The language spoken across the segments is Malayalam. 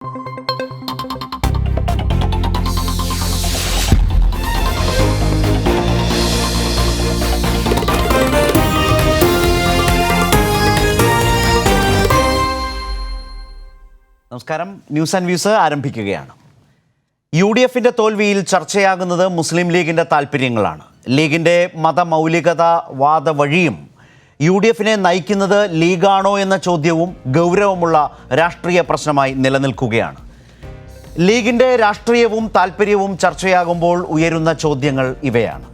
നമസ്കാരം. ന്യൂസ് ആൻഡ് വ്യൂസ് ആരംഭിക്കുകയാണ്. UDFന്റെ തോൽവിയിൽ ചർച്ചയാകുന്നത് മുസ്ലിം ലീഗിന്റെ താല്പര്യങ്ങളാണ്. ലീഗിന്റെ മതമൗലികതാവാദ വഴിയും UDFനെ നയിക്കുന്നത് ലീഗാണോ എന്ന ചോദ്യവും ഗൗരവമുള്ള രാഷ്ട്രീയ പ്രശ്നമായി നിലനിൽക്കുകയാണ്. ലീഗിന്റെ രാഷ്ട്രീയവും താല്പര്യവും ചർച്ചയാകുമ്പോൾ ഉയരുന്ന ചോദ്യങ്ങൾ ഇവയാണ്.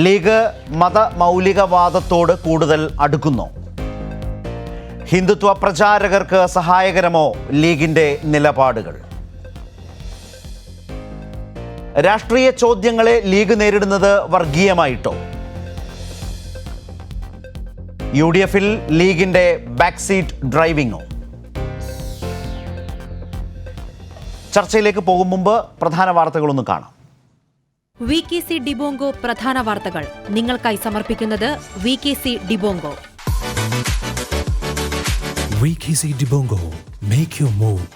ലീഗ് മതമൗലികവാദത്തോട് കൂടുതൽ അടുക്കുന്നോ? ഹിന്ദുത്വ പ്രചാരകർക്ക് സഹായകരമോ ലീഗിന്റെ നിലപാടുകൾ? രാഷ്ട്രീയ ചോദ്യങ്ങളെ ലീഗ് നേരിടുന്നത് വർഗീയമായിട്ടോ? UDFൽ ലീഗിന്റെ ബാക്ക് സീറ്റ് ഡ്രൈവിംഗോ? ചർച്ചയിലേക്ക് പോകും മുമ്പ് പ്രധാന വാർത്തകളൊന്ന് കാണാം. VKC ഡിബോങ്കോ പ്രധാന വാർത്തകൾ നിങ്ങൾക്കായി സമർപ്പിക്കുന്നത് VKC Debongo. VKC Debongo, make your move.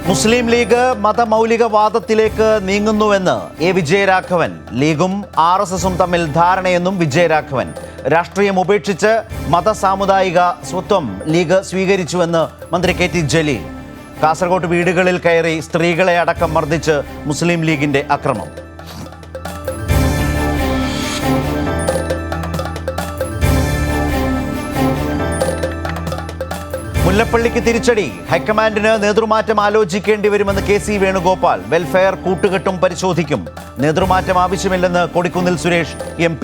Muslim League മതമൗലികവാദത്തിലേക്ക് നീങ്ങുന്നുവെന്ന് വിജയരാഘവൻ. ലീഗും RSSും തമ്മിൽ ധാരണയെന്നും വിജയരാഘവൻ. രാഷ്ട്രീയം ഉപേക്ഷിച്ച് മതസാമുദായിക സ്വത്വം ലീഗ് സ്വീകരിച്ചുവെന്ന് മന്ത്രി KT ജലീൽ. കാസർഗോഡ് വീടുകളിൽ കയറി സ്ത്രീകളെ അടക്കം മർദ്ദിച്ച് മുസ്ലിം ലീഗിന്റെ അക്രമം. മുല്ലപ്പള്ളിക്ക് തിരിച്ചടി. ഹൈക്കമാൻഡിന് നേതൃമാറ്റം ആലോചിക്കേണ്ടി വരുമെന്ന് KC വേണുഗോപാൽ. വെൽഫെയർ കൂട്ടുകെട്ടും പരിശോധിക്കും. നേതൃമാറ്റം ആവശ്യമില്ലെന്ന് കൊടിക്കുന്നിൽ സുരേഷ് MP.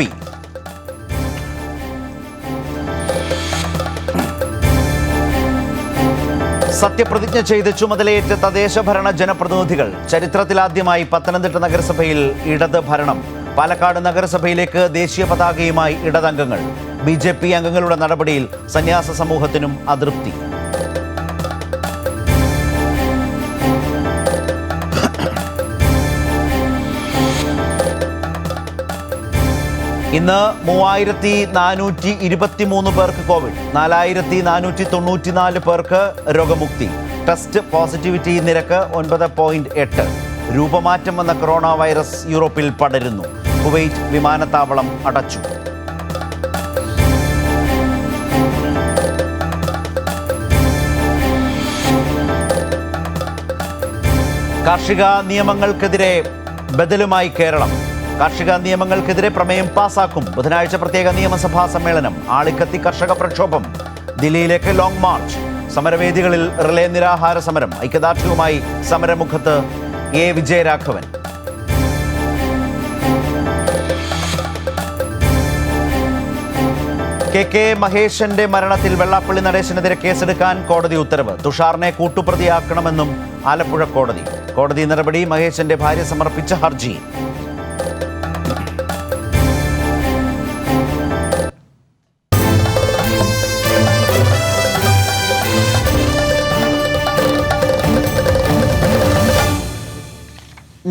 സത്യപ്രതിജ്ഞ ചെയ്ത് ചുമതലയേറ്റ തദ്ദേശഭരണ ജനപ്രതിനിധികൾ. ചരിത്രത്തിലാദ്യമായി പത്തനംതിട്ട നഗരസഭയിൽ ഇടത് ഭരണം. പാലക്കാട് നഗരസഭയിലേക്ക് ദേശീയ പതാകയുമായി ഇടതംഗങ്ങൾ. BJP അംഗങ്ങളുടെ നടപടിയിൽ സന്യാസ സമൂഹത്തിനും അതൃപ്തി. ഇന്ന് 3423 പേർക്ക് കോവിഡ്, 4494 പേർക്ക് രോഗമുക്തി. ടെസ്റ്റ് പോസിറ്റിവിറ്റി നിരക്ക് 9.8. രൂപമാറ്റം വന്ന കൊറോണ വൈറസ് യൂറോപ്പിൽ പടരുന്നു. കുവൈറ്റ് വിമാനത്താവളം അടച്ചു. കാർഷിക നിയമങ്ങൾക്കെതിരെ ബദലുമായി കേരളം. കാർഷിക നിയമങ്ങൾക്കെതിരെ പ്രമേയം പാസാക്കും. ബുധനാഴ്ച പ്രത്യേക നിയമസഭാ സമ്മേളനം. ആളിക്കത്തി കർഷക പ്രക്ഷോഭം. ദില്ലിയിലേക്ക് ലോങ് മാർച്ച്. സമരവേദികളിൽ റിലേ നിരാഹാര സമരം. ഐക്യദാർഢ്യവുമായി സമരമുഖത്ത് വിജയരാഘവൻ. KK മഹേശന്റെ മരണത്തിൽ വെള്ളാപ്പള്ളി നടേശനെതിരെ കേസെടുക്കാൻ കോടതി ഉത്തരവ്. തുഷാറിനെ കൂട്ടുപ്രതിയാക്കണമെന്നും ആലപ്പുഴ കോടതി. കോടതി നടപടി മഹേശന്റെ ഭാര്യ സമർപ്പിച്ച ഹർജി.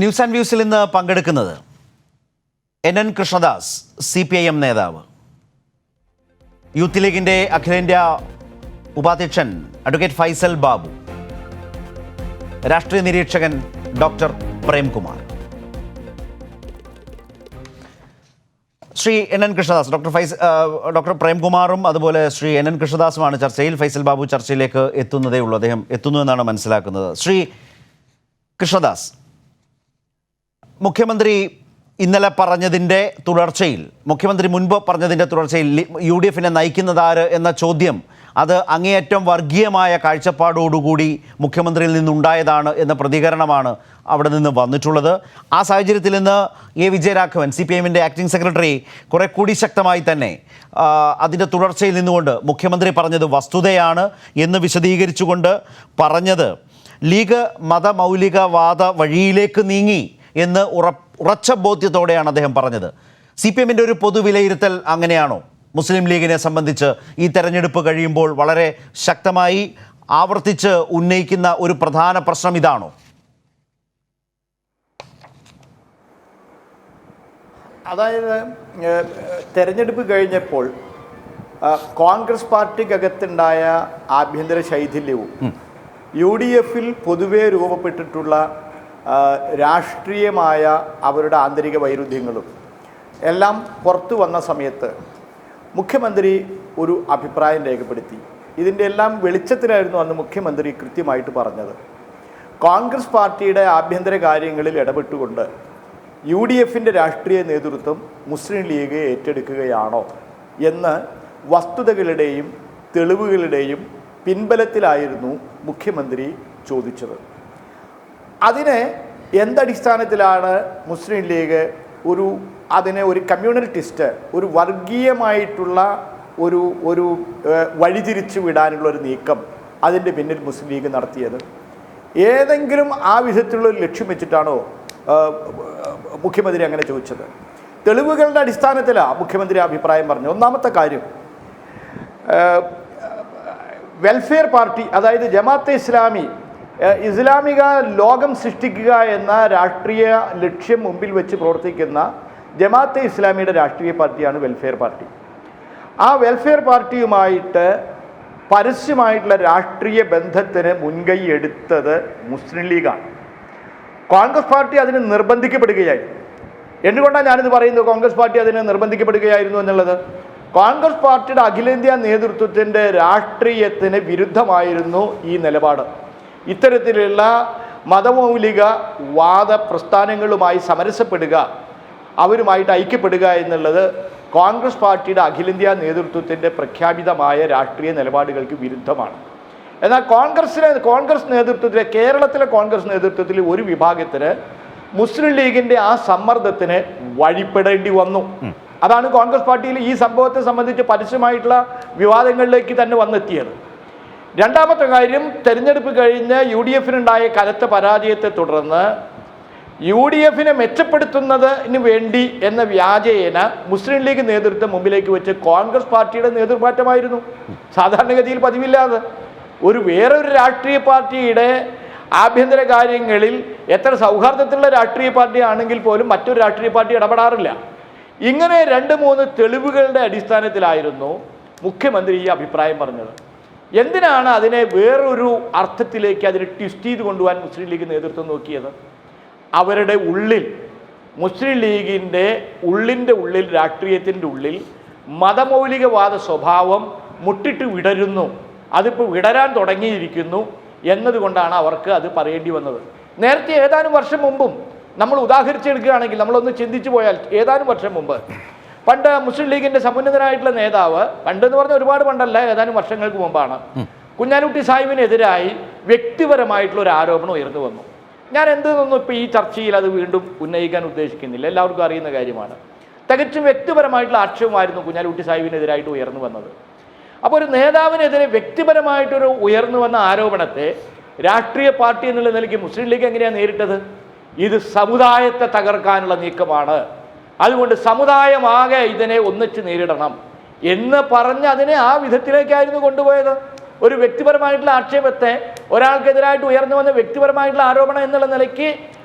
ന്യൂസ് ആൻഡ് വ്യൂസിൽ ഇന്ന് പങ്കെടുക്കുന്നത് NN കൃഷ്ണദാസ്, CPIM നേതാവ്. യൂത്ത് ലീഗിന്റെ അഖിലേന്ത്യാ ഉപാധ്യക്ഷൻ അഡ്വക്കേറ്റ് ഫൈസൽ ബാബു. രാഷ്ട്രീയ നിരീക്ഷകൻ doctor Premkumar. Shri NN Krishnadas, doctor പ്രേംകുമാറും അതുപോലെ ശ്രീ NN കൃഷ്ണദാസുമാണ് ചർച്ചയിൽ. ഫൈസൽ ബാബു ചർച്ചയിലേക്ക് എത്തുന്നതേ ഉള്ളൂ. അദ്ദേഹം എത്തുന്നു എന്നാണ് മനസ്സിലാക്കുന്നത്. ശ്രീ കൃഷ്ണദാസ്, മുഖ്യമന്ത്രി ഇന്നലെ പറഞ്ഞതിൻ്റെ തുടർച്ചയിൽ, മുഖ്യമന്ത്രി മുൻപ് പറഞ്ഞതിൻ്റെ തുടർച്ചയിൽ UDFനെ നയിക്കുന്നതാര് എന്ന ചോദ്യം അത് അങ്ങേയറ്റം വർഗീയമായ കാഴ്ചപ്പാടോടുകൂടി മുഖ്യമന്ത്രിയിൽ നിന്നുണ്ടായതാണ് എന്ന പ്രതികരണമാണ് അവിടെ നിന്ന് വന്നിട്ടുള്ളത്. ആ സാഹചര്യത്തിൽ ഇന്ന് വിജയരാഘവൻ, CPIMന്റെ ആക്ടിംഗ് സെക്രട്ടറി, കുറെ കൂടി ശക്തമായി തന്നെ അതിൻ്റെ തുടർച്ചയിൽ നിന്നുകൊണ്ട് മുഖ്യമന്ത്രി പറഞ്ഞത് വസ്തുതയാണ് എന്ന് വിശദീകരിച്ചുകൊണ്ട് പറഞ്ഞത് ലീഗ് മതമൗലികവാദ വഴിയിലേക്ക് നീങ്ങി എന്ന് ഉറച്ച ബോധ്യത്തോടെയാണ് അദ്ദേഹം പറഞ്ഞത്. CPIMന്റെ ഒരു പൊതുവിലയിരുത്തൽ അങ്ങനെയാണോ? മുസ്ലിം ലീഗിനെ സംബന്ധിച്ച് ഈ തെരഞ്ഞെടുപ്പ് കഴിയുമ്പോൾ വളരെ ശക്തമായി ആവർത്തിച്ച് ഉന്നയിക്കുന്ന ഒരു പ്രധാന പ്രശ്നം ഇതാണോ? അതായത് തെരഞ്ഞെടുപ്പ് കഴിഞ്ഞപ്പോൾ കോൺഗ്രസ് പാർട്ടിക്കകത്തുണ്ടായ ആഭ്യന്തര ശൈഥില്യവും UDF-ൽ പൊതുവെ രൂപപ്പെട്ടിട്ടുള്ള രാഷ്ട്രീയമായ അവരുടെ ആന്തരിക വൈരുദ്ധ്യങ്ങളും എല്ലാം പുറത്തു വന്ന സമയത്ത് മുഖ്യമന്ത്രി ഒരു അഭിപ്രായം രേഖപ്പെടുത്തി. ഇതിൻ്റെ എല്ലാം വെളിച്ചത്തിലായിരുന്നു അന്ന് മുഖ്യമന്ത്രി കൃത്യമായിട്ട് പറഞ്ഞത്. കോൺഗ്രസ് പാർട്ടിയുടെ ആഭ്യന്തര കാര്യങ്ങളിൽ ഇടപെട്ടുകൊണ്ട് UDF-ൻ്റെ രാഷ്ട്രീയ നേതൃത്വം മുസ്ലിം ലീഗ് ഏറ്റെടുക്കുകയാണോ എന്ന് വസ്തുതകളുടെയും തെളിവുകളുടെയും പിൻബലത്തിലായിരുന്നു മുഖ്യമന്ത്രി ചോദിച്ചത്. അതിന് എന്തടിസ്ഥാനത്തിലാണ് മുസ്ലിം ലീഗ് അതിനെ ഒരു കമ്മ്യൂണൽ ട്വിസ്റ്റ്, ഒരു വർഗീയമായിട്ടുള്ള ഒരു വഴിതിരിച്ചു വിടാനുള്ള ഒരു നീക്കം അതിൻ്റെ പിന്നിൽ മുസ്ലിം ലീഗ് നടത്തിയത്? ഏതെങ്കിലും ആ വിധത്തിലുള്ളൊരു ലക്ഷ്യം വെച്ചിട്ടാണോ മുഖ്യമന്ത്രി അങ്ങനെ ചോദിച്ചത്? തെളിവുകളുടെ അടിസ്ഥാനത്തിലാണ് മുഖ്യമന്ത്രി അഭിപ്രായം പറഞ്ഞു. ഒന്നാമത്തെ കാര്യം, വെൽഫെയർ പാർട്ടി, അതായത് ജമാഅത്തെ ഇസ്ലാമി, ഇസ്ലാമിക ലോകം സൃഷ്ടിക്കുക എന്ന രാഷ്ട്രീയ ലക്ഷ്യം മുമ്പിൽ വെച്ച് പ്രവർത്തിക്കുന്ന ജമാഅത്തെ ഇസ്ലാമിയുടെ രാഷ്ട്രീയ പാർട്ടിയാണ് വെൽഫെയർ പാർട്ടി. ആ വെൽഫെയർ പാർട്ടിയുമായിട്ട് പരസ്യമായിട്ടുള്ള രാഷ്ട്രീയ ബന്ധത്തിന് മുൻകൈ എടുത്തത് മുസ്ലിം ലീഗാണ്. കോൺഗ്രസ് പാർട്ടി അതിന് നിർബന്ധിക്കപ്പെടുകയായിരുന്നു. എന്തുകൊണ്ടാണ് ഞാനിത് പറയുന്നത് കോൺഗ്രസ് പാർട്ടി അതിന് നിർബന്ധിക്കപ്പെടുകയായിരുന്നു എന്നുള്ളത്? കോൺഗ്രസ് പാർട്ടിയുടെ അഖിലേന്ത്യാ നേതൃത്വത്തിൻ്റെ രാഷ്ട്രീയത്തിന് വിരുദ്ധമായിരുന്നു ഈ നിലപാട്. ഇത്തരത്തിലുള്ള മതമൗലിക വാദ പ്രസ്ഥാനങ്ങളുമായി സമരസപ്പെടുക, അവരുമായിട്ട് ഐക്യപ്പെടുക എന്നുള്ളത് കോൺഗ്രസ് പാർട്ടിയുടെ അഖിലേന്ത്യാ നേതൃത്വത്തിൻ്റെ പ്രഖ്യാപിതമായ രാഷ്ട്രീയ നിലപാടുകൾക്ക് വിരുദ്ധമാണ്. എന്നാൽ കോൺഗ്രസ് നേതൃത്വത്തിലെ കേരളത്തിലെ കോൺഗ്രസ് നേതൃത്വത്തിൽ ഒരു വിഭാഗത്തിന് മുസ്ലിം ലീഗിൻ്റെ ആ സമ്മർദ്ദത്തിന് വഴിപ്പെടേണ്ടി വന്നു. അതാണ് കോൺഗ്രസ് പാർട്ടിയിൽ ഈ സംഭവത്തെ സംബന്ധിച്ച് പരസ്യമായിട്ടുള്ള വിവാദങ്ങളിലേക്ക് തന്നെ വന്നെത്തിയത്. രണ്ടാമത്തെ കാര്യം, തെരഞ്ഞെടുപ്പ് കഴിഞ്ഞ് UDF-നുണ്ടായ കനത്ത പരാജയത്തെ തുടർന്ന് UDF-നെ മെച്ചപ്പെടുത്തുന്നതിന് വേണ്ടി എന്ന വ്യാജേന മുസ്ലിം ലീഗ് നേതൃത്വം മുമ്പിലേക്ക് വെച്ച് കോൺഗ്രസ് പാർട്ടിയുടെ നേതൃമാറ്റമായിരുന്നു. സാധാരണഗതിയിൽ പതിവില്ലാതെ വേറൊരു രാഷ്ട്രീയ പാർട്ടിയുടെ ആഭ്യന്തര കാര്യങ്ങളിൽ എത്ര സൗഹാർദ്ദത്തിലുള്ള രാഷ്ട്രീയ പാർട്ടി ആണെങ്കിൽ പോലും മറ്റൊരു രാഷ്ട്രീയ പാർട്ടി ഇടപെടാറില്ല. ഇങ്ങനെ 2-3 തെളിവുകളുടെ അടിസ്ഥാനത്തിലായിരുന്നു മുഖ്യമന്ത്രി ഈ അഭിപ്രായം പറഞ്ഞത്. എന്തിനാണ് അതിനെ വേറൊരു അർത്ഥത്തിലേക്ക് അതിനെ ട്വിസ്റ്റ് ചെയ്ത് കൊണ്ടുപോകാൻ മുസ്ലിം ലീഗ് നേതൃത്വം നോക്കിയത്? അവരുടെ ഉള്ളിൽ, മുസ്ലിം ലീഗിൻ്റെ ഉള്ളിൽ, രാഷ്ട്രീയത്തിൻ്റെ ഉള്ളിൽ മതമൗലികവാദ സ്വഭാവം മുട്ടിട്ട് വിടരുന്നു, അതിപ്പോൾ വിടരാൻ തുടങ്ങിയിരിക്കുന്നു എന്നതുകൊണ്ടാണ് അവർക്ക് അത് പറയേണ്ടി വന്നത്. നേരത്തെ ഏതാനും വർഷം മുമ്പും നമ്മൾ ഉദാഹരിച്ചെടുക്കുകയാണെങ്കിൽ, നമ്മളൊന്ന് ചിന്തിച്ചു പോയാൽ, ഏതാനും വർഷം മുമ്പ് പണ്ട് മുസ്ലിം ലീഗിൻ്റെ സമുന്നതനായിട്ടുള്ള നേതാവ്, പണ്ടെന്ന് പറഞ്ഞാൽ ഒരുപാട് പണ്ടല്ല, ഏതാനും വർഷങ്ങൾക്ക് മുമ്പാണ്, കുഞ്ഞാലിക്കുട്ടി സാഹിബിനെതിരായി വ്യക്തിപരമായിട്ടുള്ള ഒരു ആരോപണം ഉയർന്നു വന്നു. ഞാൻ എന്തെന്നൊന്നും ഇപ്പോൾ ഈ ചർച്ചയിൽ അത് വീണ്ടും ഉന്നയിക്കാൻ ഉദ്ദേശിക്കുന്നില്ല, എല്ലാവർക്കും അറിയുന്ന കാര്യമാണ്. തികച്ചും വ്യക്തിപരമായിട്ടുള്ള ആക്ഷേപമായിരുന്നു കുഞ്ഞാലിക്കുട്ടി സാഹിബിനെതിരായിട്ട് ഉയർന്നു വന്നത്. അപ്പോൾ ഒരു നേതാവിനെതിരെ വ്യക്തിപരമായിട്ടൊരു ഉയർന്നു വന്ന ആരോപണത്തെ രാഷ്ട്രീയ പാർട്ടി എന്നുള്ള നിലയ്ക്ക് മുസ്ലിം ലീഗ് എങ്ങനെയാണ് നേരിട്ടത്? ഇത് സമുദായത്തെ തകർക്കാനുള്ള നീക്കമാണ്, അതുകൊണ്ട് സമുദായമാകെ ഇതിനെ ഒന്നിച്ച് നേരിടണം എന്ന് പറഞ്ഞ് അതിനെ ആ വിധത്തിലേക്കായിരുന്നു കൊണ്ടുപോയത്. ഒരു വ്യക്തിപരമായിട്ടുള്ള ആക്ഷേപത്തെ, ഒരാൾക്കെതിരായിട്ട് ഉയർന്നു വന്ന വ്യക്തിപരമായിട്ടുള്ള ആരോപണം എന്നുള്ള നിലയ്ക്ക്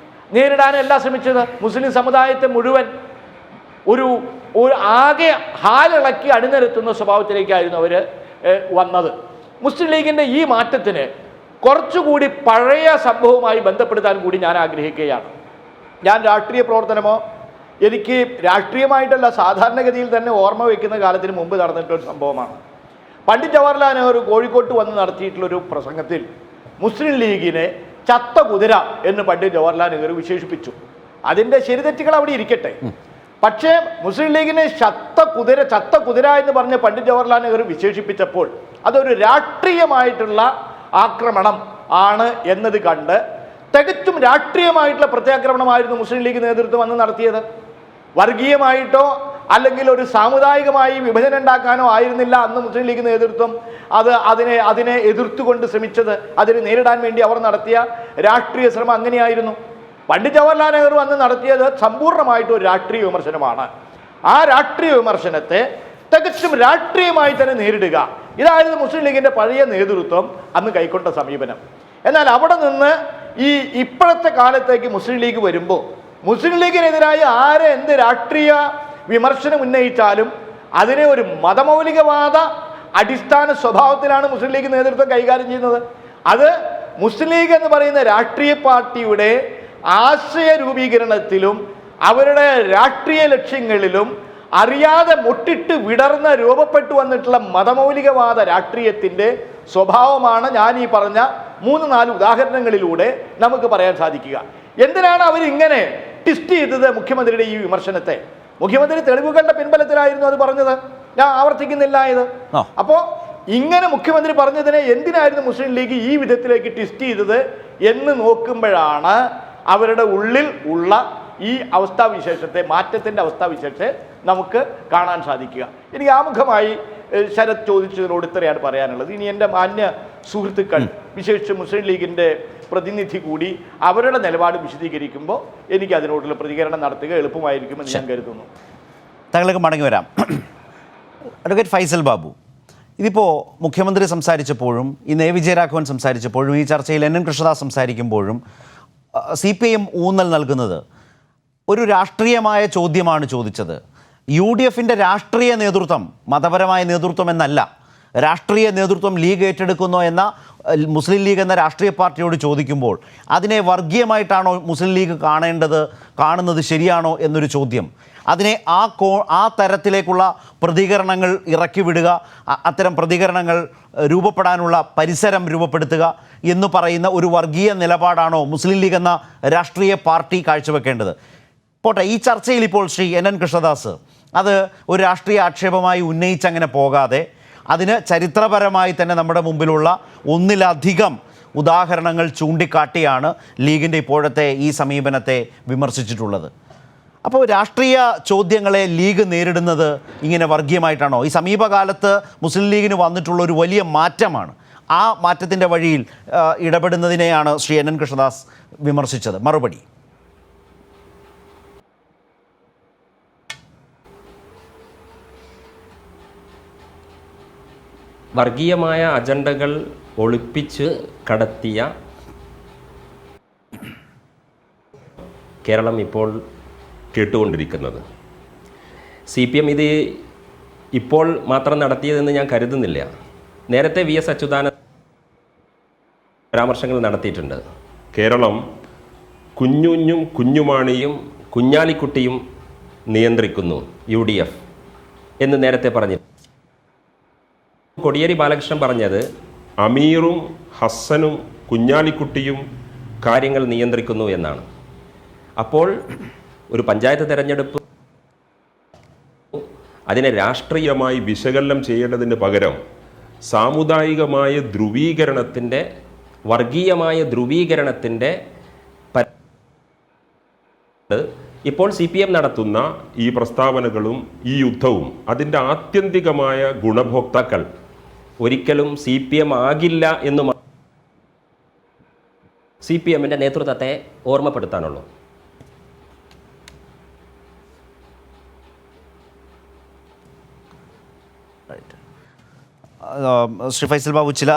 നേരിടാനല്ല ശ്രമിച്ചത്. മുസ്ലിം സമുദായത്തെ മുഴുവൻ ഒരു ആകെ ഹാലിളക്കി അണിനിരത്തുന്ന സ്വഭാവത്തിലേക്കായിരുന്നു അവർ വന്നത്. മുസ്ലിം ലീഗിൻ്റെ ഈ മാറ്റത്തിന് കുറച്ചുകൂടി പഴയ സംഭവവുമായി ബന്ധപ്പെടുത്താൻ കൂടി ഞാൻ ആഗ്രഹിക്കുകയാണ്. ഞാൻ രാഷ്ട്രീയ പ്രവർത്തനമോ, എനിക്ക് രാഷ്ട്രീയമായിട്ടല്ല, സാധാരണഗതിയിൽ തന്നെ ഓർമ്മ വയ്ക്കുന്ന കാലത്തിന് മുമ്പ് നടന്നിട്ടൊരു സംഭവമാണ്. പണ്ഡിറ്റ് ജവഹർലാൽ നെഹ്റു കോഴിക്കോട്ട് വന്ന് നടത്തിയിട്ടുള്ളൊരു പ്രസംഗത്തിൽ മുസ്ലിം ലീഗിനെ ചത്ത കുതിര എന്ന് പണ്ഡിറ്റ് ജവഹർലാൽ നെഹ്റു വിശേഷിപ്പിച്ചു. അതിൻ്റെ ശരിതെറ്റുകൾ അവിടെ ഇരിക്കട്ടെ, പക്ഷേ മുസ്ലിം ലീഗിനെ ചത്ത കുതിര എന്ന് പറഞ്ഞ് പണ്ഡിറ്റ് ജവഹർലാൽ നെഹ്റു വിശേഷിപ്പിച്ചപ്പോൾ അതൊരു രാഷ്ട്രീയമായിട്ടുള്ള ആക്രമണം ആണ് എന്നത് കണ്ട് തികച്ചും രാഷ്ട്രീയമായിട്ടുള്ള പ്രത്യാക്രമണമായിരുന്നു മുസ്ലിം ലീഗ് നേതൃത്വം അന്ന് നടത്തിയത്. വർഗീയമായിട്ടോ അല്ലെങ്കിൽ ഒരു സാമുദായികമായി വിഭജനം ഉണ്ടാക്കാനോ ആയിരുന്നില്ല അന്ന് മുസ്ലിം ലീഗ് നേതൃത്വം അതിനെ എതിർത്തുകൊണ്ട് ശ്രമിച്ചത്. അതിനെ നേരിടാൻ വേണ്ടി അവർ നടത്തിയ രാഷ്ട്രീയ ശ്രമം അങ്ങനെയായിരുന്നു. പണ്ഡിറ്റ് ജവഹർലാൽ നെഹ്റു അന്ന് നടത്തിയത് സമ്പൂർണ്ണമായിട്ട് ഒരു രാഷ്ട്രീയ വിമർശനമാണ്. ആ രാഷ്ട്രീയ വിമർശനത്തെ തികച്ചും രാഷ്ട്രീയമായി തന്നെ നേരിടുക, ഇതായിരുന്നു മുസ്ലിം ലീഗിൻ്റെ പഴയ നേതൃത്വം അന്ന് കൈക്കൊണ്ട സമീപനം. എന്നാൽ അവിടെ നിന്ന് ഇപ്പോഴത്തെ കാലത്തേക്ക് മുസ്ലിം ലീഗ് വരുമ്പോൾ മുസ്ലിം ലീഗിനെതിരായി എന്ത് രാഷ്ട്രീയ വിമർശനം ഉന്നയിച്ചാലും അതിനെ ഒരു മതമൗലികവാദ അടിസ്ഥാന സ്വഭാവത്തിലാണ് മുസ്ലിം ലീഗ് നേതൃത്വം കൈകാര്യം ചെയ്യുന്നത്. അത് മുസ്ലിം ലീഗ് എന്ന് പറയുന്ന രാഷ്ട്രീയ പാർട്ടിയുടെ ആശയ രൂപീകരണത്തിലും അവരുടെ രാഷ്ട്രീയ ലക്ഷ്യങ്ങളിലും അറിയാതെ മുട്ടിട്ട് വിടർന്ന് രൂപപ്പെട്ടു വന്നിട്ടുള്ള മതമൗലികവാദ രാഷ്ട്രീയത്തിൻ്റെ സ്വഭാവമാണ് ഞാൻ ഈ പറഞ്ഞ 3-4 ഉദാഹരണങ്ങളിലൂടെ നമുക്ക് പറയാൻ സാധിക്കുക. എന്തിനാണ് അവരിങ്ങനെ ട്വിസ്റ്റ് ചെയ്തത് മുഖ്യമന്ത്രിയുടെ ഈ വിമർശനത്തെ? മുഖ്യമന്ത്രി തെളിവുകളുടെ പിൻബലത്തിലായിരുന്നു അത് പറഞ്ഞത്, ഞാൻ ആവർത്തിക്കുന്നില്ല ഇത്. അപ്പോൾ ഇങ്ങനെ മുഖ്യമന്ത്രി പറഞ്ഞതിനെ എന്തിനായിരുന്നു മുസ്ലിം ലീഗ് ഈ വിധത്തിലേക്ക് ട്വിസ്റ്റ് ചെയ്തത് എന്ന് നോക്കുമ്പോഴാണ് അവരുടെ ഉള്ളിൽ ഉള്ള ഈ അവസ്ഥാവിശേഷത്തെ, മാറ്റത്തിൻ്റെ അവസ്ഥാവിശേഷത്തെ നമുക്ക് കാണാൻ സാധിക്കുക. എനിക്ക് ആമുഖമായി ശരത് ചോദിച്ചതിനോട് ഇത്രയാണ് പറയാനുള്ളത്. ഇനി എൻ്റെ മാന്യ സുഹൃത്തുക്കൾ, വിശേഷിച്ച് മുസ്ലിം ലീഗിൻ്റെ പ്രതിനിധി കൂടി അവരുടെ നിലപാട് വിശദീകരിക്കുമ്പോൾ എനിക്ക് അതിനോടുള്ള പ്രതികരണം നടത്തുക എളുപ്പമായിരിക്കുമെന്ന് ഞാൻ കരുതുന്നു. താങ്കളേക്ക് മടങ്ങി വരാം. അഡ്വക്കേറ്റ് ഫൈസൽ ബാബു, ഇതിപ്പോൾ മുഖ്യമന്ത്രി സംസാരിച്ചപ്പോഴും ഇന്ന് എ വിജയരാഘവൻ സംസാരിച്ചപ്പോഴും ഈ ചർച്ചയിൽ NN കൃഷ്ണദാസ് സംസാരിക്കുമ്പോഴും CPIM ഊന്നൽ നൽകുന്നത് ഒരു രാഷ്ട്രീയമായ ചോദ്യമാണ് ചോദിച്ചത്. UDFൻ്റെ രാഷ്ട്രീയ നേതൃത്വം, മതപരമായ നേതൃത്വം എന്നല്ല, രാഷ്ട്രീയ നേതൃത്വം ലീഗ് ഏറ്റെടുക്കുന്നോ എന്ന മുസ്ലിം ലീഗ് എന്ന രാഷ്ട്രീയ പാർട്ടിയോട് ചോദിക്കുമ്പോൾ അതിനെ വർഗീയമായിട്ടാണോ മുസ്ലിം ലീഗ് കാണുന്നത് ശരിയാണോ എന്നൊരു ചോദ്യം. അതിനെ ആ തരത്തിലേക്കുള്ള പ്രതികരണങ്ങൾ ഇറക്കി വിടുക, അത്തരം പ്രതികരണങ്ങൾ രൂപപ്പെടാനുള്ള പരിസരം രൂപപ്പെടുത്തുക എന്ന് പറയുന്ന ഒരു വർഗീയ നിലപാടാണോ മുസ്ലിം ലീഗ് എന്ന രാഷ്ട്രീയ പാർട്ടി കാഴ്ചവെക്കേണ്ടത്? പോട്ടെ, ഈ ചർച്ചയിൽ ഇപ്പോൾ ശ്രീ NN കൃഷ്ണദാസ് അത് ഒരു രാഷ്ട്രീയ ആക്ഷേപമായി ഉന്നയിച്ചങ്ങനെ പോകാതെ അതിന് ചരിത്രപരമായി തന്നെ നമ്മുടെ മുമ്പിലുള്ള ഒന്നിലധികം ഉദാഹരണങ്ങൾ ചൂണ്ടിക്കാട്ടിയാണ് ലീഗിൻ്റെ ഇപ്പോഴത്തെ ഈ സമീപനത്തെ വിമർശിച്ചിട്ടുള്ളത്. അപ്പോൾ രാഷ്ട്രീയ ചോദ്യങ്ങളെ ലീഗ് നേരിടുന്നത് ഇങ്ങനെ വർഗീയമായിട്ടാണോ? ഈ സമീപകാലത്ത് മുസ്ലിം ലീഗിന് വന്നിട്ടുള്ള ഒരു വലിയ മാറ്റമാണ്. ആ മാറ്റത്തിൻ്റെ വഴിയിൽ ഇടപെടുന്നതിനെയാണ് ശ്രീ NN കൃഷ്ണദാസ് വിമർശിച്ചത്. മറുപടി. വർഗീയമായ അജണ്ടകൾ ഒളിപ്പിച്ച് കടത്തിയ കേരളം ഇപ്പോൾ കേട്ടുകൊണ്ടിരിക്കുന്നത്. CPM ഇത് ഇപ്പോൾ മാത്രം നടത്തിയതെന്ന് ഞാൻ കരുതുന്നില്ല. നേരത്തെ VS അച്യുതാനന്ദൻ പരാമർശങ്ങൾ നടത്തിയിട്ടുണ്ട്. കേരളം കുഞ്ഞുഞ്ഞും കുഞ്ഞുമാണിയും കുഞ്ഞാലിക്കുട്ടിയും നിയന്ത്രിക്കുന്നു UDF എന്ന് നേരത്തെ പറഞ്ഞു. കോടിയേരി ബാലകൃഷ്ണൻ പറഞ്ഞത് അമീറും ഹസ്സനും കുഞ്ഞാലിക്കുട്ടിയും കാര്യങ്ങൾ നിയന്ത്രിക്കുന്നു എന്നാണ്. അപ്പോൾ ഒരു പഞ്ചായത്ത് തെരഞ്ഞെടുപ്പ് അതിനെ രാഷ്ട്രീയമായി വിശകലനം ചെയ്യേണ്ടതിന് പകരം സാമുദായികമായ ധ്രുവീകരണത്തിൻ്റെ, വർഗീയമായ ധ്രുവീകരണത്തിൻ്റെ ഇപ്പോൾ CPM നടത്തുന്ന ഈ പ്രസ്താവനകളും ഈ യുദ്ധവും അതിൻ്റെ ആത്യന്തികമായ ഗുണഭോക്താക്കൾ ഒരിക്കലും CPM ആകില്ല എന്ന് CPMൻ്റെ നേതൃത്വത്തെ ഓർമ്മപ്പെടുത്താനുള്ളൂ. ശ്രീ ഫൈസൽ ബാബു, ചില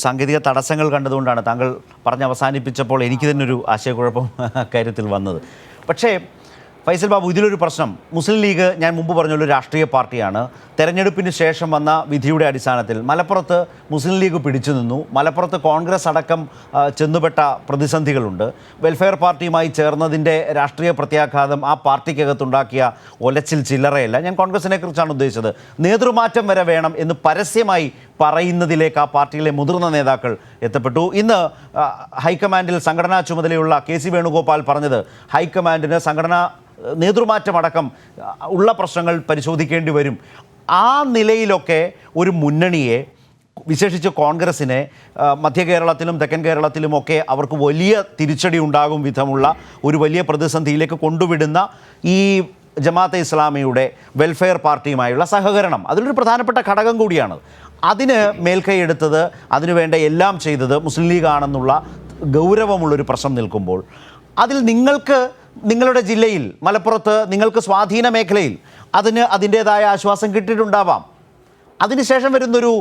സാങ്കേതിക തടസ്സങ്ങൾ കണ്ടതുകൊണ്ടാണ് താങ്കൾ പറഞ്ഞ് അവസാനിപ്പിച്ചപ്പോൾ എനിക്ക് തന്നെ ഒരു ആശയക്കുഴപ്പം കാര്യത്തിൽ വന്നത്. പക്ഷേ ഫൈസൽ ബാബു, ഇതിലൊരു പ്രശ്നം, മുസ്ലിം ലീഗ് ഞാൻ മുമ്പ് പറഞ്ഞൊരു രാഷ്ട്രീയ പാർട്ടിയാണ്. തെരഞ്ഞെടുപ്പിന് ശേഷം വന്ന വിധിയുടെ അടിസ്ഥാനത്തിൽ മലപ്പുറത്ത് മുസ്ലിം ലീഗ് പിടിച്ചു നിന്നു. മലപ്പുറത്ത് കോൺഗ്രസ് അടക്കം ചെന്നുപെട്ട പ്രതിസന്ധികളുണ്ട്. വെൽഫെയർ പാർട്ടിയുമായി ചേർന്നതിൻ്റെ രാഷ്ട്രീയ പ്രത്യാഘാതം ആ പാർട്ടിക്കകത്തുണ്ടാക്കിയ ഒലച്ചിൽ ചില്ലറയല്ല. ഞാൻ കോൺഗ്രസിനെ കുറിച്ചാണ് ഉദ്ദേശിച്ചത്. നേതൃമാറ്റം വരെ വേണം എന്ന് പരസ്യമായി പറയുന്നതിലേക്ക് ആ പാർട്ടിയിലെ മുതിർന്ന നേതാക്കൾ എത്തപ്പെട്ടു. ഇന്ന് ഹൈക്കമാൻഡിൽ സംഘടനാ ചുമതലയുള്ള KC വേണുഗോപാൽ പറഞ്ഞത് ഹൈക്കമാൻഡിന് സംഘടനാ നേതൃമാറ്റമടക്കം ഉള്ള പ്രശ്നങ്ങൾ പരിശോധിക്കേണ്ടി വരും. ആ നിലയിലൊക്കെ ഒരു മുന്നണിയെ, വിശേഷിച്ച് കോൺഗ്രസിനെ, മധ്യ കേരളത്തിലും തെക്കൻ കേരളത്തിലുമൊക്കെ അവർക്ക് വലിയ തിരിച്ചടി ഉണ്ടാകും വിധമുള്ള ഒരു വലിയ പ്രതിസന്ധിയിലേക്ക് കൊണ്ടുവിടുന്ന ഈ ജമാഅത്തെ ഇസ്ലാമിയുടെ വെൽഫെയർ പാർട്ടിയുമായുള്ള സഹകരണം അതിലൊരു പ്രധാനപ്പെട്ട ഘടകം കൂടിയാണ്. അതിന് മേൽക്കൈയെടുത്തത്, അതിനുവേണ്ട എല്ലാം ചെയ്തത് മുസ്ലിം ലീഗാണെന്നുള്ള ഗൗരവമുള്ളൊരു പ്രശ്നം നിൽക്കുമ്പോൾ അതിൽ നിങ്ങൾക്ക് നിങ്ങളുടെ ജില്ലയിൽ മലപ്പുറത്ത് നിങ്ങൾക്ക് സ്വാധീന മേഖലയിൽ അതിന് അതിൻ്റേതായ ആശ്വാസം കിട്ടിയിട്ടുണ്ടാവാം. അതിനുശേഷം വരുന്നൊരു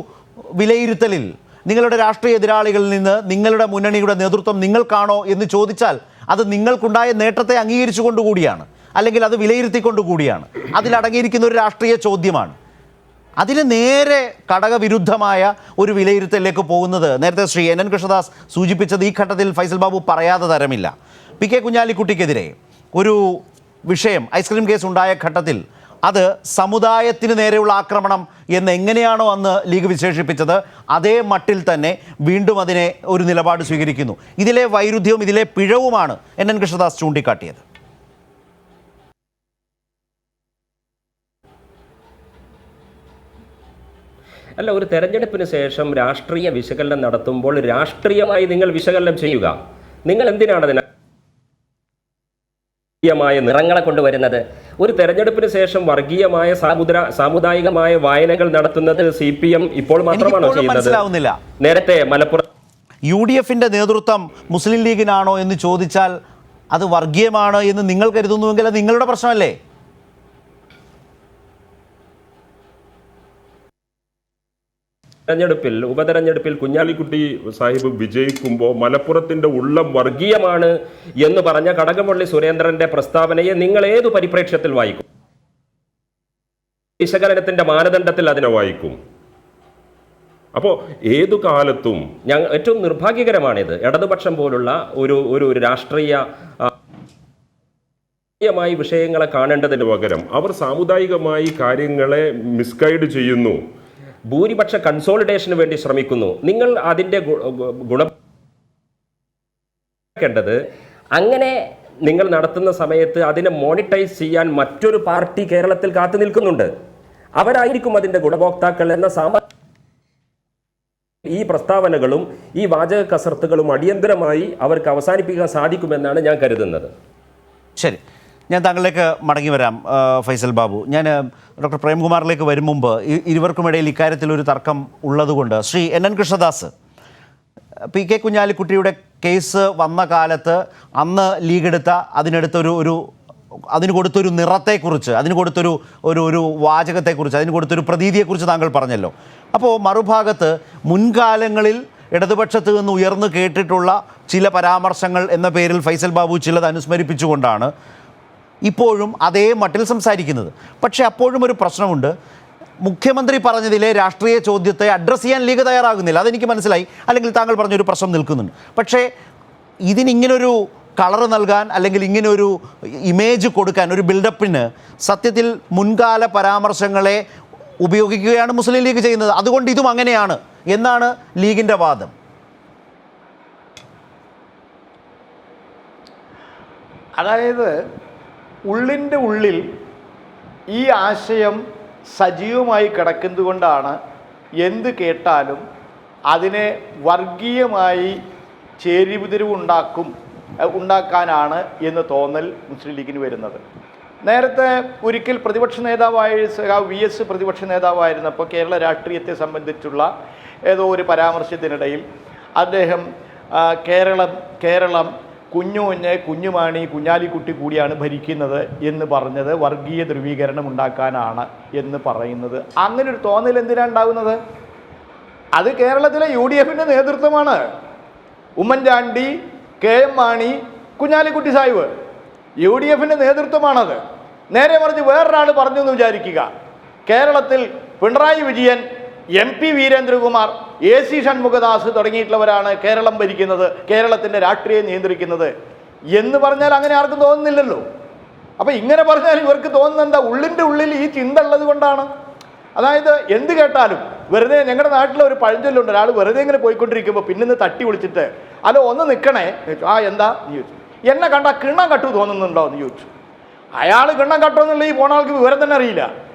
വിലയിരുത്തലിൽ നിങ്ങളുടെ രാഷ്ട്രീയ എതിരാളികളിൽ നിന്ന് നിങ്ങളുടെ മുന്നണിയുടെ നേതൃത്വം നിങ്ങൾക്കാണോ എന്ന് ചോദിച്ചാൽ അത് നിങ്ങൾക്കുണ്ടായ നേട്ടത്തെ അംഗീകരിച്ചുകൊണ്ടുകൂടിയാണ്. അല്ലെങ്കിൽ അത് വിലയിരുത്തിക്കൊണ്ട് കൂടിയാണ്. അതിലടങ്ങിയിരിക്കുന്ന ഒരു രാഷ്ട്രീയ ചോദ്യമാണ്. അതിന് നേരെ ഘടകവിരുദ്ധമായ ഒരു വിലയിരുത്തലിലേക്ക് പോകുന്നത് നേരത്തെ ശ്രീ NN കൃഷ്ണദാസ് സൂചിപ്പിച്ചത് ഈ ഘട്ടത്തിൽ ഫൈസൽ ബാബു പറയാതെ തരമില്ല. PK കുഞ്ഞാലിക്കുട്ടിക്കെതിരെ ഒരു വിഷയം ഐസ്ക്രീം കേസ് ഉണ്ടായ ഘട്ടത്തിൽ അത് സമുദായത്തിന് നേരെയുള്ള ആക്രമണം എന്ന് എങ്ങനെയാണോ അന്ന് ലീഗ് വിശേഷിപ്പിച്ചത് അതേ മട്ടിൽ തന്നെ വീണ്ടും അതിനെ ഒരു നിലപാട് സ്വീകരിക്കുന്നു. ഇതിലെ വൈരുദ്ധ്യവും ഇതിലെ പിഴവുമാണ് NN കൃഷ്ണദാസ് ചൂണ്ടിക്കാട്ടിയത്. അല്ല, ഒരു തെരഞ്ഞെടുപ്പിന് ശേഷം രാഷ്ട്രീയ വിശകലനം നടത്തുമ്പോൾ രാഷ്ട്രീയമായി നിങ്ങൾ വിശകലനം ചെയ്യുക. നിങ്ങൾ എന്തിനാണ് അതിന് നിറങ്ങളെ കൊണ്ടുവരുന്നത്? ഒരു തെരഞ്ഞെടുപ്പിന് ശേഷം വർഗീയമായ സാമുദായികമായ വായനകൾ നടത്തുന്നത് CPM ഇപ്പോൾ മാത്രമാണോ ചെയ്യുന്നത്? നേരത്തെ മലപ്പുറം UDFന്റെ നേതൃത്വം മുസ്ലിം ലീഗിനാണോ എന്ന് ചോദിച്ചാൽ അത് വർഗീയമാണ് എന്ന് നിങ്ങൾ കരുതുന്നുവെങ്കിൽ അത് നിങ്ങളുടെ പ്രശ്നമല്ലേ? ഉപതെരഞ്ഞെടുപ്പിൽ കുഞ്ഞാലിക്കുട്ടി സാഹിബ് വിജയിക്കുമ്പോൾ മലപ്പുറത്തിന്റെ ഉള്ളം വർഗീയമാണ് എന്ന് പറഞ്ഞ കടകംപള്ളി സുരേന്ദ്രന്റെ പ്രസ്താവനയെ നിങ്ങൾ ഏതു പരിപ്രേക്ഷ്യത്തിൽ വായിക്കും? വിശകലനത്തിന്റെ മാനദണ്ഡത്തിൽ അതിനെ വായിക്കും. അപ്പോൾ ഏതു കാലത്തും ഏറ്റവും നിർഭാഗ്യകരമാണിത്. ഇടതുപക്ഷം പോലുള്ള ഒരു രാഷ്ട്രീയമായി വിഷയങ്ങളെ കാണേണ്ടതിന് പകരം അവർ സാമുദായികമായി കാര്യങ്ങളെ മിസ്ഗൈഡ് ചെയ്യുന്നു, ഭൂരിപക്ഷ കൺസോളിഡേഷന് വേണ്ടി ശ്രമിക്കുന്നു. നിങ്ങൾ അതിൻ്റെ ഗുണക്കേണ്ടത് അങ്ങനെ നിങ്ങൾ നടത്തുന്ന സമയത്ത് അതിനെ മോണിറ്റൈസ് ചെയ്യാൻ മറ്റൊരു പാർട്ടി കേരളത്തിൽ കാത്തു നിൽക്കുന്നുണ്ട്. അവരായിരിക്കും അതിൻ്റെ ഗുണഭോക്താക്കൾ എന്ന ഈ പ്രസ്താവനകളും ഈ വാചക കസർത്തുകളും അടിയന്തരമായി അവർക്ക് അവസാനിപ്പിക്കാൻ സാധിക്കുമെന്നാണ് ഞാൻ കരുതുന്നത്. ശരി, ഞാൻ താങ്കളിലേക്ക് മടങ്ങി വരാം ഫൈസൽ ബാബു. ഞാൻ ഡോക്ടർ പ്രേംകുമാറിലേക്ക് വരും മുമ്പ് ഇരുവർക്കുമിടയിൽ ഇക്കാര്യത്തിൽ ഒരു തർക്കം ഉള്ളതുകൊണ്ട് ശ്രീ NN കൃഷ്ണദാസ്, PK കുഞ്ഞാലിക്കുട്ടിയുടെ കേസ് വന്ന കാലത്ത് അന്ന് ലീഗ് എടുത്ത അതിന് കൊടുത്തൊരു നിറത്തെക്കുറിച്ച്, അതിന് കൊടുത്തൊരു ഒരു വാചകത്തെക്കുറിച്ച്, അതിന് കൊടുത്തൊരു പ്രതീതിയെക്കുറിച്ച് താങ്കൾ പറഞ്ഞല്ലോ. അപ്പോൾ മറുഭാഗത്ത് മുൻകാലങ്ങളിൽ ഇടതുപക്ഷത്ത് നിന്ന് ഉയർന്നു കേട്ടിട്ടുള്ള ചില പരാമർശങ്ങൾ എന്ന പേരിൽ ഫൈസൽ ബാബു ചിലത് അനുസ്മരിപ്പിച്ചുകൊണ്ടാണ് ഇപ്പോഴും അതേ മട്ടിൽ സംസാരിക്കുന്നത്. പക്ഷേ അപ്പോഴും ഒരു പ്രശ്നമുണ്ട്. മുഖ്യമന്ത്രി പറഞ്ഞതിലെ രാഷ്ട്രീയ ചോദ്യത്തെ അഡ്രസ്സ് ചെയ്യാൻ ലീഗ് തയ്യാറാകുന്നില്ല. അതെനിക്ക് മനസ്സിലായി, അല്ലെങ്കിൽ താങ്കൾ പറഞ്ഞൊരു പ്രശ്നം നിൽക്കുന്നുണ്ട്. പക്ഷേ ഇതിനിങ്ങനൊരു കളർ നൽകാൻ അല്ലെങ്കിൽ ഇങ്ങനെ ഒരു ഇമേജ് കൊടുക്കാൻ, ഒരു ബിൽഡപ്പിന് സത്യത്തിൽ മുൻകാല പരാമർശങ്ങളെ ഉപയോഗിക്കുകയാണ് മുസ്ലിം ലീഗ് ചെയ്യുന്നത്. അതുകൊണ്ട് ഇതും അങ്ങനെയാണ് എന്നാണ് ലീഗിൻ്റെ വാദം. അതായത് ഉള്ളിൻ്റെ ഉള്ളിൽ ഈ ആശയം സജീവമായി കിടക്കുന്നതുകൊണ്ടാണ് എന്ത് കേട്ടാലും അതിനെ വർഗീയമായി ഉണ്ടാക്കാനാണ് എന്ന് തോന്നൽ മുസ്ലിം ലീഗിന് വരുന്നത്. നേരത്തെ ഒരിക്കൽ പ്രതിപക്ഷ നേതാവായ VS പ്രതിപക്ഷ നേതാവായിരുന്നപ്പോൾ കേരള രാഷ്ട്രീയത്തെ സംബന്ധിച്ചുള്ള ഏതോ ഒരു പരാമർശത്തിനിടയിൽ അദ്ദേഹം കേരളം കുഞ്ഞുമാണി കുഞ്ഞാലിക്കുട്ടി കൂടിയാണ് ഭരിക്കുന്നത് എന്ന് പറഞ്ഞത് വർഗീയ ധ്രുവീകരണം ഉണ്ടാക്കാനാണ് എന്ന് പറയുന്നത്. അങ്ങനെ ഒരു തോന്നൽ എന്തിനാണ് ഉണ്ടാകുന്നത്? അത് കേരളത്തിലെ UDFന്റെ നേതൃത്വമാണ്. ഉമ്മൻചാണ്ടി, KM മാണി, കുഞ്ഞാലിക്കുട്ടി സാഹിബ് UDFന്റെ നേതൃത്വമാണത്. നേരെ മറിച്ച് വേറൊരാൾ പറഞ്ഞു എന്ന് വിചാരിക്കുക, കേരളത്തിൽ പിണറായി വിജയൻ, MP വീരേന്ദ്രകുമാർ, AC ഷൺമുഖദാസ് തുടങ്ങിയിട്ടുള്ളവരാണ് കേരളം ഭരിക്കുന്നത്, കേരളത്തിൻ്റെ രാഷ്ട്രീയം നിയന്ത്രിക്കുന്നത് എന്ന് പറഞ്ഞാൽ അങ്ങനെ ആർക്കും തോന്നുന്നില്ലല്ലോ. അപ്പോൾ ഇങ്ങനെ പറഞ്ഞാൽ ഇവർക്ക് തോന്നുന്നുണ്ട് ഉള്ളിൻ്റെ ഉള്ളിൽ ഈ ചിന്ത ഉള്ളത് കൊണ്ടാണ്. അതായത് എന്ത് കേട്ടാലും വെറുതെ, ഞങ്ങളുടെ നാട്ടിലെ ഒരു പഴഞ്ചൊല്ലുണ്ട്, ഒരാൾ വെറുതെ ഇങ്ങനെ പോയിക്കൊണ്ടിരിക്കുമ്പോൾ പിന്നെ തട്ടി വിളിച്ചിട്ട് അല്ലോ ഒന്ന് നിൽക്കണേ, എന്താ എന്ന് ചോദിച്ചു. എന്നെ കണ്ടാൽ കിണ്ണം കട്ടു തോന്നുന്നുണ്ടോ എന്ന് ചോദിച്ചു. അയാൾ കിണ്ണം കട്ടോ എന്നുള്ള ഈ പോണ ആൾക്ക് വിവരം തന്നെ അറിയില്ല.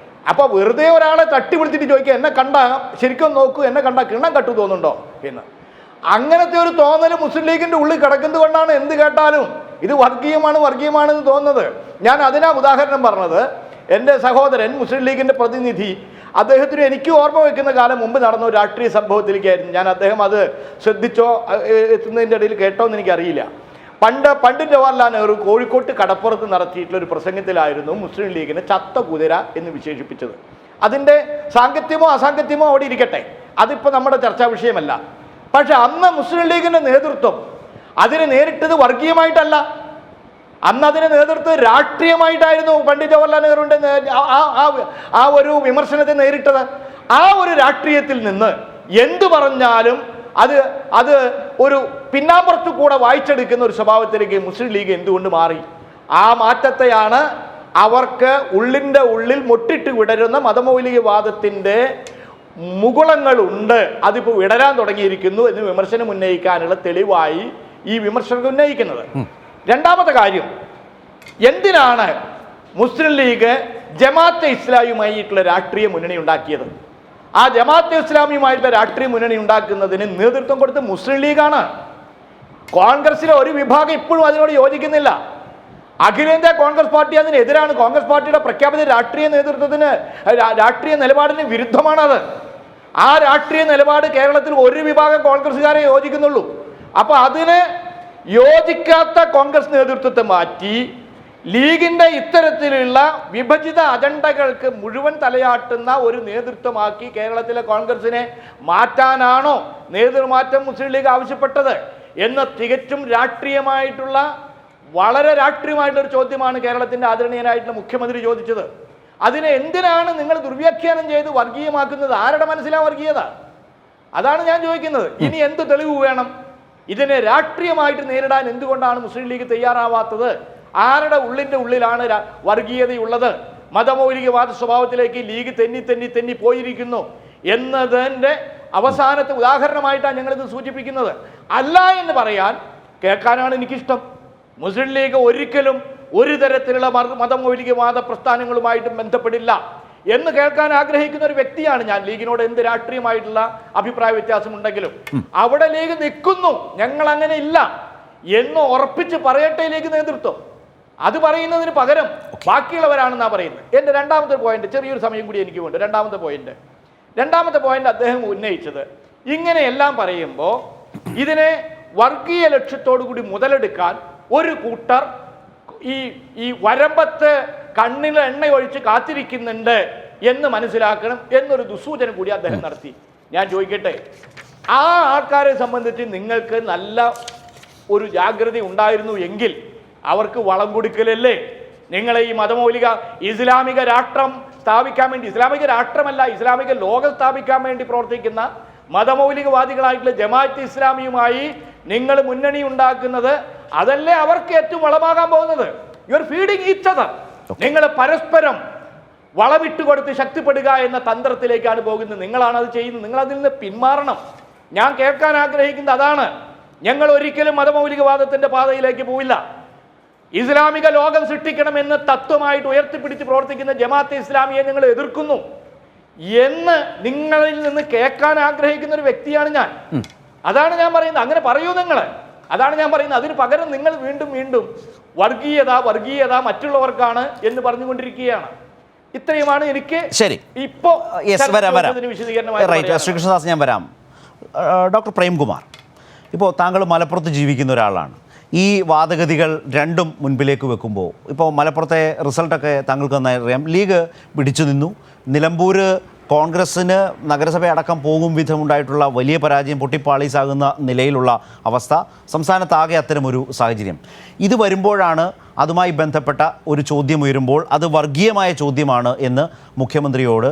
അപ്പോൾ വെറുതെ ഒരാളെ തട്ടി വിളിച്ചിട്ട് ചോദിക്കുക, എന്നെ കണ്ടാൽ ശരിക്കും നോക്കൂ, എന്നെ കണ്ടാൽ കിണ്ണം കട്ടു തോന്നുന്നുണ്ടോ എന്ന്. അങ്ങനത്തെ ഒരു തോന്നൽ മുസ്ലിം ലീഗിൻ്റെ ഉള്ളിൽ കിടക്കുന്നത് കൊണ്ടാണ് എന്ത് കേട്ടാലും ഇത് വർഗീയമാണെന്ന് തോന്നുന്നത്. ഞാൻ അതിനാ ഉദാഹരണം പറഞ്ഞത്. എൻ്റെ സഹോദരൻ മുസ്ലിം ലീഗിൻ്റെ പ്രതിനിധി, അദ്ദേഹത്തിന് എനിക്ക് ഓർമ്മ വയ്ക്കുന്ന കാലം മുമ്പ് നടന്ന ഒരു രാഷ്ട്രീയ സംഭവത്തിലേക്കായിരുന്നു ഞാൻ. അദ്ദേഹം അത് ശ്രദ്ധിച്ചോ എത്തുന്നതിൻ്റെ ഇടയിൽ കേട്ടോ എന്ന് എനിക്കറിയില്ല. പണ്ട് ജവഹർലാൽ നെഹ്റു കോഴിക്കോട്ട് കടപ്പുറത്ത് നടത്തിയിട്ടുള്ള ഒരു പ്രസംഗത്തിലായിരുന്നു മുസ്ലിം ലീഗിനെ ചത്ത കുതിര എന്ന് വിശേഷിപ്പിച്ചത്. അതിൻ്റെ സാങ്കത്യമോ അസാങ്കത്യമോ അവിടെ ഇരിക്കട്ടെ, അതിപ്പോൾ നമ്മുടെ ചർച്ചാ വിഷയമല്ല. പക്ഷെ അന്ന് മുസ്ലിം ലീഗിൻ്റെ നേതൃത്വം അതിനെ നേരിട്ടത് വർഗീയമായിട്ടല്ല, അന്ന് അതിന് നേതൃത്വം രാഷ്ട്രീയമായിട്ടായിരുന്നു പണ്ഡിറ്റ് ജവഹർലാൽ നെഹ്റുവിന്റെ ആ ഒരു വിമർശനത്തെ നേരിട്ടത്. ആ ഒരു രാഷ്ട്രീയത്തിൽ നിന്ന് എന്തു പറഞ്ഞാലും അത് ഒരു പിന്നാമ്പുറത്തു കൂടെ വായിച്ചെടുക്കുന്ന ഒരു സ്വഭാവത്തിലേക്ക് മുസ്ലിം ലീഗ് എന്തുകൊണ്ട് മാറി? ആ മാറ്റത്തെയാണ് അവർക്ക് ഉള്ളിൻ്റെ ഉള്ളിൽ മൊട്ടിട്ട് വിടരുന്ന മതമൗലികവാദത്തിൻ്റെ മുകുളങ്ങളുണ്ട്, അതിപ്പോൾ വിടരാൻ തുടങ്ങിയിരിക്കുന്നു എന്ന് വിമർശനം ഉന്നയിക്കാനുള്ള തെളിവായി ഈ വിമർശകർ ഉന്നയിക്കുന്നത്. രണ്ടാമത്തെ കാര്യം, എന്തിനാണ് മുസ്ലിം ലീഗ് ജമാഅത്തെ ഇസ്ലാമിയുമായിട്ടുള്ള രാഷ്ട്രീയ മുന്നണി ഉണ്ടാക്കിയത്? ആ ജമാഅത്തെ ഇസ്ലാമിയുമായിട്ടുള്ള രാഷ്ട്രീയ മുന്നണി ഉണ്ടാക്കുന്നതിന് നേതൃത്വം കൊടുത്ത മുസ്ലിം ലീഗാണ്. കോൺഗ്രസിലെ ഒരു വിഭാഗം ഇപ്പോഴും അതിനോട് യോജിക്കുന്നില്ല. അഖിലേന്ത്യാ കോൺഗ്രസ് പാർട്ടി അതിനെതിരാണ്. കോൺഗ്രസ് പാർട്ടിയുടെ പ്രഖ്യാപിത രാഷ്ട്രീയ നിലപാടിന് വിരുദ്ധമാണത്. ആ രാഷ്ട്രീയ നിലപാട് കേരളത്തിൽ ഒരു വിഭാഗം കോൺഗ്രസ്സുകാരെ യോജിക്കുന്നുള്ളൂ. അപ്പൊ അതിന് യോജിക്കാത്ത കോൺഗ്രസ് നേതൃത്വത്തെ മാറ്റി ലീഗിന്റെ ഇത്തരത്തിലുള്ള വിഭജിത അജണ്ടകൾക്ക് മുഴുവൻ തലയാട്ടുന്ന ഒരു നേതൃത്വമാക്കി കേരളത്തിലെ കോൺഗ്രസിനെ മാറ്റാനാണോ നേതൃമാറ്റം മുസ്ലിം ലീഗ് ആവശ്യപ്പെട്ടത് എന്ന തികച്ചും രാഷ്ട്രീയമായിട്ടുള്ള വളരെ രാഷ്ട്രീയമായിട്ടൊരു ചോദ്യമാണ് കേരളത്തിന്റെ ആദരണീയനായിട്ടുള്ള മുഖ്യമന്ത്രി ചോദിച്ചത്. അതിനെ എന്തിനാണ് നിങ്ങൾ ദുർവ്യാഖ്യാനം ചെയ്ത് വർഗീയമാക്കുന്നത്? ആരുടെ മനസ്സിലാണ് വർഗീയത? അതാണ് ഞാൻ ചോദിക്കുന്നത്. ഇനി എന്ത് തെളിവ് വേണം? ഇതിനെ രാഷ്ട്രീയമായിട്ട് നേരിടാൻ എന്തുകൊണ്ടാണ് മുസ്ലിം ലീഗ് തയ്യാറാവാത്തത്? ആരുടെ ഉള്ളിൻ്റെ ഉള്ളിലാണ് വർഗീയതയുള്ളത്? മതമൗലികവാദ സ്വഭാവത്തിലേക്ക് ലീഗ് തെന്നി പോയിരിക്കുന്നു എന്നതിൻ്റെ അവസാനത്തെ ഉദാഹരണമായിട്ടാണ് ഞങ്ങളിത് സൂചിപ്പിക്കുന്നത്. അല്ല എന്ന് പറയാൻ കേൾക്കാനാണ് എനിക്കിഷ്ടം. മുസ്ലിം ലീഗ് ഒരിക്കലും ഒരു തരത്തിലുള്ള മതമൗലികവാദ പ്രസ്ഥാനങ്ങളുമായിട്ടും ബന്ധപ്പെടില്ല എന്ന് കേൾക്കാൻ ആഗ്രഹിക്കുന്ന ഒരു വ്യക്തിയാണ് ഞാൻ. ലീഗിനോട് എന്ത് രാഷ്ട്രീയമായിട്ടുള്ള അഭിപ്രായ വ്യത്യാസമുണ്ടെങ്കിലും അവിടെ ലീഗ് നിൽക്കുന്നു, ഞങ്ങൾ അങ്ങനെ ഇല്ല എന്ന് ഉറപ്പിച്ച് പറയട്ടെ ലീഗ് നേതൃത്വം. അത് പറയുന്നതിന് പകരം ബാക്കിയുള്ളവരാണെന്നാ പറയുന്നത്. എൻ്റെ രണ്ടാമത്തെ പോയിന്റ്, ചെറിയൊരു സമയം കൂടി എനിക്ക് വേണ്ട. രണ്ടാമത്തെ പോയിന്റ് അദ്ദേഹം ഉന്നയിച്ചത്, ഇങ്ങനെയെല്ലാം പറയുമ്പോൾ ഇതിനെ വർഗീയ ലക്ഷ്യത്തോടു കൂടി മുതലെടുക്കാൻ ഒരു കൂട്ടർ ഈ വരമ്പത്ത് കണ്ണിൽ എണ്ണ ഒഴിച്ച് കാത്തിരിക്കുന്നുണ്ട് എന്ന് മനസ്സിലാക്കണം എന്നൊരു ദുസൂചന കൂടി അദ്ദേഹം നടത്തി. ഞാൻ ചോദിക്കട്ടെ, ആ ആൾക്കാരെ സംബന്ധിച്ച് നിങ്ങൾക്ക് നല്ല ഒരു ജാഗ്രത ഉണ്ടായിരുന്നു എങ്കിൽ അവർക്ക് വളം കൊടുക്കലല്ലേ? നിങ്ങളെ ഈ മതമൗലിക ഇസ്ലാമിക രാഷ്ട്രം സ്ഥാപിക്കാൻ വേണ്ടി, ഇസ്ലാമിക രാഷ്ട്രമല്ല ഇസ്ലാമിക ലോകം സ്ഥാപിക്കാൻ വേണ്ടി പ്രവർത്തിക്കുന്ന മതമൗലികവാദികളായിട്ടുള്ള ജമാഅത്ത് ഇസ്ലാമിയുമായി നിങ്ങൾ മുന്നണി ഉണ്ടാക്കുന്നത്, അതല്ലേ അവർക്ക് ഏറ്റവും വളമാകാൻ പോകുന്നത്? You are feeding each other. നിങ്ങൾ പരസ്പരം വളമിട്ട് കൊടുത്ത് ശക്തിപ്പെടുക എന്ന തന്ത്രത്തിലേക്കാണ് പോകുന്നത്. നിങ്ങളാണ് അത് ചെയ്യുന്നത്. നിങ്ങൾ അതിൽ നിന്ന് പിന്മാറണം. ഞാൻ കേൾക്കാൻ ആഗ്രഹിക്കുന്നത് അതാണ്. ഞങ്ങൾ ഒരിക്കലും മതമൗലികവാദത്തിന്റെ പാതയിലേക്ക് പോവില്ല. ഇസ്ലാമിക ലോകം സൃഷ്ടിക്കണമെന്ന് തത്വമായിട്ട് ഉയർത്തിപ്പിടിച്ച് പ്രവർത്തിക്കുന്ന ജമാഅത്തെ ഇസ്ലാമിയെ ഞങ്ങൾ എതിർക്കുന്നു എന്ന് നിങ്ങളിൽ നിന്ന് കേൾക്കാൻ ആഗ്രഹിക്കുന്ന ഒരു വ്യക്തിയാണ് ഞാൻ. അതാണ് ഞാൻ പറയുന്നത്. അങ്ങനെ പറയൂ നിങ്ങൾ. അതാണ് ഞാൻ പറയുന്നത്. അതിന് പകരം നിങ്ങൾ വീണ്ടും വർഗീയത മറ്റുള്ളവർക്കാണ് എന്ന് പറഞ്ഞുകൊണ്ടിരിക്കുകയാണ്. ഇത്രയുമാണ് എനിക്ക് ഇപ്പോ ശ്രീകൃഷ്ണദാസ്. ഞാൻ വരാം. ഡോക്ടർ പ്രേംകുമാർ, ഇപ്പോൾ താങ്കൾ മലപ്പുറത്ത് ജീവിക്കുന്ന ഒരാളാണ്. ഈ വാദഗതികൾ രണ്ടും മുൻപിലേക്ക് വെക്കുമ്പോൾ ഇപ്പോൾ മലപ്പുറത്തെ റിസൾട്ടൊക്കെ താങ്കൾക്ക് നന്നായി അറിയാം. ലീഗ് പിടിച്ചു നിന്നു. നിലമ്പൂർ കോൺഗ്രസ്സിന് നഗരസഭ അടക്കം പോകും വിധമുണ്ടായിട്ടുള്ള വലിയ പരാജയം, പൊട്ടിപ്പാളീസാകുന്ന നിലയിലുള്ള അവസ്ഥ സംസ്ഥാനത്താകെ അത്തരമൊരു സാഹചര്യം. ഇത് വരുമ്പോഴാണ് അതുമായി ബന്ധപ്പെട്ട ഒരു ചോദ്യം ഉയരുമ്പോൾ അത് വർഗീയമായ ചോദ്യമാണ് എന്ന് മുഖ്യമന്ത്രിയോട്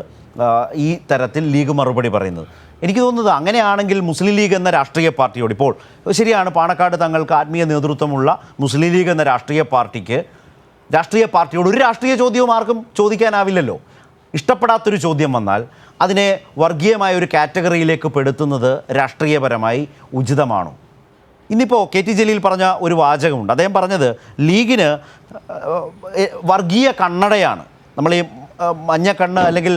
ഈ തരത്തിൽ ലീഗ് മറുപടി പറയുന്നത്. എനിക്ക് തോന്നുന്നത് അങ്ങനെയാണെങ്കിൽ മുസ്ലിം ലീഗ് എന്ന രാഷ്ട്രീയ പാർട്ടിയോട്, ഇപ്പോൾ ശരിയാണ് പാണക്കാട് തങ്ങൾക്ക് ആത്മീയ നേതൃത്വമുള്ള മുസ്ലിം ലീഗ് എന്ന രാഷ്ട്രീയ പാർട്ടിയോട് ഒരു രാഷ്ട്രീയ ചോദ്യവും ആർക്കും ചോദിക്കാനാവില്ലല്ലോ. ഇഷ്ടപ്പെടാത്തൊരു ചോദ്യം വന്നാൽ അതിനെ വർഗീയമായ ഒരു കാറ്റഗറിയിലേക്ക് പെടുത്തുന്നത് രാഷ്ട്രീയപരമായി ഉചിതമാണോ? ഇന്നിപ്പോൾ കെ ടി ജലീൽ പറഞ്ഞ ഒരു വാചകമുണ്ട്. അദ്ദേഹം പറഞ്ഞത് ലീഗിന് വർഗീയ കണ്ണടയാണ്, നമ്മൾ ഈ മഞ്ഞക്കണ്ണ് അല്ലെങ്കിൽ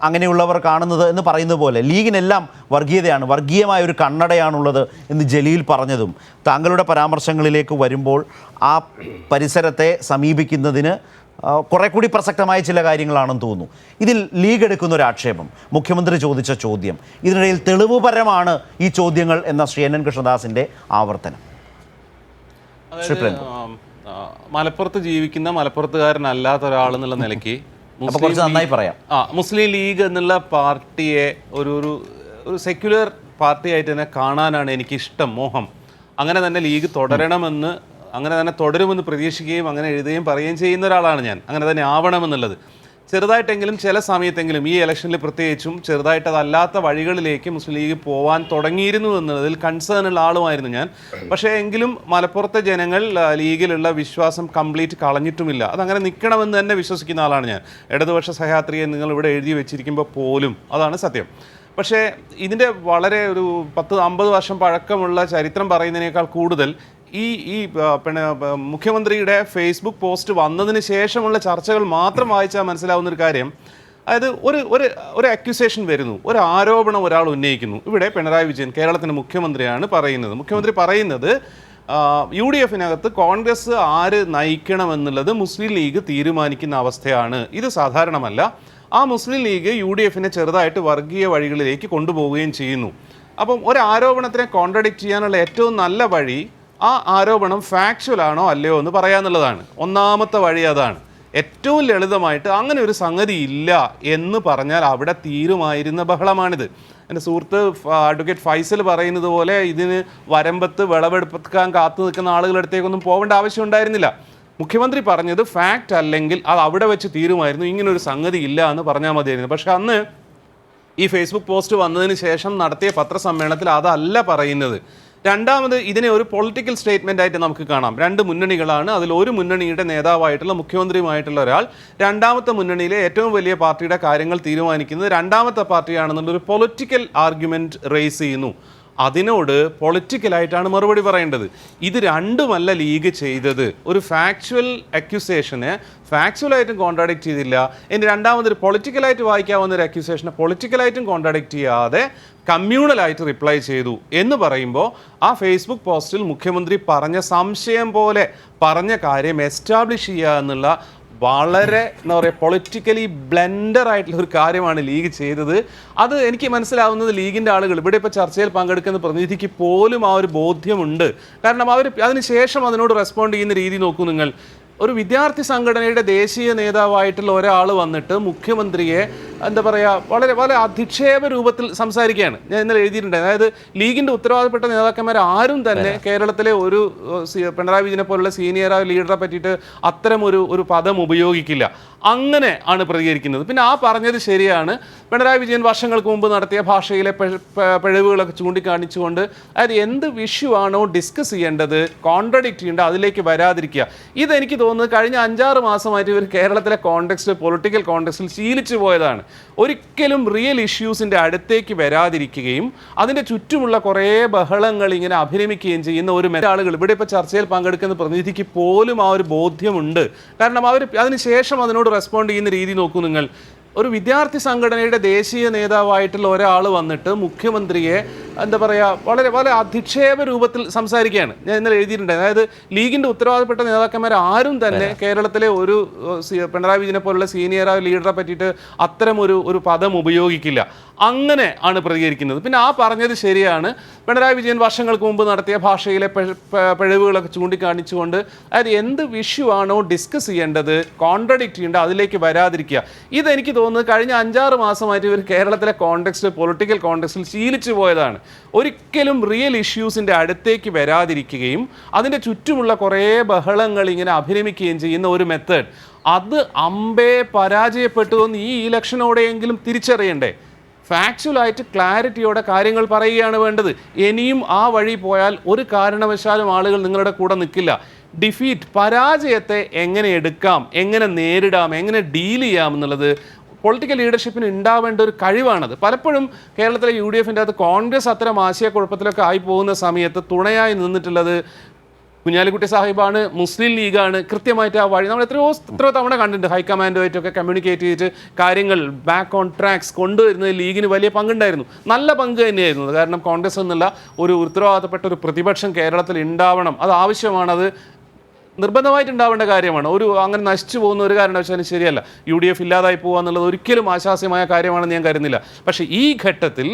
അങ്ങനെയുള്ളവർ കാണുന്നത് എന്ന് പറയുന്നത് പോലെ ലീഗിനെല്ലാം വർഗീയതയാണ്, വർഗീയമായ ഒരു കണ്ണടയാണുള്ളത് എന്ന് ജലീൽ പറഞ്ഞതും താങ്കളുടെ പരാമർശങ്ങളിലേക്ക് വരുമ്പോൾ ആ പരിസരത്തെ സമീപിക്കുന്നതിന് കുറെ കൂടി പ്രസക്തമായ ചില കാര്യങ്ങളാണെന്ന് തോന്നുന്നു. ഇതിൽ ലീഗ് എടുക്കുന്ന ഒരു ആക്ഷേപം, മുഖ്യമന്ത്രി ചോദിച്ച ചോദ്യം, ഇതിനിടയിൽ തെളിവുപരമാണ് ഈ ചോദ്യങ്ങൾ എന്ന ശ്രീ NN കൃഷ്ണദാസിൻ്റെ ആവർത്തനം. മലപ്പുറത്ത് ജീവിക്കുന്ന മലപ്പുറത്തുകാരനല്ലാത്ത ഒരാൾ എന്നുള്ള നിലയ്ക്ക് നന്നായി പറയാം, മുസ്ലിം ലീഗ് എന്നുള്ള പാർട്ടിയെ ഒരു സെക്യുലർ പാർട്ടിയായിട്ട് തന്നെ കാണാനാണ് എനിക്കിഷ്ടം, മോഹം. അങ്ങനെ തന്നെ ലീഗ് തുടരണമെന്ന് അങ്ങനെ തന്നെ തുടരുമെന്ന് പ്രതീക്ഷിക്കുകയും അങ്ങനെ എഴുതുകയും പറയുകയും ചെയ്യുന്ന ഒരാളാണ് ഞാൻ. അങ്ങനെ തന്നെ ആവണമെന്നുള്ളത്. ചെറുതായിട്ടെങ്കിലും ചില സമയത്തെങ്കിലും ഈ ഇലക്ഷനിൽ പ്രത്യേകിച്ചും ചെറുതായിട്ട് അതല്ലാത്ത വഴികളിലേക്ക് മുസ്ലിം ലീഗ് പോകാൻ തുടങ്ങിയിരുന്നു എന്നതിൽ കൺസേൺ ഉള്ള ആളുമായിരുന്നു ഞാൻ. പക്ഷേ എങ്കിലും മലപ്പുറത്തെ ജനങ്ങൾ ലീഗിലുള്ള വിശ്വാസം കംപ്ലീറ്റ് കളഞ്ഞിട്ടുമില്ല. അതങ്ങനെ നിൽക്കണമെന്ന് തന്നെ വിശ്വസിക്കുന്ന ആളാണ് ഞാൻ. ഇടതുപക്ഷ സഹയാത്രിയെ നിങ്ങൾ ഇവിടെ എഴുതി വെച്ചിരിക്കുമ്പോൾ പോലും അതാണ് സത്യം. പക്ഷേ ഇതിൻ്റെ വളരെ ഒരു 10-50 വർഷം പഴക്കമുള്ള ചരിത്രം പറയുന്നതിനേക്കാൾ കൂടുതൽ ഈ പിന്നെ മുഖ്യമന്ത്രിയുടെ ഫേസ്ബുക്ക് പോസ്റ്റ് വന്നതിന് ശേഷമുള്ള ചർച്ചകൾ മാത്രം വായിച്ചാൽ മനസ്സിലാവുന്നൊരു കാര്യം, അതായത് ഒരു അക്യൂസേഷൻ വരുന്നു, ഒരു ആരോപണം ഒരാൾ ഉന്നയിക്കുന്നു. ഇവിടെ പിണറായി വിജയൻ കേരളത്തിൻ്റെ മുഖ്യമന്ത്രിയാണ് പറയുന്നത്. മുഖ്യമന്ത്രി പറയുന്നത് UDF-നകത്ത് കോൺഗ്രസ് ആര് നയിക്കണമെന്നുള്ളത് മുസ്ലിം ലീഗ് തീരുമാനിക്കുന്ന അവസ്ഥയാണ്. ഇത് സാധാരണമല്ല. ആ മുസ്ലിം ലീഗ് UDF-നെ ചെറുതായിട്ട് വർഗീയ വഴികളിലേക്ക് കൊണ്ടുപോവുകയും ചെയ്യുന്നു. അപ്പം ഒരു ആരോപണത്തിനെ കോൺട്രഡിക്റ്റ് ചെയ്യാനുള്ള ഏറ്റവും നല്ല വഴി ആ ആരോപണം ഫാക്ച്വൽ ആണോ അല്ലയോ എന്ന് പറയാന്നുള്ളതാണ്. ഒന്നാമത്തെ വഴി അതാണ്. ഏറ്റവും ലളിതമായിട്ട് അങ്ങനെ ഒരു സംഗതി ഇല്ല എന്ന് പറഞ്ഞാൽ അവിടെ തീരുമായിരുന്ന ബഹളമാണിത്. എൻ്റെ സുഹൃത്ത് അഡ്വക്കേറ്റ് ഫൈസൽ പറയുന്നത് പോലെ ഇതിന് വരമ്പത്ത് വിളവെടുക്കാൻ കാത്തു നിൽക്കുന്ന ആളുകളുടെ അടുത്തേക്കൊന്നും പോകേണ്ട ആവശ്യം ഉണ്ടായിരുന്നില്ല. മുഖ്യമന്ത്രി പറഞ്ഞത് ഫാക്റ്റ് അല്ലെങ്കിൽ അത് അവിടെ വെച്ച് തീരുമായിരുന്നു, ഇങ്ങനൊരു സംഗതി ഇല്ല എന്ന് പറഞ്ഞാൽ മതിയായിരുന്നു. പക്ഷെ അന്ന് ഈ ഫേസ്ബുക്ക് പോസ്റ്റ് വന്നതിന് ശേഷം നടത്തിയ പത്രസമ്മേളനത്തിൽ അതല്ല പറയുന്നത്. രണ്ടാമത് ഇതിനെ ഒരു പൊളിറ്റിക്കൽ സ്റ്റേറ്റ്മെൻ്റ് ആയിട്ട് നമുക്ക് കാണാം. രണ്ട് മുന്നണികളാണ്, അതിൽ ഒരു മുന്നണിയുടെ നേതാവായിട്ടുള്ള മുഖ്യമന്ത്രിയുമായിട്ടുള്ള ഒരാൾ രണ്ടാമത്തെ മുന്നണിയിലെ ഏറ്റവും വലിയ പാർട്ടിയുടെ കാര്യങ്ങൾ തീരുമാനിക്കുന്നത് രണ്ടാമത്തെ പാർട്ടിയാണെന്നുള്ളൊരു പൊളിറ്റിക്കൽ ആർഗ്യുമെൻറ്റ് റേസ് ചെയ്യുന്നു. അതിനോട് പൊളിറ്റിക്കലായിട്ടാണ് മറുപടി പറയേണ്ടത്. ഇത് രണ്ടുമല്ല ലീഗ് ചെയ്തത്. ഒരു ഫാക്ച്വൽ അക്യൂസേഷനെ ഫാക്ച്വലായിട്ടും കോൺട്രാഡിക്റ്റ് ചെയ്തില്ല. ഇനി രണ്ടാമതൊരു പൊളിറ്റിക്കലായിട്ട് വായിക്കാവുന്ന ഒരു അക്യൂസേഷനെ പൊളിറ്റിക്കലായിട്ടും കോൺട്രാഡിക്റ്റ് ചെയ്യാതെ കമ്മ്യൂണലായിട്ട് റിപ്ലൈ ചെയ്തു എന്ന് പറയുമ്പോൾ ആ ഫേസ്ബുക്ക് പോസ്റ്റിൽ മുഖ്യമന്ത്രി പറഞ്ഞ സംശയം പോലെ പറഞ്ഞ കാര്യം എസ്റ്റാബ്ലിഷ് ചെയ്യുക എന്നുള്ള വളരെ എന്താ പറയുക പൊളിറ്റിക്കലി ബ്ലെൻഡർ ആയിട്ടുള്ള ഒരു കാര്യമാണ് ലീഗ് ചെയ്തത്. അത് എനിക്ക് മനസ്സിലാവുന്നത് ലീഗിൻ്റെ ആളുകൾ ഇവിടെ ഇപ്പോൾ ചർച്ചയിൽ പങ്കെടുക്കുന്ന പ്രതിനിധിക്ക് പോലും ആ ഒരു ബോധ്യമുണ്ട്. കാരണം അവർ അതിനുശേഷം അതിനോട് റെസ്പോണ്ട് ചെയ്യുന്ന രീതി നോക്കൂ നിങ്ങൾ. ഒരു വിദ്യാർത്ഥി സംഘടനയുടെ ദേശീയ നേതാവായിട്ടുള്ള ഒരാൾ വന്നിട്ട് മുഖ്യമന്ത്രിയെ എന്താ പറയുക വളരെ വളരെ അധിക്ഷേപ രൂപത്തിൽ സംസാരിക്കുകയാണ്. ഞാൻ ഇന്നലെ എഴുതിയിട്ടുണ്ട്. അതായത് ലീഗിൻ്റെ ഉത്തരവാദപ്പെട്ട നേതാക്കന്മാർ ആരും തന്നെ കേരളത്തിലെ ഒരു പിണറായി വിജയനെ പോലുള്ള സീനിയർ ലീഡറെ പറ്റിയിട്ട് അത്തരം ഒരു പദം ഉപയോഗിക്കില്ല. അങ്ങനെ ആണ് പ്രതികരിക്കുന്നത്. പിന്നെ ആ പറഞ്ഞത് ശരിയാണ്. പിണറായി വിജയൻ വർഷങ്ങൾക്ക് മുമ്പ് നടത്തിയ ഭാഷയിലെ പിഴവുകളൊക്കെ ചൂണ്ടിക്കാണിച്ചുകൊണ്ട് അതായത് എന്ത് ഇഷ്യൂ ആണോ ഡിസ്കസ് ചെയ്യേണ്ടത്, കോൺട്രഡിക്റ്റ് ചെയ്യേണ്ടത്, അതിലേക്ക് വരാതിരിക്കുക. ഇതെനിക്ക് തോന്നുന്നത് കഴിഞ്ഞ 5-6 മാസമായിട്ട് ഇവർ കേരളത്തിലെ കോണ്ടെക്സ്റ്റ് പൊളിറ്റിക്കൽ കോണ്ടെക്സ്റ്റിൽ ശീലിച്ചു പോയതാണ്. ഒരിക്കലും റിയൽ ഇഷ്യൂസിൻ്റെ അടുത്തേക്ക് വരാതിരിക്കുകയും അതിൻ്റെ ചുറ്റുമുള്ള കുറേ ബഹളങ്ങൾ ഇങ്ങനെ അഭിനമിക്കുകയും ചെയ്യുന്ന ഒരു ആളുകൾ ഇവിടെ ഇപ്പോൾ ചർച്ചയിൽ പങ്കെടുക്കുന്ന പ്രതിനിധിക്ക് പോലും ആ ഒരു ബോധ്യമുണ്ട്. കാരണം അവർ അതിനുശേഷം അതിനോട് റെസ്പോണ്ട് ചെയ്യുന്ന രീതി നോക്കൂ നിങ്ങൾ. ഒരു വിദ്യാർത്ഥി സംഘടനയുടെ ദേശീയ നേതാവായിട്ടുള്ള ഒരാൾ വന്നിട്ട് മുഖ്യമന്ത്രിയെ എന്താ പറയുക വളരെ വളരെ അധിക്ഷേപ രൂപത്തിൽ സംസാരിക്കുകയാണ്. ഞാൻ ഇന്നലെ എഴുതിയിട്ടുണ്ട്. അതായത് ലീഗിൻ്റെ ഉത്തരവാദപ്പെട്ട നേതാക്കന്മാർ ആരും തന്നെ കേരളത്തിലെ ഒരു പിണറായി വിജയനെ പോലുള്ള സീനിയർ ലീഡറെ പറ്റിയിട്ട് അത്തരം ഒരു പദം ഉപയോഗിക്കില്ല. അങ്ങനെ ആണ് പ്രതികരിക്കുന്നത്. പിന്നെ ആ പറഞ്ഞത് ശരിയാണ്. പിണറായി വിജയൻ വർഷങ്ങൾക്ക് മുമ്പ് നടത്തിയ ഭാഷയിലെ പിഴവുകളൊക്കെ ചൂണ്ടിക്കാണിച്ചുകൊണ്ട് അതായത് എന്ത് ഇഷ്യൂ ആണോ ഡിസ്കസ് ചെയ്യേണ്ടത്, കോൺട്രഡിക്റ്റ് ചെയ്യേണ്ടത്, അതിലേക്ക് വരാതിരിക്കുക. ഇതെനിക്ക് തോന്നുന്നത് കഴിഞ്ഞ 5-6 മാസമായിട്ട് ഇവർ കേരളത്തിലെ കോണ്ടെക്സ്റ്റ് പൊളിറ്റിക്കൽ കോണ്ടെക്സ്റ്റിൽ ശീലിച്ചു പോയതാണ്. ഒരിക്കലും റിയൽ ഇഷ്യൂസിൻ്റെ അടുത്തേക്ക് വരാതിരിക്കുകയും അതിൻ്റെ ചുറ്റുമുള്ള കുറേ ബഹളങ്ങൾ ഇങ്ങനെ അഭിനമിക്കുകയും ചെയ്യുന്ന ഒരു മെത്തേഡ്, അത് അമ്പേ പരാജയപ്പെട്ടു എന്ന് ഈ ഇലക്ഷനോടെയെങ്കിലും തിരിച്ചറിയണ്ടേ? ഫാക്ച്വലായിട്ട് ക്ലാരിറ്റിയോടെ കാര്യങ്ങൾ പറയുകയാണ് വേണ്ടത്. ഇനിയും ആ വഴി പോയാൽ ഒരു കാരണവശാലും ആളുകൾ നിങ്ങളുടെ കൂടെ നിൽക്കില്ല. ഡിഫീറ്റ്, പരാജയത്തെ എങ്ങനെ എടുക്കാം, എങ്ങനെ നേരിടാം, എങ്ങനെ ഡീൽ ചെയ്യാം എന്നുള്ളത് പൊളിറ്റിക്കൽ ലീഡർഷിപ്പിന് ഉണ്ടാവേണ്ട ഒരു കഴിവാണത്. പലപ്പോഴും കേരളത്തിലെ UDF-ൻ്റെ അകത്ത് കോൺഗ്രസ് അത്തരം ആശയക്കുഴപ്പത്തിലൊക്കെ ആയി പോകുന്ന സമയത്ത് തുണയായി നിന്നിട്ടുള്ളത് കുഞ്ഞാലിക്കുട്ടി സാഹിബാണ്, മുസ്ലിം ലീഗാണ്. കൃത്യമായിട്ട് ആ വഴി നമ്മൾ എത്രയോ തവണ കണ്ടിട്ടുണ്ട്. ഹൈക്കമാൻഡുമായിട്ടൊക്കെ കമ്മ്യൂണിക്കേറ്റ് ചെയ്തിട്ട് കാര്യങ്ങൾ ബാക്ക് ഓൺ ട്രാക്സ് കൊണ്ടുവരുന്നത് ലീഗിന് വലിയ പങ്കുണ്ടായിരുന്നു. നല്ല പങ്ക് തന്നെയായിരുന്നു. കാരണം കോൺഗ്രസ് എന്നുള്ള ഒരു ഉത്തരവാദിത്തപ്പെട്ട ഒരു പ്രതിപക്ഷം കേരളത്തിൽ ഉണ്ടാവണം, അത് ആവശ്യമാണ്, അത് നിർബന്ധമായിട്ടുണ്ടാവേണ്ട കാര്യമാണ്. അങ്ങനെ നശിച്ചു പോകുന്ന ഒരു കാരണവശാലും ശരിയല്ല. UDF ഇല്ലാതായി പോകുക എന്നുള്ളത് ഒരിക്കലും ആശാസ്യമായ കാര്യമാണെന്ന് ഞാൻ കരുതുന്നില്ല. പക്ഷേ ഈ ഘട്ടത്തിൽ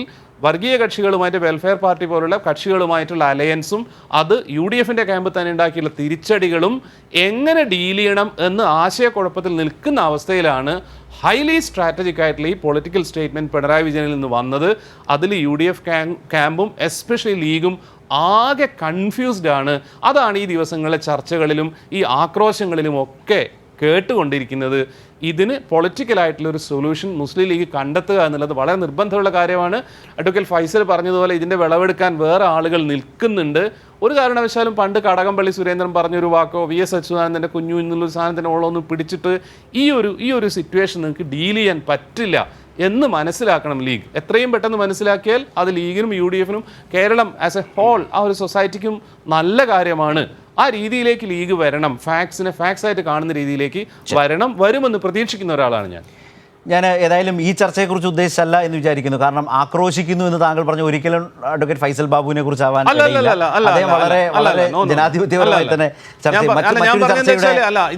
വർഗീയ കക്ഷികളുമായിട്ട് വെൽഫെയർ പാർട്ടി പോലുള്ള കക്ഷികളുമായിട്ടുള്ള അലയൻസും അത് UDFന്റെ ക്യാമ്പ് തന്നെ ഉണ്ടാക്കിയുള്ള തിരിച്ചടികളും എങ്ങനെ ഡീൽ ചെയ്യണം എന്ന് ആശയക്കുഴപ്പത്തിൽ നിൽക്കുന്ന അവസ്ഥയിലാണ് ഹൈലി സ്ട്രാറ്റജിക് ആയിട്ടുള്ള ഈ പൊളിറ്റിക്കൽ സ്റ്റേറ്റ്മെൻറ്റ് പിണറായി വിജയനിൽ നിന്ന് വന്നത്. അതിൽ UDF ക്യാമ്പും എസ്പെഷ്യലി ലീഗും ആകെ കൺഫ്യൂസ്ഡ് ആണ്. അതാണ് ഈ ദിവസങ്ങളിലെ ചർച്ചകളിലും ഈ ആക്രോശങ്ങളിലും ഒക്കെ കേട്ടുകൊണ്ടിരിക്കുന്നത്. ഇതിന് പൊളിറ്റിക്കലായിട്ടുള്ള ഒരു സൊല്യൂഷൻ മുസ്ലിം ലീഗ് കണ്ടെത്തുക എന്നുള്ളത് വളരെ നിർബന്ധമുള്ള കാര്യമാണ്. അഡ്വക്കേറ്റ് ഫൈസൽ പറഞ്ഞതുപോലെ ഇതിൻ്റെ വിളവെടുക്കാൻ വേറെ ആളുകൾ നിൽക്കുന്നുണ്ട്. ഒരു കാരണവശാലും പണ്ട് കടകംപള്ളി സുരേന്ദ്രൻ പറഞ്ഞൊരു വാക്കോ VS അച്യുതാനന്ദൻ്റെ കുഞ്ഞു എന്നുള്ളൊരു സാധനത്തിൻ്റെ ഓളൊന്നും പിടിച്ചിട്ട് ഈ ഒരു സിറ്റുവേഷൻ നിങ്ങൾക്ക് ഡീൽ ചെയ്യാൻ പറ്റില്ല എന്ന് മനസ്സിലാക്കണം ലീഗ്. എത്രയും പെട്ടെന്ന് മനസ്സിലാക്കിയാൽ അത് ലീഗിനും UDFനും കേരളം ആസ് എ ഹോൾ ആ ഒരു സൊസൈറ്റിക്കും നല്ല കാര്യമാണ്. ആ രീതിയിലേക്ക് ലീഗ് വരണം. ഫാക്ട്സിനെ ഫാക്ട്സ് ആയിട്ട് കാണുന്ന രീതിയിലേക്ക് വരുമെന്ന് പ്രതീക്ഷിക്കുന്ന ഒരാളാണ് ഞാൻ ഏതായാലും ഈ ചർച്ചയെക്കുറിച്ച് ഉദ്ദേശിച്ചല്ല എന്ന് വിചാരിക്കുന്നു. കാരണം ആക്രോശിക്കുന്നു എന്ന് താങ്കൾ പറഞ്ഞു, ഒരിക്കലും അഡ്വക്കേറ്റ് ഫൈസൽ ബാബുവിനെ കുറിച്ച് ആവാൻ അദ്ദേഹം വളരെ ജനാധിപത്യപരമായി തന്നെ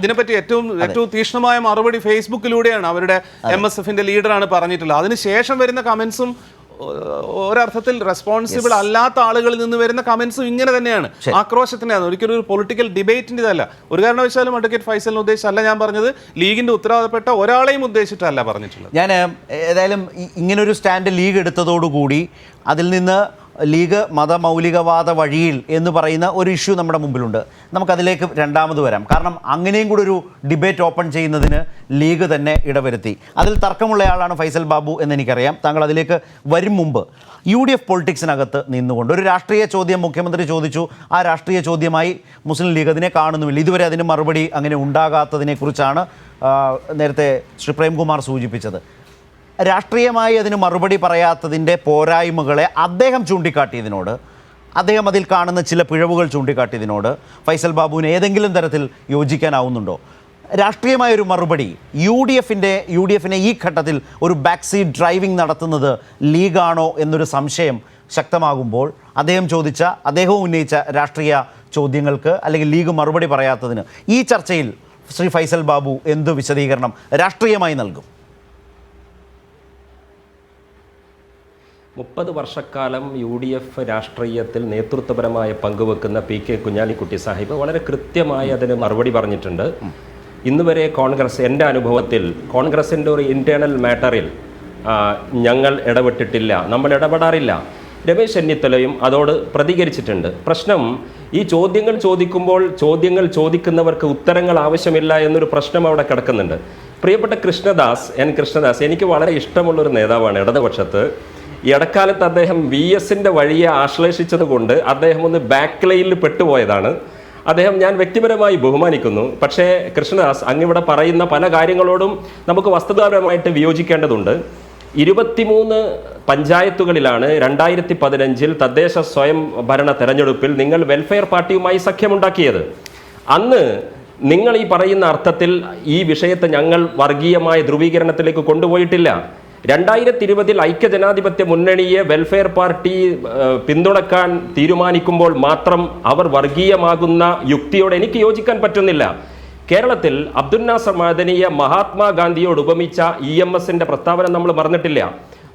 ഇതിനെപ്പറ്റി ഏറ്റവും തീക്ഷ്ണമായ മറുപടി ഫേസ്ബുക്കിലൂടെയാണ് അവരുടെ MSFന്റെ ലീഡറാണ് പറഞ്ഞിട്ടുള്ളത്. അതിനുശേഷം വരുന്ന കമന്റ്സും ഒരർത്ഥത്തിൽ റെസ്പോൺസിബിൾ അല്ലാത്ത ആളുകളിൽ നിന്ന് വരുന്ന കമന്റ്സും ഇങ്ങനെ തന്നെയാണ്, ആക്രോശത്തിൻ്റെയാണ്. ഒരിക്കലും ഒരു പൊളിറ്റിക്കൽ ഡിബേറ്റിൻ്റെതല്ല. ഒരു കാരണവശാലും അഡ്വക്കേറ്റ് ഫൈസലിനെ ഉദ്ദേശിച്ചല്ല ഞാൻ പറഞ്ഞത്, ലീഗിന്റെ ഉത്തരവാദപ്പെട്ട ഒരാളെയും ഉദ്ദേശിച്ചിട്ടല്ല പറഞ്ഞിട്ടുള്ളത്. ഞാൻ ഏതായാലും ഇങ്ങനൊരു സ്റ്റാൻഡ് ലീഗ് എടുത്തതോടുകൂടി അതിൽ നിന്ന് ലീഗ് മതമൗലികവാദ വഴിയിൽ എന്ന് പറയുന്ന ഒരു ഇഷ്യൂ നമ്മുടെ മുമ്പിലുണ്ട്. നമുക്കതിലേക്ക് രണ്ടാമത് വരാം. കാരണം അങ്ങനെയും കൂടി ഒരു ഡിബേറ്റ് ഓപ്പൺ ചെയ്യുന്നതിന് ലീഗ് തന്നെ ഇടവരുത്തി. അതിൽ തർക്കമുള്ളയാളാണ് ഫൈസൽ ബാബു എന്നെനിക്കറിയാം. താങ്കൾ അതിലേക്ക് വരും മുമ്പ് UDF പൊളിറ്റിക്സിനകത്ത് നിന്നുകൊണ്ട് ഒരു രാഷ്ട്രീയ ചോദ്യം മുഖ്യമന്ത്രി ചോദിച്ചു. ആ രാഷ്ട്രീയ ചോദ്യമായി മുസ്ലിം ലീഗ് അതിനെ കാണുന്നുമില്ല. ഇതുവരെ അതിന് മറുപടി അങ്ങനെ ഉണ്ടാകാത്തതിനെക്കുറിച്ചാണ് നേരത്തെ ശ്രീ പ്രേംകുമാർ സൂചിപ്പിച്ചത്. രാഷ്ട്രീയമായി അതിന് മറുപടി പറയാത്തതിൻ്റെ പോരായ്മകളെ അദ്ദേഹം ചൂണ്ടിക്കാട്ടിയതിനോട്, അദ്ദേഹം അതിൽ കാണുന്ന ചില പിഴവുകൾ ചൂണ്ടിക്കാട്ടിയതിനോട് ഫൈസൽ ബാബുവിന് ഏതെങ്കിലും തരത്തിൽ യോജിക്കാനാവുന്നുണ്ടോ? രാഷ്ട്രീയമായൊരു മറുപടി UDFിനെ ഈ ഘട്ടത്തിൽ ഒരു ബാക്ക് സീറ്റ് ഡ്രൈവിംഗ് നടത്തുന്നത് ലീഗാണോ എന്നൊരു സംശയം ശക്തമാകുമ്പോൾ അദ്ദേഹവും ഉന്നയിച്ച രാഷ്ട്രീയ ചോദ്യങ്ങൾക്ക് അല്ലെങ്കിൽ ലീഗ് മറുപടി പറയാത്തതിന് ഈ ചർച്ചയിൽ ശ്രീ ഫൈസൽ ബാബു എന്ത് വിശദീകരണം രാഷ്ട്രീയമായി നൽകും? 30 വർഷക്കാലം UDF രാഷ്ട്രീയത്തിൽ നേതൃത്വപരമായ പങ്കുവെക്കുന്ന PK കുഞ്ഞാലിക്കുട്ടി സാഹിബ് വളരെ കൃത്യമായി അതിന് മറുപടി പറഞ്ഞിട്ടുണ്ട്. ഇന്നുവരെ കോൺഗ്രസ്, എൻ്റെ അനുഭവത്തിൽ കോൺഗ്രസിൻ്റെ ഒരു ഇൻറ്റേർണൽ മാറ്ററിൽ ഞങ്ങൾ ഇടപെട്ടിട്ടില്ല, നമ്മൾ ഇടപെടാറില്ല. രമേശ് ചെന്നിത്തലയും അതോട് പ്രതികരിച്ചിട്ടുണ്ട്. പ്രശ്നം ഈ ചോദ്യങ്ങൾ ചോദിക്കുന്നവർക്ക് ഉത്തരങ്ങൾ ആവശ്യമില്ല എന്നൊരു പ്രശ്നം അവിടെ കിടക്കുന്നുണ്ട്. പ്രിയപ്പെട്ട കൃഷ്ണദാസ് എനിക്ക് വളരെ ഇഷ്ടമുള്ളൊരു നേതാവാണ് ഇടതുപക്ഷത്ത്. ഈ ഇടക്കാലത്ത് അദ്ദേഹം VSന്റെ വഴിയെ ആശ്ലേഷിച്ചത് കൊണ്ട് അദ്ദേഹം ഒന്ന് ബാക്ക് ലൈനിൽ പെട്ടുപോയതാണ്. ഞാൻ വ്യക്തിപരമായി ബഹുമാനിക്കുന്നു. പക്ഷേ കൃഷ്ണദാസ്, അങ്ങിവിടെ പറയുന്ന പല കാര്യങ്ങളോടും നമുക്ക് വസ്തുതാപരമായിട്ട് വിയോജിക്കേണ്ടതുണ്ട്. 23 പഞ്ചായത്തുകളിലാണ് 2015 തദ്ദേശ സ്വയം ഭരണ തെരഞ്ഞെടുപ്പിൽ നിങ്ങൾ വെൽഫെയർ പാർട്ടിയുമായി സഖ്യമുണ്ടാക്കിയത്. അന്ന് നിങ്ങൾ ഈ പറയുന്ന അർത്ഥത്തിൽ ഈ വിഷയത്തെ ഞങ്ങൾ വർഗീയമായ ധ്രുവീകരണത്തിലേക്ക് കൊണ്ടുപോയിട്ടില്ല. 2020 ഐക്യജനാധിപത്യ മുന്നണിയെ വെൽഫെയർ പാർട്ടി പിന്തുണക്കാൻ തീരുമാനിക്കുമ്പോൾ മാത്രം അവർ വർഗീയമാകുന്ന യുക്തിയോട് എനിക്ക് യോജിക്കാൻ പറ്റുന്നില്ല. കേരളത്തിൽ അബ്ദുൽ നാസർ മദനിയെ മഹാത്മാഗാന്ധിയോട് ഉപമിച്ച EMSന്റെ പ്രസ്താവന നമ്മൾ മറന്നിട്ടില്ല.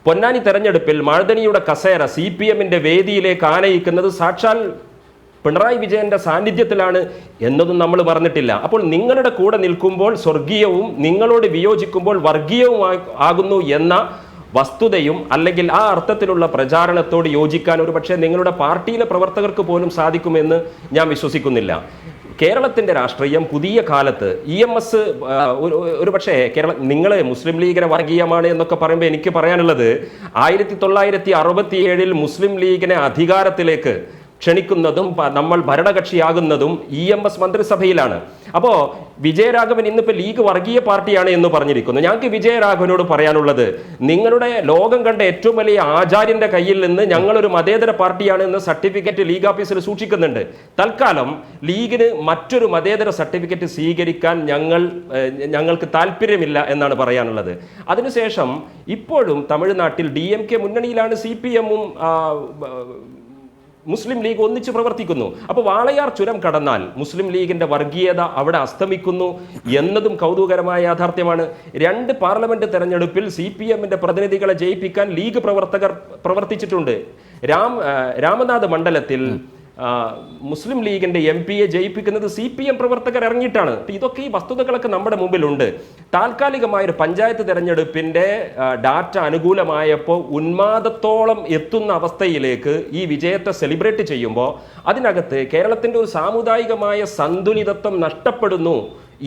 പൊന്നാനി തെരഞ്ഞെടുപ്പിൽ മഅദനിയുടെ കസേര CPMന്റെ വേദിയിലേക്ക് ആനയിക്കുന്നത് സാക്ഷാൽ പിണറായി വിജയന്റെ സാന്നിധ്യത്തിലാണ് എന്നതും നമ്മൾ പറഞ്ഞിട്ടില്ല. അപ്പോൾ നിങ്ങളുടെ കൂടെ നിൽക്കുമ്പോൾ സ്വർഗീയവും നിങ്ങളോട് വിയോജിക്കുമ്പോൾ വർഗീയവും ആകുന്നു എന്ന വസ്തുതയും അല്ലെങ്കിൽ ആ അർത്ഥത്തിലുള്ള പ്രചാരണത്തോട് യോജിക്കാൻ ഒരു പക്ഷേ നിങ്ങളുടെ പാർട്ടിയിലെ പ്രവർത്തകർക്ക് പോലും സാധിക്കുമെന്ന് ഞാൻ വിശ്വസിക്കുന്നില്ല. കേരളത്തിൻ്റെ രാഷ്ട്രീയം പുതിയ കാലത്ത് EMS ഒരു പക്ഷേ നിങ്ങൾ മുസ്ലിം ലീഗിനെ വർഗീയമാണ് എന്നൊക്കെ പറയുമ്പോൾ എനിക്ക് പറയാനുള്ളത് 1967 മുസ്ലിം ലീഗിനെ അധികാരത്തിലേക്ക് ക്ഷണിക്കുന്നതും നമ്മൾ ഭരണകക്ഷിയാകുന്നതും EMS മന്ത്രിസഭയിലാണ്. അപ്പോൾ വിജയരാഘവൻ ഇന്നിപ്പോൾ ലീഗ് വർഗീയ പാർട്ടിയാണ് എന്ന് പറഞ്ഞിരിക്കുന്നു. ഞങ്ങൾക്ക് വിജയരാഘവനോട് പറയാനുള്ളത്, നിങ്ങളുടെ ലോകം കണ്ട ഏറ്റവും വലിയ ആചാര്യന്റെ കയ്യിൽ നിന്ന് ഞങ്ങളൊരു മതേതര പാർട്ടിയാണ് എന്ന സർട്ടിഫിക്കറ്റ് ലീഗ് ഓഫീസിൽ സൂക്ഷിക്കുന്നുണ്ട്. തൽക്കാലം ലീഗിന് മറ്റൊരു മതേതര സർട്ടിഫിക്കറ്റ് സ്വീകരിക്കാൻ ഞങ്ങൾക്ക് താല്പര്യമില്ല എന്നാണ് പറയാനുള്ളത്. അതിനുശേഷം ഇപ്പോഴും തമിഴ്നാട്ടിൽ DMK മുന്നണിയിലാണ്, CPMഉം മുസ്ലിം ലീഗ് ഒന്നിച്ച് പ്രവർത്തിക്കുന്നു. അപ്പോൾ വാളയാർ ചുരം കടന്നാൽ മുസ്ലിം ലീഗിന്റെ വർഗീയത അവിടെ അസ്തമിക്കുന്നു എന്നതും കൗതുകകരമായ യാഥാർത്ഥ്യമാണ്. 2 പാർലമെന്റ് തെരഞ്ഞെടുപ്പിൽ CPM-ന്റെ പ്രതിനിധികളെ ജയിപ്പിക്കാൻ ലീഗ് പ്രവർത്തകർ പ്രവർത്തിച്ചിട്ടുണ്ട്. രാമനാഥ് മണ്ഡലത്തിൽ മുസ്ലിം ലീഗിന്റെ MP-യെ ജയിപ്പിക്കുന്നത് CPM പ്രവർത്തകർ ഇറങ്ങിയിട്ടാണ്. ഇതൊക്കെ ഈ വസ്തുതകളൊക്കെ നമ്മുടെ മുമ്പിലുണ്ട്. താൽക്കാലികമായ ഒരു പഞ്ചായത്ത് തെരഞ്ഞെടുപ്പിന്റെ ഡാറ്റ അനുകൂലമായപ്പോൾ ഉന്മാദത്തോളം എത്തുന്ന അവസ്ഥയിലേക്ക് ഈ വിജയത്തെ സെലിബ്രേറ്റ് ചെയ്യുമ്പോൾ അതിനകത്ത് കേരളത്തിന്റെ ഒരു സാമുദായികമായ സന്തുലിതത്വം നഷ്ടപ്പെടുന്നു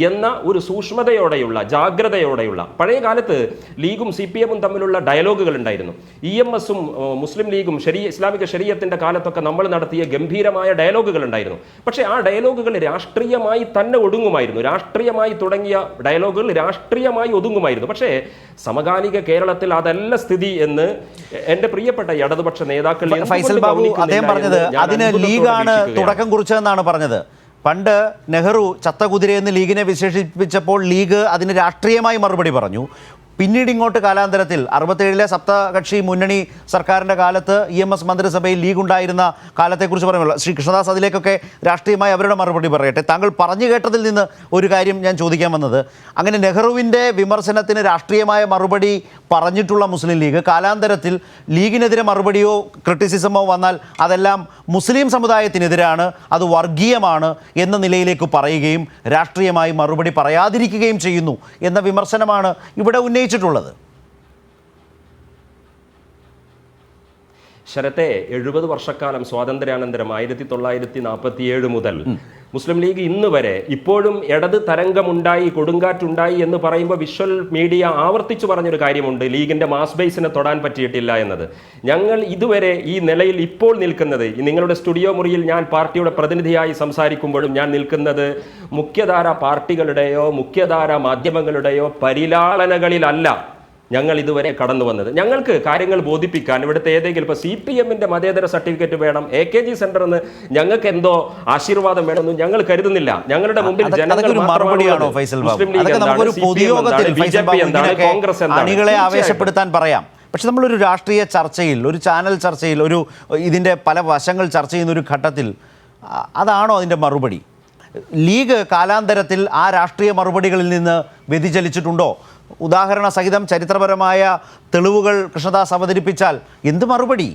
എന്ന ഒരു സൂക്ഷ്മതയോടെയുള്ള ജാഗ്രതയോടെയുള്ള, പഴയ കാലത്ത് ലീഗും CPM-ഉം തമ്മിലുള്ള ഡയലോഗുകൾ ഉണ്ടായിരുന്നു. EMS-ഉം മുസ്ലിം ലീഗും ഇസ്ലാമിക ശരീഅത്തിന്റെ കാലത്തൊക്കെ നമ്മൾ നടത്തിയ ഗംഭീരമായ ഡയലോഗുകൾ ഉണ്ടായിരുന്നു. പക്ഷേ ആ ഡയലോഗുകൾ രാഷ്ട്രീയമായി തന്നെ ഒടുങ്ങുമായിരുന്നു. രാഷ്ട്രീയമായി തുടങ്ങിയ ഡയലോഗുകൾ രാഷ്ട്രീയമായി ഒതുങ്ങുമായിരുന്നു. പക്ഷേ സമകാലിക കേരളത്തിൽ അതല്ല സ്ഥിതി എന്ന് എൻ്റെ പ്രിയപ്പെട്ട ഇടതുപക്ഷ നേതാക്കൾ ഫൈസൽ ബാബു അദ്ദേഹം പറഞ്ഞത് അതിന് ലീഗാണ് തുടക്കം കുറിച്ചതെന്നാണ് പറഞ്ഞത്. പണ്ട് നെഹ്റു ചത്ത കുതിരയെന്ന് ലീഗിനെ വിശേഷിപ്പിച്ചപ്പോൾ ലീഗ് അതിന് രാഷ്ട്രീയമായി മറുപടി പറഞ്ഞു. പിന്നീട് ഇങ്ങോട്ട് കാലാന്തരത്തിൽ 67-ലെ സപ്തകക്ഷി മുന്നണി സർക്കാരിൻ്റെ കാലത്ത് EMS മന്ത്രിസഭയിൽ ലീഗ് ഉണ്ടായിരുന്ന കാലത്തെക്കുറിച്ച് പറയുമ്പോൾ ശ്രീ കൃഷ്ണദാസ് അതിലേക്കൊക്കെ രാഷ്ട്രീയമായി അവരുടെ മറുപടി പറയട്ടെ. താങ്കൾ പറഞ്ഞു കേട്ടതിൽ നിന്ന് ഒരു കാര്യം ഞാൻ ചോദിക്കാൻ വന്നത്, അങ്ങനെ നെഹ്റുവിൻ്റെ വിമർശനത്തിന് രാഷ്ട്രീയമായ മറുപടി പറഞ്ഞിട്ടുള്ള മുസ്ലിം ലീഗ് കാലാന്തരത്തിൽ ലീഗിനെതിരെ മറുപടിയോ ക്രിറ്റിസിസമോ വന്നാൽ അതെല്ലാം മുസ്ലിം സമുദായത്തിനെതിരാണ്, അത് വർഗീയമാണ് എന്ന നിലയിലേക്ക് പറയുകയും രാഷ്ട്രീയമായി മറുപടി പറയാതിരിക്കുകയും ചെയ്യുന്നു എന്ന വിമർശനമാണ് ഇവിടെ ഉന്നയിച്ചിട്ടുള്ളത്. ശരത്തെ 70 വർഷക്കാലം സ്വാതന്ത്ര്യാനന്തരം 1947 മുതൽ മുസ്ലിം ലീഗ് ഇന്ന് വരെ ഇപ്പോഴും ഇടത് തരംഗമുണ്ടായി, കൊടുങ്കാറ്റുണ്ടായി എന്ന് പറയുമ്പോൾ വിഷ്വൽ മീഡിയ ആവർത്തിച്ചു പറഞ്ഞൊരു കാര്യമുണ്ട്, ലീഗിന്റെ മാസ് ബേസിനെ തൊടാൻ പറ്റിയിട്ടില്ല എന്നത്. ഞങ്ങൾ ഇതുവരെ ഈ നിലയിൽ ഇപ്പോൾ നിൽക്കുന്നത്, നിങ്ങളുടെ സ്റ്റുഡിയോ മുറിയിൽ ഞാൻ പാർട്ടിയുടെ പ്രതിനിധിയായി സംസാരിക്കുമ്പോഴും ഞാൻ നിൽക്കുന്നത് മുഖ്യധാര പാർട്ടികളുടെയോ മുഖ്യധാര മാധ്യമങ്ങളുടെയോ പരിലാളനകളിലല്ല ഞങ്ങൾ ഇതുവരെ കടന്നു വന്നത്. ഞങ്ങൾക്ക് കാര്യങ്ങൾ ബോധിപ്പിക്കാൻ ഇവിടുത്തെ ഏതെങ്കിലും ഇപ്പോൾ CPM-ന്റെ മതേതര സർട്ടിഫിക്കറ്റ് വേണം, AKG സെന്ററിന് ഞങ്ങൾക്ക് എന്തോ ആശീർവാദം വേണമെന്നും ഞങ്ങൾ കരുതുന്നില്ല. ഞങ്ങളുടെ മുമ്പിൽ അണികളെ ആവേശപ്പെടുത്താൻ പറയാം. പക്ഷെ നമ്മളൊരു രാഷ്ട്രീയ ചർച്ചയിൽ, ഒരു ചാനൽ ചർച്ചയിൽ, ഒരു ഇതിൻ്റെ പല വശങ്ങൾ ചർച്ച ചെയ്യുന്ന ഒരു ഘട്ടത്തിൽ അതാണോ അതിൻ്റെ മറുപടി? ലീഗ് കാലാന്തരത്തിൽ ആ രാഷ്ട്രീയ മറുപടികളിൽ നിന്ന് വ്യതിചലിച്ചിട്ടുണ്ടോ? ഉദാഹരണ സഹിതം ചരിത്രപരമായ തെളിവുകൾ കൃഷ്ണദാസ് അവതരിപ്പിച്ചാൽ എന്ത് മറുപടി?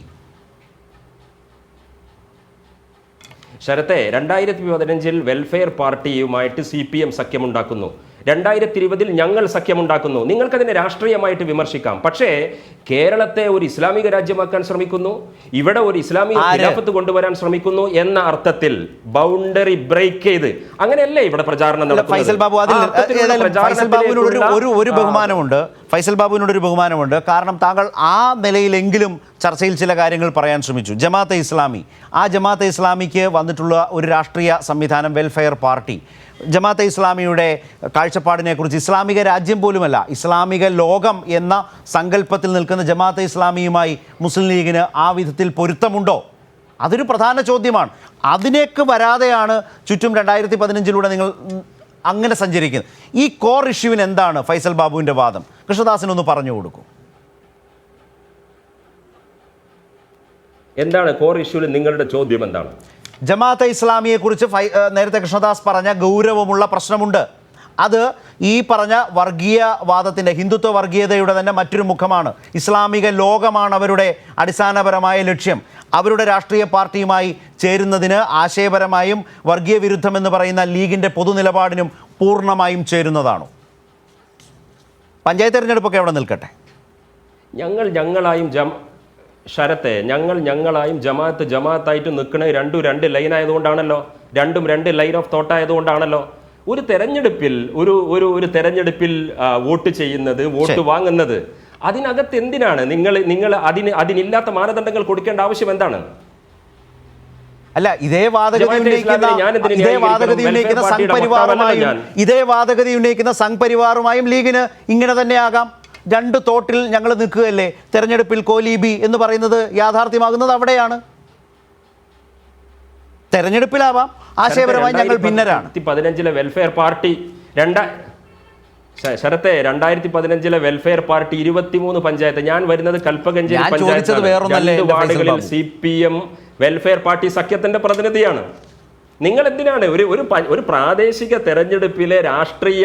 ശരത്തെ, 2015 വെൽഫെയർ പാർട്ടിയുമായിട്ട് CPM സഖ്യമുണ്ടാക്കുന്നു. 2020 ഞങ്ങൾ സഖ്യമുണ്ടാക്കുന്നു. നിങ്ങൾക്കതിനെ രാഷ്ട്രീയമായിട്ട് വിമർശിക്കാം. പക്ഷേ കേരളത്തെ ഒരു ഇസ്ലാമിക രാജ്യമാക്കാൻ ശ്രമിക്കുന്നു, ഇവിടെ ഒരു ഇസ്ലാമിക ഖിലാഫത്ത് കൊണ്ടുവരാൻ ശ്രമിക്കുന്നു എന്ന അർത്ഥത്തിൽ ബൗണ്ടറി ബ്രേക്ക് ചെയ്ത് അങ്ങനെയല്ലേ ഇവിടെ പ്രചാരണം നടത്തുന്നത്. ഫൈസൽ ബാബുവിനോട് ഒരു ബഹുമാനമുണ്ട്. കാരണം താങ്കൾ ആ നിലയിലെങ്കിലും ചർച്ചയിൽ ചില കാര്യങ്ങൾ പറയാൻ ശ്രമിച്ചു. ജമാഅത്തെ ഇസ്ലാമി, ആ ജമാഅത്തെ ഇസ്ലാമിക്ക് വന്നിട്ടുള്ള ഒരു രാഷ്ട്രീയ സംവിധാനം വെൽഫെയർ പാർട്ടി, ജമാഅത്തെ ഇസ്ലാമിയുടെ കാഴ്ചപ്പാടിനെക്കുറിച്ച് ഇസ്ലാമിക രാജ്യം പോലുമല്ല, ഇസ്ലാമിക ലോകം എന്ന സങ്കല്പത്തിൽ നിൽക്കുന്ന ജമാഅത്തെ ഇസ്ലാമിയുമായി മുസ്ലിം ലീഗിന് ആ വിധത്തിൽ പൊരുത്തമുണ്ടോ? അതൊരു പ്രധാന ചോദ്യമാണ്. അതിലേക്ക് വരാതെയാണ് ചുറ്റും 2015 നിങ്ങൾ അങ്ങനെ സഞ്ചരിക്കുന്നത്. ഈ കോർ ഇഷ്യൂവിന് എന്താണ് ഫൈസൽ ബാബുവിൻ്റെ വാദം? കൃഷ്ണദാസിനൊന്ന് പറഞ്ഞു കൊടുക്കൂ. എന്താണ് കോർ ഇഷ്യൂവിൽ നിങ്ങളുടെ ചോദ്യം എന്താണ്? ജമാഅത്തെ ഇസ്ലാമിയെക്കുറിച്ച് നേരത്തെ കൃഷ്ണദാസ് പറഞ്ഞ ഗൗരവമുള്ള പ്രശ്നമുണ്ട്. അത് ഈ പറഞ്ഞ വർഗീയവാദത്തിൻ്റെ, ഹിന്ദുത്വ വർഗീയതയുടെ തന്നെ മറ്റൊരു മുഖമാണ്. ഇസ്ലാമിക ലോകമാണ് അവരുടെ അടിസ്ഥാനപരമായ ലക്ഷ്യം. അവരുടെ രാഷ്ട്രീയ പാർട്ടിയുമായി ചേരുന്നതിന് ആശയപരമായും വർഗീയ വിരുദ്ധമെന്ന് പറയുന്ന ലീഗിൻ്റെ പൊതുനിലപാടിനും പൂർണ്ണമായും ചേരുന്നതാണോ? പഞ്ചായത്ത് തെരഞ്ഞെടുപ്പൊക്കെ എവിടെ നിൽക്കട്ടെ, ഞങ്ങളായും ശരത്തെ ഞങ്ങളായും ജമാഅത്തായിട്ട് നിൽക്കണ രണ്ട് ലൈൻ ആയതുകൊണ്ടാണല്ലോ, രണ്ടും 2 ലൈൻ ഓഫ് തോട്ട് ആയതുകൊണ്ടാണല്ലോ. ഒരു തെരഞ്ഞെടുപ്പിൽ ഒരു തെരഞ്ഞെടുപ്പിൽ വോട്ട് ചെയ്യുന്നത്, വോട്ട് വാങ്ങുന്നത്, അതിനകത്ത് എന്തിനാണ് നിങ്ങൾ അതിനില്ലാത്ത മാനദണ്ഡങ്ങൾ കൊടുക്കേണ്ട ആവശ്യം എന്താണ്? അല്ല, ഇതേ വാദഗതി ഉന്നയിക്കുന്ന സംഘ് ലീഗിന് ഇങ്ങനെ തന്നെ ആകാം. 2 തോട്ടിൽ ഞങ്ങൾ നിൽക്കുകയല്ലേ. തെരഞ്ഞെടുപ്പിൽ കോലീബി എന്ന് പറയുന്നത് യാഥാർത്ഥ്യമാകുന്നത് അവിടെയാണ്. തെരഞ്ഞെടുപ്പിലാവാം, ആശയപരമായി ഞങ്ങൾ ഭിന്നരാണ്. 2015 വെൽഫെയർ പാർട്ടി ശരത്തെ 2015 വെൽഫെയർ പാർട്ടി 23 പഞ്ചായത്ത്, ഞാൻ വരുന്നത് കൽപ്പകഞ്ചേരി പഞ്ചായത്ത്, 2 വാർഡുകളിൽ CPM വെൽഫെയർ പാർട്ടി സഖ്യത്തിന്റെ പ്രതിനിധിയാണ്. നിങ്ങൾ എന്തിനാണ് ഒരു പ്രാദേശിക തെരഞ്ഞെടുപ്പിലെ രാഷ്ട്രീയ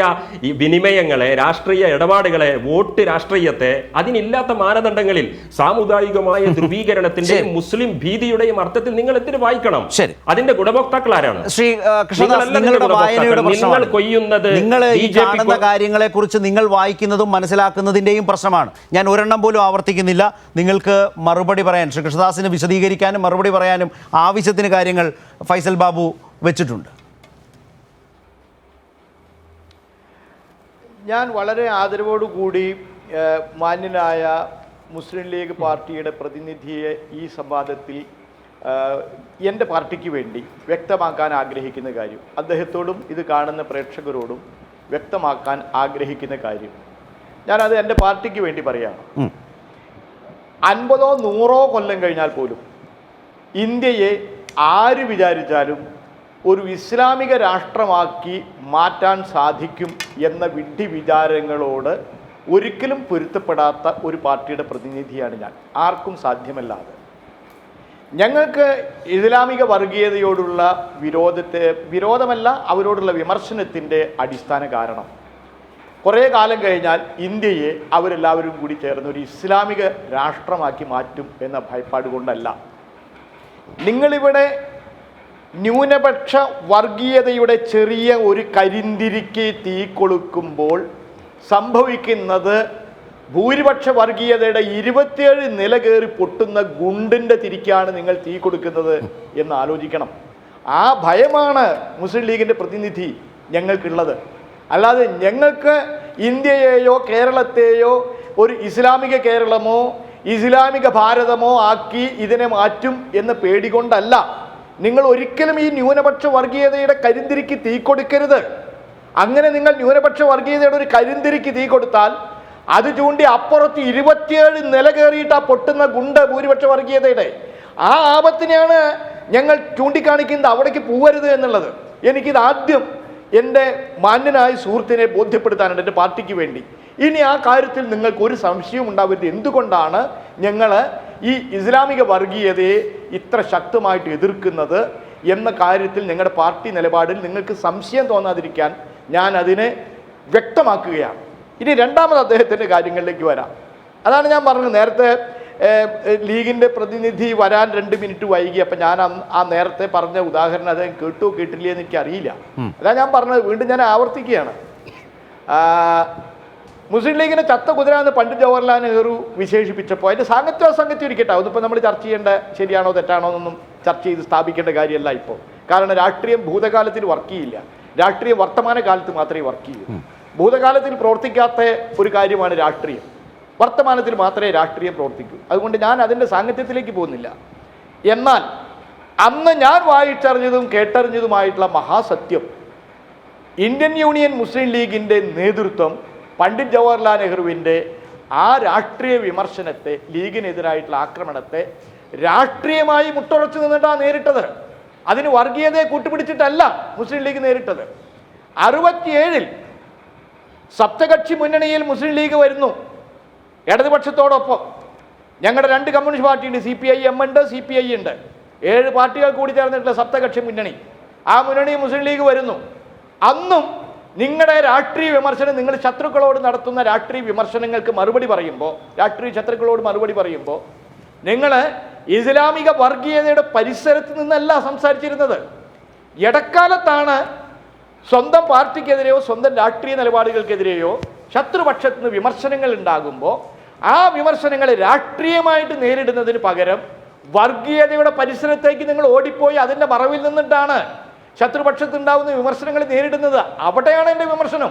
വിനിമയങ്ങളെ, രാഷ്ട്രീയ ഇടപാടുകളെ, വോട്ട് രാഷ്ട്രീയത്തെ അതിനില്ലാത്ത മാനദണ്ഡങ്ങളിൽ സാമുദായികമായ ധ്രുവീകരണത്തിന്റെയും മുസ്ലിം ഭീതിയുടെയും അർത്ഥത്തിൽ നിങ്ങൾ എന്തിനു വായിക്കണം? അതിന്റെ ഗുണഭോക്താക്കൾ ആരാണ്? ശ്രീ കൃഷ്ണദാസ്, നിങ്ങളുടെ വായനയുടെ പ്രശ്നമാണ്. നിങ്ങൾ ഈ കാണുന്ന കാര്യങ്ങളെ കുറിച്ച് നിങ്ങൾ വായിക്കുന്നതും മനസ്സിലാക്കുന്നതിന്റെയും പ്രശ്നമാണ്. ഞാൻ ഒരെണ്ണം പോലും ആവർത്തിക്കുന്നില്ല. നിങ്ങൾക്ക് മറുപടി പറയാൻ, ശ്രീ കൃഷ്ണദാസിന് വിശദീകരിക്കാനും മറുപടി പറയാനും ആവശ്യത്തിന് കാര്യങ്ങൾ ഫൈസൽ ബാബു വെച്ചിട്ടുണ്ട്. ഞാൻ വളരെ ആദരവോടുകൂടി മാന്യനായ മുസ്ലിം ലീഗ് പാർട്ടിയുടെ പ്രതിനിധിയെ ഈ സംവാദത്തിൽ എൻ്റെ പാർട്ടിക്ക് വേണ്ടി വ്യക്തമാക്കാൻ ആഗ്രഹിക്കുന്ന കാര്യം, അദ്ദേഹത്തോടും ഇത് കാണുന്ന പ്രേക്ഷകരോടും വ്യക്തമാക്കാൻ ആഗ്രഹിക്കുന്ന കാര്യം, ഞാനത് എൻ്റെ പാർട്ടിക്ക് വേണ്ടി പറയുകയാണ്. 50 or 100 കൊല്ലം കഴിഞ്ഞാൽ പോലും ഇന്ത്യയെ ആര് വിചാരിച്ചാലും ഒരു ഇസ്ലാമിക രാഷ്ട്രമാക്കി മാറ്റാൻ സാധിക്കും എന്ന വിഡ്ഢി വിചാരങ്ങളോട് ഒരിക്കലും പൊരുത്തപ്പെടാത്ത ഒരു പാർട്ടിയുടെ പ്രതിനിധിയാണ് ഞാൻ. ആർക്കും സാധ്യമല്ലാതെ ഞങ്ങൾക്ക് ഇസ്ലാമിക വർഗീയതയോടുള്ള വിരോധമല്ല, അവരോടുള്ള വിമർശനത്തിൻ്റെ അടിസ്ഥാന കാരണം കുറേ കാലം കഴിഞ്ഞാൽ ഇന്ത്യയെ അവരെല്ലാവരും കൂടി ചേർന്ന് ഒരു ഇസ്ലാമിക രാഷ്ട്രമാക്കി മാറ്റും എന്ന ഭയപ്പാട് കൊണ്ടല്ല. നിങ്ങളിവിടെ ന്യൂനപക്ഷ വർഗീയതയുടെ ചെറിയ ഒരു കരിന്തിരിക്ക് തീ കൊളുക്കുമ്പോൾ സംഭവിക്കുന്നത് ഭൂരിപക്ഷ വർഗീയതയുടെ 27 നില കയറി പൊട്ടുന്ന ഗുണ്ടിൻ്റെ തിരിക്കാണ് നിങ്ങൾ തീ കൊടുക്കുന്നത് എന്ന് ആലോചിക്കണം. ആ ഭയമാണ് മുസ്ലിം ലീഗിൻ്റെ പ്രതിനിധി ഞങ്ങൾക്കുള്ളത്. അല്ലാതെ ഞങ്ങൾക്ക് ഇന്ത്യയെയോ കേരളത്തെയോ ഒരു ഇസ്ലാമിക കേരളമോ ഇസ്ലാമിക ഭാരതമോ ആക്കി ഇതിനെ മാറ്റും എന്ന പേടികൊണ്ടല്ല. നിങ്ങൾ ഒരിക്കലും ഈ ന്യൂനപക്ഷ വർഗീയതയുടെ കരിന്തിരിക്ക് തീ കൊടുക്കരുത്. അങ്ങനെ നിങ്ങൾ ന്യൂനപക്ഷ വർഗീയതയുടെ ഒരു കരിന്തിരിക്ക് തീ കൊടുത്താൽ അത് ചൂണ്ടി അപ്പുറത്ത് 27 നില കയറിയിട്ട് ആ പൊട്ടുന്ന ഗുണ്ട് ഭൂരിപക്ഷ വർഗീയതയുടെ ആ ആപത്തിനെയാണ് ഞങ്ങൾ ചൂണ്ടിക്കാണിക്കുന്നത്. അവിടേക്ക് പോവരുത് എന്നുള്ളത് എനിക്കിത് ആദ്യം എൻ്റെ മാന്യനായ സുഹൃത്തിനെ ബോധ്യപ്പെടുത്താനുണ്ട്, എൻ്റെ പാർട്ടിക്ക് വേണ്ടി. ഇനി ആ കാര്യത്തിൽ നിങ്ങൾക്ക് ഒരു സംശയവും ഉണ്ടാവരുത്. എന്തുകൊണ്ടാണ് ഞങ്ങൾ ഈ ഇസ്ലാമിക വർഗീയതയെ ഇത്ര ശക്തമായിട്ട് എതിർക്കുന്നത് എന്ന കാര്യത്തിൽ ഞങ്ങളുടെ പാർട്ടി നിലപാടിൽ നിങ്ങൾക്ക് സംശയം തോന്നാതിരിക്കാൻ ഞാൻ അതിനെ വ്യക്തമാക്കുകയാണ്. ഇനി രണ്ടാമത് അദ്ദേഹത്തിൻ്റെ കാര്യങ്ങളിലേക്ക് വരാം. അതാണ് ഞാൻ പറഞ്ഞത്, നേരത്തെ ലീഗിൻ്റെ പ്രതിനിധി വരാൻ 2 മിനിറ്റ് വൈകി. അപ്പം ഞാൻ ആ നേരത്തെ പറഞ്ഞ ഉദാഹരണം അദ്ദേഹം കേട്ടോ കേട്ടില്ലേ എന്ന് എനിക്കറിയില്ല. അതാ ഞാൻ പറഞ്ഞത്, വീണ്ടും ഞാൻ ആവർത്തിക്കുകയാണ്. മുസ്ലിം ലീഗിനെ ചത്ത കുതിര എന്ന് പണ്ഡിറ്റ് ജവഹർലാൽ നെഹ്റു വിശേഷിപ്പിച്ചപ്പോൾ അതിൻ്റെ സാങ്കത്യം ഇരിക്കട്ടെ, അതിപ്പോൾ നമ്മൾ ചർച്ച ചെയ്യേണ്ട ശരിയാണോ തെറ്റാണോ എന്നൊന്നും ചർച്ച ചെയ്ത് സ്ഥാപിക്കേണ്ട കാര്യമല്ല ഇപ്പോൾ. കാരണം രാഷ്ട്രീയം ഭൂതകാലത്തിൽ വർക്ക് ചെയ്യില്ല, രാഷ്ട്രീയം വർത്തമാനകാലത്ത് മാത്രമേ വർക്ക് ചെയ്യൂ. ഭൂതകാലത്തിൽ പ്രവർത്തിക്കാത്ത ഒരു കാര്യമാണ് രാഷ്ട്രീയം, വർത്തമാനത്തിൽ മാത്രമേ രാഷ്ട്രീയം പ്രവർത്തിക്കൂ. അതുകൊണ്ട് ഞാൻ അതിൻ്റെ സാങ്കത്യത്തിലേക്ക് പോകുന്നില്ല. എന്നാൽ അന്ന് ഞാൻ വായിച്ചറിഞ്ഞതും കേട്ടറിഞ്ഞതുമായിട്ടുള്ള മഹാസത്യം, ഇന്ത്യൻ യൂണിയൻ മുസ്ലിം ലീഗിൻ്റെ നേതൃത്വം പണ്ഡിറ്റ് ജവഹർലാൽ നെഹ്റുവിൻ്റെ ആ രാഷ്ട്രീയ വിമർശനത്തെ, ലീഗിനെതിരായിട്ടുള്ള ആക്രമണത്തെ രാഷ്ട്രീയമായി മുട്ടുറച്ചു നിന്നിട്ടാണ് നേരിട്ടത്. അതിന് വർഗീയതയെ കൂട്ടുപിടിച്ചിട്ടല്ല മുസ്ലിം ലീഗ് നേരിട്ടത്. 67-ൽ സപ്തകക്ഷി മുന്നണിയിൽ മുസ്ലിം ലീഗ് വരുന്നു ഇടതുപക്ഷത്തോടൊപ്പം. ഞങ്ങളുടെ 2 കമ്മ്യൂണിസ്റ്റ് പാർട്ടിയുണ്ട്, CPIM ഉണ്ട്, CPI ഉണ്ട്. 7 പാർട്ടികൾ കൂടി ചേർന്നിട്ടുള്ള സപ്തകക്ഷി മുന്നണി. ആ മുന്നണി മുസ്ലിം ലീഗ് വരുന്നു. അന്നും നിങ്ങളുടെ രാഷ്ട്രീയ വിമർശനം, നിങ്ങൾ ശത്രുക്കളോട് നടത്തുന്ന രാഷ്ട്രീയ വിമർശനങ്ങൾക്ക് മറുപടി പറയുമ്പോൾ, രാഷ്ട്രീയ ശത്രുക്കളോട് മറുപടി പറയുമ്പോൾ നിങ്ങൾ ഇസ്ലാമിക വർഗീയതയുടെ പരിസരത്ത് നിന്നല്ല സംസാരിച്ചിരുന്നത്. ഇടക്കാലത്താണ് സ്വന്തം പാർട്ടിക്കെതിരെയോ സ്വന്തം രാഷ്ട്രീയ നിലപാടുകൾക്കെതിരെയോ ശത്രുപക്ഷത്ത് നിന്ന് വിമർശനങ്ങൾ ഉണ്ടാകുമ്പോൾ ആ വിമർശനങ്ങളെ രാഷ്ട്രീയമായിട്ട് നേരിടുന്നതിന് പകരം വർഗീയതയുടെ പരിസരത്തേക്ക് നിങ്ങൾ ഓടിപ്പോയി അതിൻ്റെ മറവിൽ നിന്നിട്ടാണ് ശത്രുപക്ഷത്തുണ്ടാവുന്ന വിമർശനങ്ങൾ നേരിടുന്നത്. അവിടെയാണ് എൻ്റെ വിമർശനം.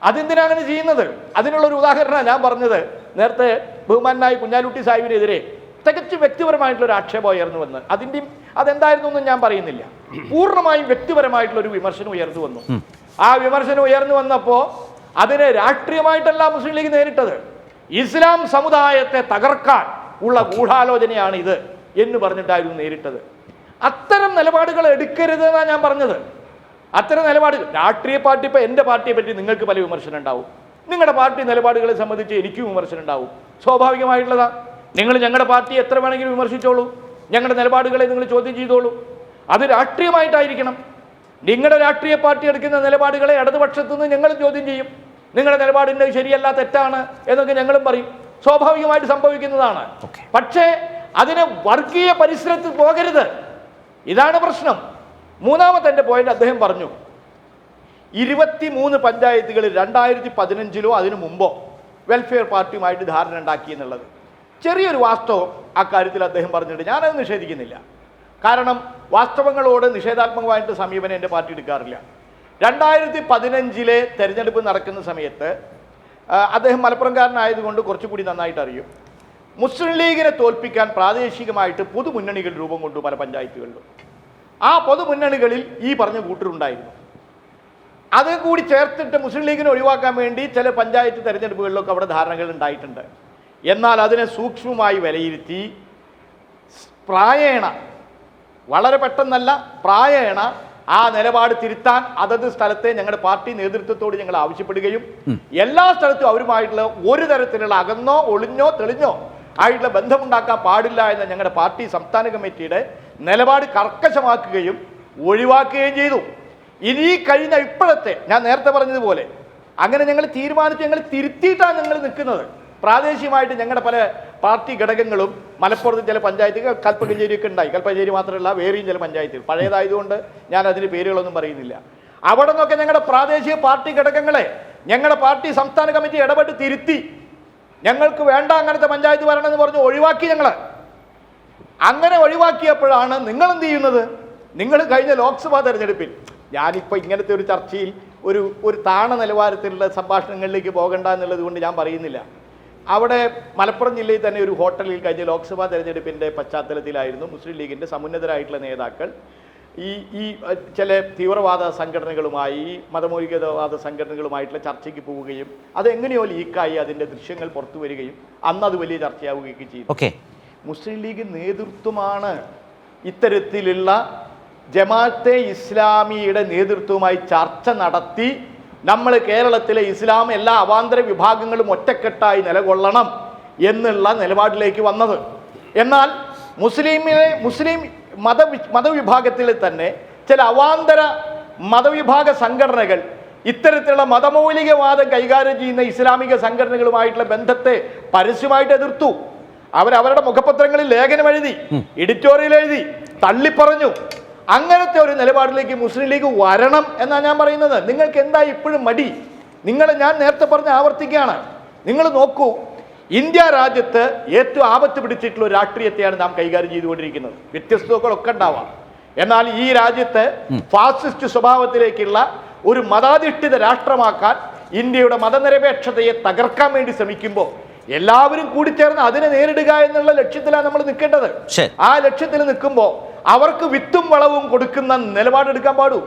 അതെന്തിനാണ് ഇത് ചെയ്യുന്നത്? അതിനുള്ളൊരു ഉദാഹരണമാണ് ഞാൻ പറഞ്ഞത്. നേരത്തെ ബഹുമാനായ കുഞ്ഞാലുട്ടി സാഹിബിനെതിരെ തികച്ചും വ്യക്തിപരമായിട്ടുള്ളൊരു ആക്ഷേപം ഉയർന്നു വന്ന്, അതെന്തായിരുന്നു എന്നും ഞാൻ പറയുന്നില്ല, പൂർണ്ണമായും വ്യക്തിപരമായിട്ടുള്ളൊരു വിമർശനം ഉയർന്നു വന്നു. ആ വിമർശനം ഉയർന്നു വന്നപ്പോൾ അതിനെ രാഷ്ട്രീയമായിട്ടല്ല മുസ്ലിം ലീഗ് നേരിട്ടത്, ഇസ്ലാം സമുദായത്തെ തകർക്കാൻ ഉള്ള ഗൂഢാലോചനയാണ് ഇത് എന്ന് പറഞ്ഞിട്ടായിരുന്നു നേരിട്ടത്. അത്തരം നിലപാടുകൾ എടുക്കരുത് എന്നാണ് ഞാൻ പറഞ്ഞത്. അത്തരം നിലപാടുകൾ രാഷ്ട്രീയ പാർട്ടി, ഇപ്പോൾ എൻ്റെ പാർട്ടിയെ പറ്റി നിങ്ങൾക്ക് പല വിമർശനം ഉണ്ടാവും, നിങ്ങളുടെ പാർട്ടി നിലപാടുകളെ സംബന്ധിച്ച് എനിക്കും വിമർശനം ഉണ്ടാവും, സ്വാഭാവികമായിട്ടുള്ളതാണ്. നിങ്ങൾ ഞങ്ങളുടെ പാർട്ടി എത്ര വേണമെങ്കിലും വിമർശിച്ചോളൂ, ഞങ്ങളുടെ നിലപാടുകളെ നിങ്ങൾ ചോദ്യം ചെയ്തോളൂ. അത് രാഷ്ട്രീയമായിട്ടായിരിക്കണം. നിങ്ങളുടെ രാഷ്ട്രീയ പാർട്ടി എടുക്കുന്ന നിലപാടുകളെ ഇടതുപക്ഷത്തു നിന്ന് ഞങ്ങളും ചോദ്യം ചെയ്യും. നിങ്ങളുടെ നിലപാടിൻ്റെ ശരിയല്ല, തെറ്റാണ് എന്നൊക്കെ ഞങ്ങളും പറയും. സ്വാഭാവികമായിട്ട് സംഭവിക്കുന്നതാണ്. പക്ഷേ അതിന് വർഗീയ പരിസരത്ത് പോകരുത്. ഇതാണ് പ്രശ്നം. മൂന്നാമത്തെ എൻ്റെ പോയിന്റ് അദ്ദേഹം പറഞ്ഞു, 23 പഞ്ചായത്തുകൾ 2015 അതിനു മുമ്പോ വെൽഫെയർ പാർട്ടിയുമായിട്ട് ധാരണ ഉണ്ടാക്കി എന്നുള്ളത് ചെറിയൊരു വാസ്തവം അക്കാര്യത്തിൽ അദ്ദേഹം പറഞ്ഞിട്ട് ഞാനത് നിഷേധിക്കുന്നില്ല. കാരണം വാസ്തവങ്ങളോട് നിഷേധാത്മകമായിട്ട് സമീപനം എൻ്റെ പാർട്ടി എടുക്കാറില്ല. 2015 തെരഞ്ഞെടുപ്പ് നടക്കുന്ന സമയത്ത് അദ്ദേഹം മലപ്പുറംകാരനായതുകൊണ്ട് കുറച്ചുകൂടി നന്നായിട്ട് അറിയും. മുസ്ലിം ലീഗിനെ തോൽപ്പിക്കാൻ പ്രാദേശികമായിട്ട് പൊതുമുന്നണികൾ രൂപം കൊണ്ടു പല പഞ്ചായത്തുകളിലും. ആ പൊതുമുന്നണികളിൽ ഈ പറഞ്ഞ കൂട്ടരുണ്ടായിരുന്നു. അത് കൂടി ചേർത്തിട്ട് മുസ്ലിം ലീഗിനെ ഒഴിവാക്കാൻ വേണ്ടി ചില പഞ്ചായത്ത് തെരഞ്ഞെടുപ്പുകളിലൊക്കെ അവിടെ ധാരണകൾ ഉണ്ടായിട്ടുണ്ട്. എന്നാൽ അതിനെ സൂക്ഷ്മമായി വിലയിരുത്തി പ്രായേണ, വളരെ പെട്ടെന്നല്ല, പ്രായേണ ആ നിലപാട് തിരുത്താൻ അതത് സ്ഥലത്തെ ഞങ്ങളുടെ പാർട്ടി നേതൃത്വത്തോട് ഞങ്ങൾ ആവശ്യപ്പെടുകയും എല്ലാ സ്ഥലത്തും അവരുമായിട്ടുള്ള ഒരു തരത്തിലുള്ള അകന്നോ ഒളിഞ്ഞോ തെളിഞ്ഞോ ആയിട്ടുള്ള ബന്ധമുണ്ടാക്കാൻ പാടില്ല എന്ന ഞങ്ങളുടെ പാർട്ടി സംസ്ഥാന കമ്മിറ്റിയുടെ നിലപാട് കർക്കശമാക്കുകയും ഒഴിവാക്കുകയും ചെയ്തു. ഇനി കഴിഞ്ഞ ഇപ്പോഴത്തെ ഞാൻ നേരത്തെ പറഞ്ഞതുപോലെ അങ്ങനെ ഞങ്ങൾ തീരുമാനിച്ച് ഞങ്ങൾ തിരുത്തിയിട്ടാണ് ഞങ്ങൾ നിൽക്കുന്നത്. പ്രാദേശികമായിട്ട് ഞങ്ങളുടെ പല പാർട്ടി ഘടകങ്ങളും മലപ്പുറത്ത് ചില പഞ്ചായത്തുകൾ കൽപ്പകഞ്ചേരിയൊക്കെ ഉണ്ടായി. കൽപ്പകഞ്ചേരി മാത്രമല്ല, വേറെയും ചില പഞ്ചായത്തുകൾ പഴയതായതുകൊണ്ട് ഞാൻ അതിന് പേരുകളൊന്നും പറയുന്നില്ല. അവിടെ നിന്നൊക്കെ ഞങ്ങളുടെ പ്രാദേശിക പാർട്ടി ഘടകങ്ങളെ ഞങ്ങളുടെ പാർട്ടി സംസ്ഥാന കമ്മിറ്റി ഇടപെട്ട് തിരുത്തി. ഞങ്ങൾക്ക് വേണ്ട അങ്ങനത്തെ പഞ്ചായത്ത് വരണമെന്ന് പറഞ്ഞ് ഒഴിവാക്കി. ഞങ്ങൾ അങ്ങനെ ഒഴിവാക്കിയപ്പോഴാണ് നിങ്ങൾ എന്ത് ചെയ്യുന്നത്? നിങ്ങൾ കഴിഞ്ഞ ലോക്സഭാ തെരഞ്ഞെടുപ്പിൽ, ഞാനിപ്പോൾ ഇങ്ങനത്തെ ഒരു ചർച്ചയിൽ ഒരു താണ നിലവാരത്തിലുള്ള സംഭാഷണങ്ങളിലേക്ക് പോകണ്ട എന്നുള്ളത് കൊണ്ട് ഞാൻ പറയുന്നില്ല. അവിടെ മലപ്പുറം ജില്ലയിൽ തന്നെ ഒരു ഹോട്ടലിൽ കഴിഞ്ഞ ലോക്സഭാ തെരഞ്ഞെടുപ്പിൻ്റെ പശ്ചാത്തലത്തിലായിരുന്നു മുസ്ലിം ലീഗിൻ്റെ സമുന്നതരായിട്ടുള്ള നേതാക്കൾ ഈ ചില തീവ്രവാദ സംഘടനകളുമായി, മതമൗലികവാദ സംഘടനകളുമായിട്ടുള്ള ചർച്ചയ്ക്ക് പോവുകയും അതെങ്ങനെയോ ലീക്കായി അതിൻ്റെ ദൃശ്യങ്ങൾ പുറത്തു വരികയും അന്ന് അത് വലിയ ചർച്ചയാവുകയൊക്കെ ചെയ്തു. മുസ്ലിം ലീഗ് നേതൃത്വമാണ് ഇത്തരത്തിലുള്ള ജമാഅത്തെ ഇസ്ലാമിയുടെ നേതൃത്വവുമായി ചർച്ച നടത്തി നമ്മൾ കേരളത്തിലെ ഇസ്ലാം എല്ലാ അവാന്തര വിഭാഗങ്ങളും ഒറ്റക്കെട്ടായി നിലകൊള്ളണം എന്നുള്ള നിലപാടിലേക്ക് വന്നത്. എന്നാൽ മുസ്ലിം മതവിഭാഗത്തിൽ തന്നെ ചില അവാന്തര മതവിഭാഗ സംഘടനകൾ ഇത്തരത്തിലുള്ള മതമൗലികവാദം കൈകാര്യം ചെയ്യുന്ന ഇസ്ലാമിക സംഘടനകളുമായിട്ടുള്ള ബന്ധത്തെ പരസ്യമായിട്ട് എതിർത്തു. അവരവരുടെ മുഖപത്രങ്ങളിൽ ലേഖനം എഴുതി, എഡിറ്റോറിയൽ എഴുതി, തള്ളിപ്പറഞ്ഞു. അങ്ങനത്തെ ഒരു നിലപാടിലേക്ക് മുസ്ലിം ലീഗ് വരണം എന്നാണ് ഞാൻ പറയുന്നത്. നിങ്ങൾക്ക് എന്താ ഇപ്പോഴും മടി? ഞാൻ നേരത്തെ പറഞ്ഞ് ആവർത്തിക്കുകയാണ്. നിങ്ങൾ നോക്കൂ, ഇന്ത്യ രാജ്യത്ത് ഏറ്റവും ആപത്ത് പിടിച്ചിട്ടുള്ള ഒരു രാഷ്ട്രീയത്തെയാണ് നാം കൈകാര്യം ചെയ്തുകൊണ്ടിരിക്കുന്നത്. വ്യത്യസ്തതകളൊക്കെ ഉണ്ടാവാം. എന്നാൽ ഈ രാജ്യത്ത് ഫാസിസ്റ്റ് സ്വഭാവത്തിലേക്കുള്ള ഒരു മതാധിഷ്ഠിത രാഷ്ട്രമാക്കാൻ ഇന്ത്യയുടെ മതനിരപേക്ഷതയെ തകർക്കാൻ വേണ്ടി ശ്രമിക്കുമ്പോൾ എല്ലാവരും കൂടിച്ചേർന്ന് അതിനെ നേരിടുക എന്നുള്ള ലക്ഷ്യത്തിലാണ് നമ്മൾ നിൽക്കേണ്ടത്. ആ ലക്ഷ്യത്തിൽ നിൽക്കുമ്പോൾ അവർക്ക് വിത്തും വളവും കൊടുക്കുന്ന നിലപാടെടുക്കാൻ പാടൂ.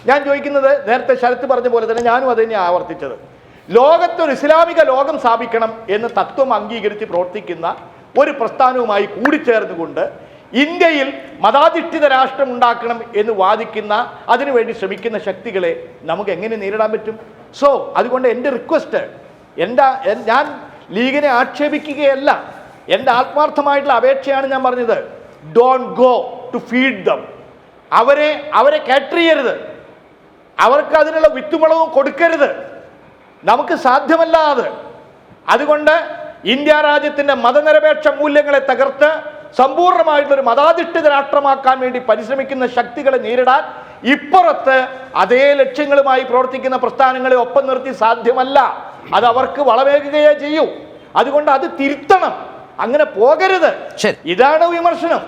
ഞാൻ ചോദിക്കുന്നത്, നേരത്തെ ശരത്ത് പറഞ്ഞ പോലെ തന്നെ ഞാനും അത് തന്നെ ആവർത്തിച്ചത്, ലോകത്തൊരു ഇസ്ലാമിക ലോകം സ്ഥാപിക്കണം എന്ന് തത്വം അംഗീകരിച്ച് പ്രവർത്തിക്കുന്ന ഒരു പ്രസ്ഥാനവുമായി കൂടിച്ചേർന്നുകൊണ്ട് ഇന്ത്യയിൽ മതാധിഷ്ഠിത രാഷ്ട്രം ഉണ്ടാക്കണം എന്ന് വാദിക്കുന്ന, അതിനുവേണ്ടി ശ്രമിക്കുന്ന ശക്തികളെ നമുക്ക് എങ്ങനെ നേരിടാൻ പറ്റും? അതുകൊണ്ട് എൻ്റെ റിക്വസ്റ്റ്, ഞാൻ ലീഗിനെ ആക്ഷേപിക്കുകയല്ല, എൻ്റെ ആത്മാർത്ഥമായിട്ടുള്ള അപേക്ഷയാണ് ഞാൻ പറഞ്ഞത്. Don't go to feed them. അവരെ കാറ്റർ ചെയ്യരുത്, അവർക്ക് അതിനുള്ള വിത്തുമുളവും കൊടുക്കരുത്. നമുക്ക് സാധ്യമല്ല അത്. അതുകൊണ്ട് ഇന്ത്യ രാജ്യത്തിൻ്റെ മതനിരപേക്ഷ മൂല്യങ്ങളെ തകർത്ത് സമ്പൂർണ്ണമായിട്ടുള്ളൊരു മതാധിഷ്ഠിത രാഷ്ട്രമാക്കാൻ വേണ്ടി പരിശ്രമിക്കുന്ന ശക്തികളെ നേരിടാൻ ഇപ്പുറത്ത് അതേ ലക്ഷ്യങ്ങളുമായി പ്രവർത്തിക്കുന്ന പ്രസ്ഥാനങ്ങളെ ഒപ്പം നിർത്തി സാധ്യമല്ല. അത് അവർക്ക് വളമേകുകയേ ചെയ്യൂ. അതുകൊണ്ട് അത് തിരുത്തണം, അങ്ങനെ പോകരുത്. ഇതാണ് വിമർശനം.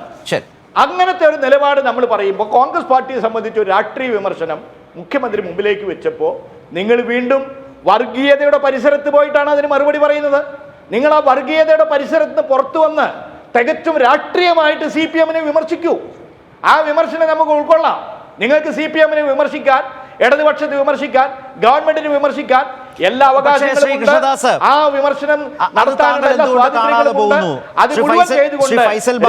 അങ്ങനത്തെ ഒരു നിലപാട് നമ്മൾ പറയുമ്പോൾ കോൺഗ്രസ് പാർട്ടിയെ സംബന്ധിച്ച് ഒരു രാഷ്ട്രീയ വിമർശനം മുഖ്യമന്ത്രി മുമ്പിലേക്ക് വെച്ചപ്പോൾ നിങ്ങൾ വീണ്ടും വർഗീയതയുടെ പരിസരത്ത് പോയിട്ടാണ് അതിന് മറുപടി പറയുന്നത്. നിങ്ങൾ ആ വർഗീയതയുടെ പരിസരത്ത് നിന്ന് പുറത്തു വന്ന് തികച്ചും രാഷ്ട്രീയമായിട്ട് CPM-നെ വിമർശിക്കൂ. ആ വിമർശനം നമുക്ക് ഉൾക്കൊള്ളാം. നിങ്ങൾക്ക് CPM-നെ വിമർശിക്കാൻ, ഇടതുപക്ഷത്തെ വിമർശിക്കാൻ, ഗവൺമെന്റിനെ വിമർശിക്കാൻ എല്ലാ അവകാശങ്ങളും ഉണ്ട്. ആ വിമർശനം നടത്താനുള്ള എല്ലാ സ്വാതന്ത്ര്യങ്ങളും ഉണ്ട്. അത് മുഴുവൻ ചെയ്തുകൊണ്ട്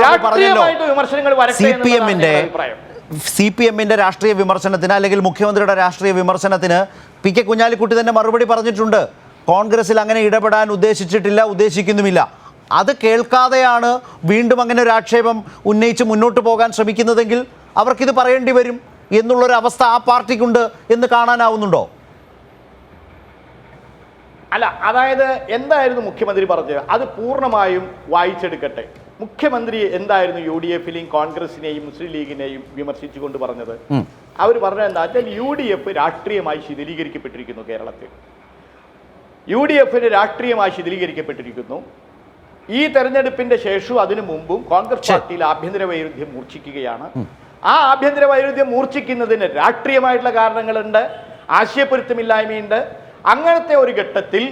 രാഷ്ട്രീയമായിട്ട് വിമർശനങ്ങൾ വരട്ടെ എന്നതാണ് അഭിപ്രായം. CPM-ന്റെ രാഷ്ട്രീയ വിമർശനത്തിന് അല്ലെങ്കിൽ മുഖ്യമന്ത്രിയുടെ രാഷ്ട്രീയ വിമർശനത്തിന് PK കുഞ്ഞാലിക്കുട്ടി തന്നെ മറുപടി പറഞ്ഞിട്ടുണ്ട്. കോൺഗ്രസിൽ അങ്ങനെ ഇടപെടാൻ ഉദ്ദേശിച്ചിട്ടില്ല, ഉദ്ദേശിക്കുന്നുമില്ല. അത് കേൾക്കാതെയാണ് വീണ്ടും അങ്ങനെ ഒരു ആക്ഷേപം ഉന്നയിച്ച് മുന്നോട്ട് പോകാൻ ശ്രമിക്കുന്നതെങ്കിൽ അവർക്കിത് പറയേണ്ടി വരും എന്നുള്ളൊരു അവസ്ഥ ആ പാർട്ടിക്കുണ്ട് എന്ന് കാണാനാവുന്നുണ്ടോ? അല്ല, അതായത് എന്തായിരുന്നു മുഖ്യമന്ത്രി പറഞ്ഞത് അത് പൂർണ്ണമായും വായിച്ചെടുക്കട്ടെ. മുഖ്യമന്ത്രി എന്തായിരുന്നു UDF-ലെയും കോൺഗ്രസിനെയും മുസ്ലിം ലീഗിനെയും വിമർശിച്ചുകൊണ്ട് പറഞ്ഞത്? അവർ പറഞ്ഞത് എന്താ വെച്ചാൽ UDF രാഷ്ട്രീയമായി ശിഥിലീകരിക്കപ്പെട്ടിരിക്കുന്നു. കേരളത്തിൽ UDF-ന് രാഷ്ട്രീയമായി ശിഥിലീകരിക്കപ്പെട്ടിരിക്കുന്നു. ഈ തെരഞ്ഞെടുപ്പിന്റെ ശേഷവും അതിനു മുമ്പും കോൺഗ്രസ് പാർട്ടിയിൽ ആഭ്യന്തര വൈരുദ്ധ്യം മൂർച്ഛിക്കുകയാണ്. ആ ആഭ്യന്തര വൈരുദ്ധ്യം മൂർച്ഛിക്കുന്നതിന് രാഷ്ട്രീയമായിട്ടുള്ള കാരണങ്ങളുണ്ട്, ആശയപ്പൊരുത്തമില്ലായ്മയുണ്ട്. അങ്ങനത്തെ ഒരു ഘട്ടത്തിൽ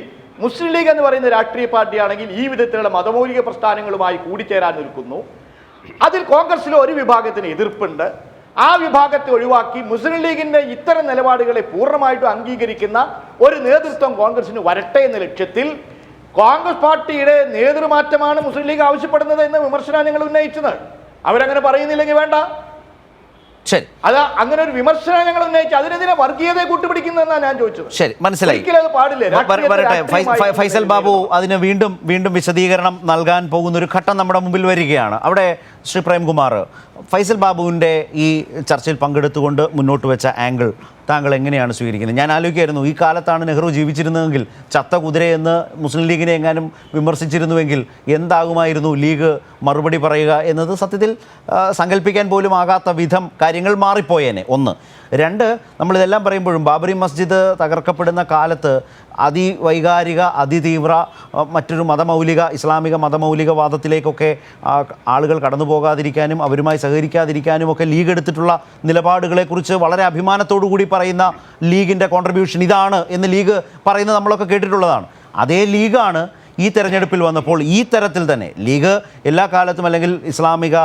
മുസ്ലിം ലീഗ് എന്ന് പറയുന്ന രാഷ്ട്രീയ പാർട്ടിയാണെങ്കിൽ ഈ വിധത്തിലുള്ള മതമൗലിക പ്രസ്ഥാനങ്ങളുമായി കൂടിച്ചേരാൻ നിൽക്കുന്നു. അതിൽ കോൺഗ്രസിലെ ഒരു വിഭാഗത്തിന് എതിർപ്പുണ്ട്. ആ വിഭാഗത്തെ ഒഴിവാക്കി മുസ്ലിം ലീഗിന്റെ ഇത്തരം നിലപാടുകളെ പൂർണ്ണമായിട്ടും അംഗീകരിക്കുന്ന ഒരു നേതൃത്വം കോൺഗ്രസിന് വരട്ടെ എന്ന ലക്ഷ്യത്തിൽ കോൺഗ്രസ് പാർട്ടിയുടെ നേതൃമാറ്റമാണ് മുസ്ലിം ലീഗ് ആവശ്യപ്പെടുന്നത് എന്ന വിമർശനം നിങ്ങൾ ഉന്നയിച്ചത്. അവരങ്ങനെ പറയുന്നില്ലെങ്കിൽ വേണ്ട. ശരി, അത് അങ്ങനെ ഒരു വിമർശനം ഞങ്ങൾ ഉന്നയിച്ചു. അതിനെതിരെ വർഗീയതയെ കൂട്ടുപിടിക്കുന്നതെന്നാണ് ഞാൻ ചോദിച്ചത്. ശരി, മനസ്സിലായി. ഒരിക്കലും അത് പാടില്ല. വരട്ടെ. ഫൈസൽ ബാബു അതിന് വീണ്ടും വിശദീകരണം നൽകാൻ പോകുന്ന ഒരു ഘട്ടം നമ്മുടെ മുമ്പിൽ വരികയാണ്. അവിടെ ശ്രീ പ്രേംകുമാർ, ഫൈസൽ ബാബുവിൻ്റെ ഈ ചർച്ചയിൽ പങ്കെടുത്തുകൊണ്ട് മുന്നോട്ട് വെച്ച ആംഗിൾ താങ്കൾ എങ്ങനെയാണ് സ്വീകരിക്കുന്നത്? ഞാൻ ആലോചിക്കായിരുന്നു, ഈ കാലത്താണ് നെഹ്റു ജീവിച്ചിരുന്നതെങ്കിൽ ചത്ത കുതിരയെന്ന് മുസ്ലിം ലീഗിനെ എങ്ങാനും വിമർശിച്ചിരുന്നുവെങ്കിൽ എന്താകുമായിരുന്നു ലീഗ് മറുപടി പറയുക എന്നത് സത്യത്തിൽ സങ്കല്പിക്കാൻ പോലും ആകാത്ത വിധം കാര്യങ്ങൾ മാറിപ്പോയേനെ. ഒന്ന്. രണ്ട്, നമ്മളിതെല്ലാം പറയുമ്പോഴും ബാബറി മസ്ജിദ് തകർക്കപ്പെടുന്ന കാലത്ത് അതിവൈകാരിക അതിതീവ്ര മറ്റൊരു ഇസ്ലാമിക മതമൗലികവാദത്തിലേക്കൊക്കെ ആളുകൾ കടന്നു പോകാതിരിക്കാനും അവരുമായി സഹകരിക്കാതിരിക്കാനും ഒക്കെ ലീഗ് എടുത്തിട്ടുള്ള നിലപാടുകളെക്കുറിച്ച് വളരെ അഭിമാനത്തോടു കൂടി പറയുന്ന ലീഗിൻ്റെ കോൺട്രിബ്യൂഷൻ ഇതാണ് എന്ന് ലീഗ് പറയുന്നത് നമ്മളൊക്കെ കേട്ടിട്ടുള്ളതാണ്. അതേ ലീഗാണ് ഈ തെരഞ്ഞെടുപ്പിൽ വന്നപ്പോൾ ഈ തരത്തിൽ തന്നെ ലീഗ് എല്ലാ കാലത്തും അല്ലെങ്കിൽ ഇസ്ലാമിക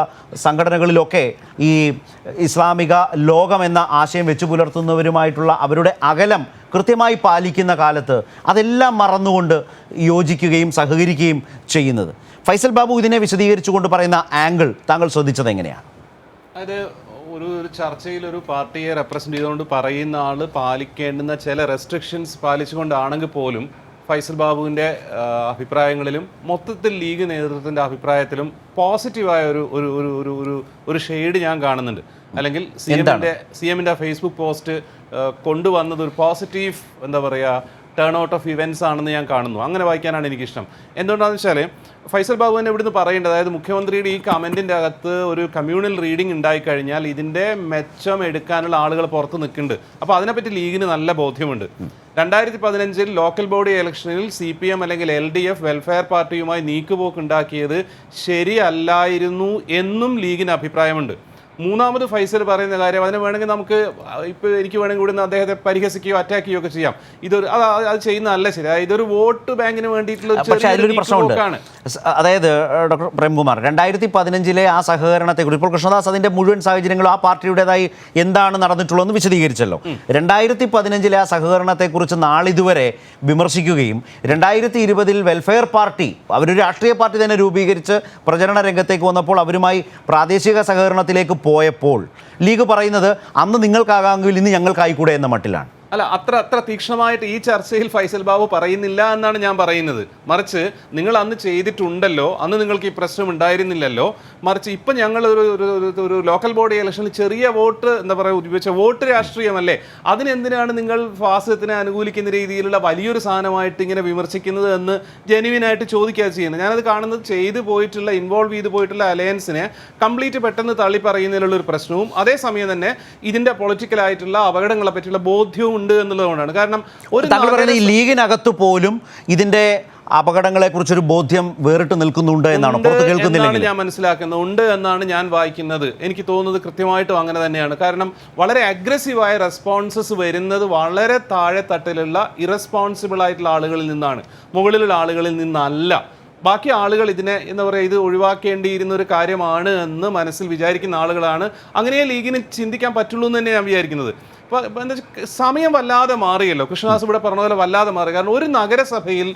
സംഘടനകളിലൊക്കെ ഈ ഇസ്ലാമിക ലോകം എന്ന ആശയം വെച്ചു പുലർത്തുന്നവരുമായിട്ടുള്ള അവരുടെ അകലം കൃത്യമായി പാലിക്കുന്ന കാലത്ത് അതെല്ലാം മറന്നുകൊണ്ട് യോജിക്കുകയും സഹകരിക്കുകയും ചെയ്യുന്നത്. ഫൈസൽ ബാബു ഇതിനെ വിശദീകരിച്ചുകൊണ്ട് പറയുന്ന ആംഗിൾ താങ്കൾ ശ്രദ്ധിച്ചത് എങ്ങനെയാണ്? അത് ഒരു ചർച്ചയിൽ ഒരു പാർട്ടിയെ റെപ്രസെൻ്റ് ചെയ്തുകൊണ്ട് പറയുന്ന ആൾ പാലിക്കേണ്ടുന്ന ചില റെസ്ട്രിക്ഷൻസ് പാലിച്ചുകൊണ്ടാണെങ്കിൽ പോലും ഫൈസൽ ബാബുവിൻ്റെ അഭിപ്രായങ്ങളിലും മൊത്തത്തിൽ ലീഗ് നേതൃത്വത്തിൻ്റെ അഭിപ്രായത്തിലും പോസിറ്റീവായ ഒരു ഷെയ്ഡ് ഞാൻ കാണുന്നുണ്ട്. അല്ലെങ്കിൽ സി എമ്മിൻ്റെ ഫേസ്ബുക്ക് പോസ്റ്റ് കൊണ്ടുവന്നത് ഒരു പോസിറ്റീവ് എന്താ പറയുക ടേൺ ഔട്ട് ഓഫ് ഇവൻറ്റ്സ് ആണെന്ന് ഞാൻ കാണുന്നു. അങ്ങനെ വായിക്കാനാണ് എനിക്കിഷ്ടം. എന്തുകൊണ്ടാണെന്ന് വെച്ചാൽ ഫൈസൽ ബാബു തന്നെ ഇവിടുന്ന് പറയേണ്ടത്, അതായത് മുഖ്യമന്ത്രിയുടെ ഈ കമൻറ്റിൻ്റെ അകത്ത് ഒരു കമ്മ്യൂണൽ റീഡിംഗ് ഉണ്ടായിക്കഴിഞ്ഞാൽ ഇതിൻ്റെ മെച്ചം എടുക്കാനുള്ള ആളുകൾ പുറത്ത് നിൽക്കുന്നുണ്ട്. അപ്പോൾ അതിനെപ്പറ്റി ലീഗിന് നല്ല ബോധ്യമുണ്ട്. 2015 ലോക്കൽ ബോഡി ഇലക്ഷനിൽ CPM അല്ലെങ്കിൽ LDF വെൽഫെയർ പാർട്ടിയുമായി നീക്കുപോക്കുണ്ടാക്കിയത് ശരിയല്ലായിരുന്നു എന്നും ലീഗിന് അഭിപ്രായമുണ്ട്. മൂന്നാമത് ഫൈസൽ പറയുന്ന കാര്യം, അതിന് വേണമെങ്കിൽ നമുക്ക് എനിക്ക് വേണമെങ്കിൽ ഇവിടുന്ന് അദ്ദേഹത്തെ പരിഹസിക്കുകയോ അറ്റാക്ക് ചെയ്യുകയോ ഒക്കെ ചെയ്യാം. അത് ചെയ്യുന്നതല്ല ശരി. ഇതൊരു വോട്ട് ബാങ്കിന് വേണ്ടിയിട്ടുള്ള പ്രശ്നമാണ്. അതായത് ഡോക്ടർ പ്രേംകുമാർ, 2015 ആ സഹകരണത്തെക്കുറിച്ച് ഇപ്പോൾ കൃഷ്ണദാസ് അതിൻ്റെ മുഴുവൻ സാഹചര്യങ്ങളും ആ പാർട്ടിയുടേതായി എന്താണ് നടന്നിട്ടുള്ളതെന്ന് വിശദീകരിച്ചല്ലോ. 2015 ആ സഹകരണത്തെക്കുറിച്ച് നാളിതുവരെ വിമർശിക്കുകയും 2020 വെൽഫെയർ പാർട്ടി അവരൊരു രാഷ്ട്രീയ പാർട്ടി തന്നെ രൂപീകരിച്ച് പ്രചരണ രംഗത്തേക്ക് വന്നപ്പോൾ അവരുമായി പ്രാദേശിക സഹകരണത്തിലേക്ക് പോയപ്പോൾ ലീഗ് പറയുന്നത് അന്ന് നിങ്ങൾക്കാകാമെങ്കിൽ ഇന്ന് ഞങ്ങൾക്കായിക്കൂടെ എന്ന മട്ടിലാണ്. അല്ല, അത്ര തീക്ഷ്ണമായിട്ട് ഈ ചർച്ചയിൽ ഫൈസൽ ബാബു പറയുന്നില്ല എന്നാണ് ഞാൻ പറയുന്നത്. മറിച്ച് നിങ്ങൾ അന്ന് ചെയ്തിട്ടുണ്ടല്ലോ, അന്ന് നിങ്ങൾക്ക് ഈ പ്രശ്നം ഉണ്ടായിരുന്നില്ലല്ലോ. മറിച്ച് ഇപ്പം ഞങ്ങൾ ഒരു ലോക്കൽ ബോഡി ഇലക്ഷനിൽ ചെറിയ വോട്ട് എന്താ പറയുക ഉപയോഗിച്ച വോട്ട് രാഷ്ട്രീയമല്ലേ, അതിനെന്തിനാണ് നിങ്ങൾ ഫാസിസത്തിനെ അനുകൂലിക്കുന്ന രീതിയിലുള്ള വലിയൊരു സാധനമായിട്ട് ഇങ്ങനെ വിമർശിക്കുന്നത് എന്ന് ജെന്യുവിനായിട്ട് ചോദിക്കുക ചെയ്യുന്നത്. ഞാനത് കാണുന്നത് ഇൻവോൾവ് ചെയ്ത് പോയിട്ടുള്ള അലയൻസിനെ കംപ്ലീറ്റ് പെട്ടെന്ന് തള്ളി പറയുന്നതിലുള്ള ഒരു പ്രശ്നവും അതേസമയം തന്നെ ഇതിൻ്റെ പൊളിറ്റിക്കലായിട്ടുള്ള അപകടങ്ങളെ പറ്റിയുള്ള ബോധ്യവും ഉണ്ട് എന്നുള്ളതുകൊണ്ടാണ്. കാരണം ഈ ലീഗിനകത്ത് പോലും ഇതിന്റെ അപകടങ്ങളെ കുറിച്ചൊരു ബോധ്യം വേറിട്ട് നിൽക്കുന്നുണ്ട് എന്നാണ് ഞാൻ മനസ്സിലാക്കുന്നത്. ഉണ്ട് എന്നാണ് ഞാൻ വായിക്കുന്നത്. എനിക്ക് തോന്നുന്നത് കൃത്യമായിട്ടും അങ്ങനെ തന്നെയാണ്. കാരണം വളരെ അഗ്രസീവായ റെസ്പോൺസസ് വരുന്നത് വളരെ താഴെ തട്ടിലുള്ള ഇറസ്പോൺസിബിൾ ആയിട്ടുള്ള ആളുകളിൽ നിന്നാണ്, മുകളിലുള്ള ആളുകളിൽ നിന്നല്ല. ബാക്കി ആളുകൾ ഇതിനെ എന്താ പറയുക ഇത് ഒഴിവാക്കേണ്ടിയിരുന്ന ഒരു കാര്യമാണ് എന്ന് മനസ്സിൽ വിചാരിക്കുന്ന ആളുകളാണ്. അങ്ങനെയേ ലീഗിന് ചിന്തിക്കാൻ പറ്റുള്ളൂ എന്ന് തന്നെ ഞാൻ വിചാരിക്കുന്നത്. ഇപ്പോൾ എന്താ വെച്ചാൽ സമയം വല്ലാതെ മാറിയല്ലോ. കൃഷ്ണദാസ് ഇവിടെ പറഞ്ഞ പോലെ വല്ലാതെ മാറി. കാരണം ഒരു നഗരസഭയിൽ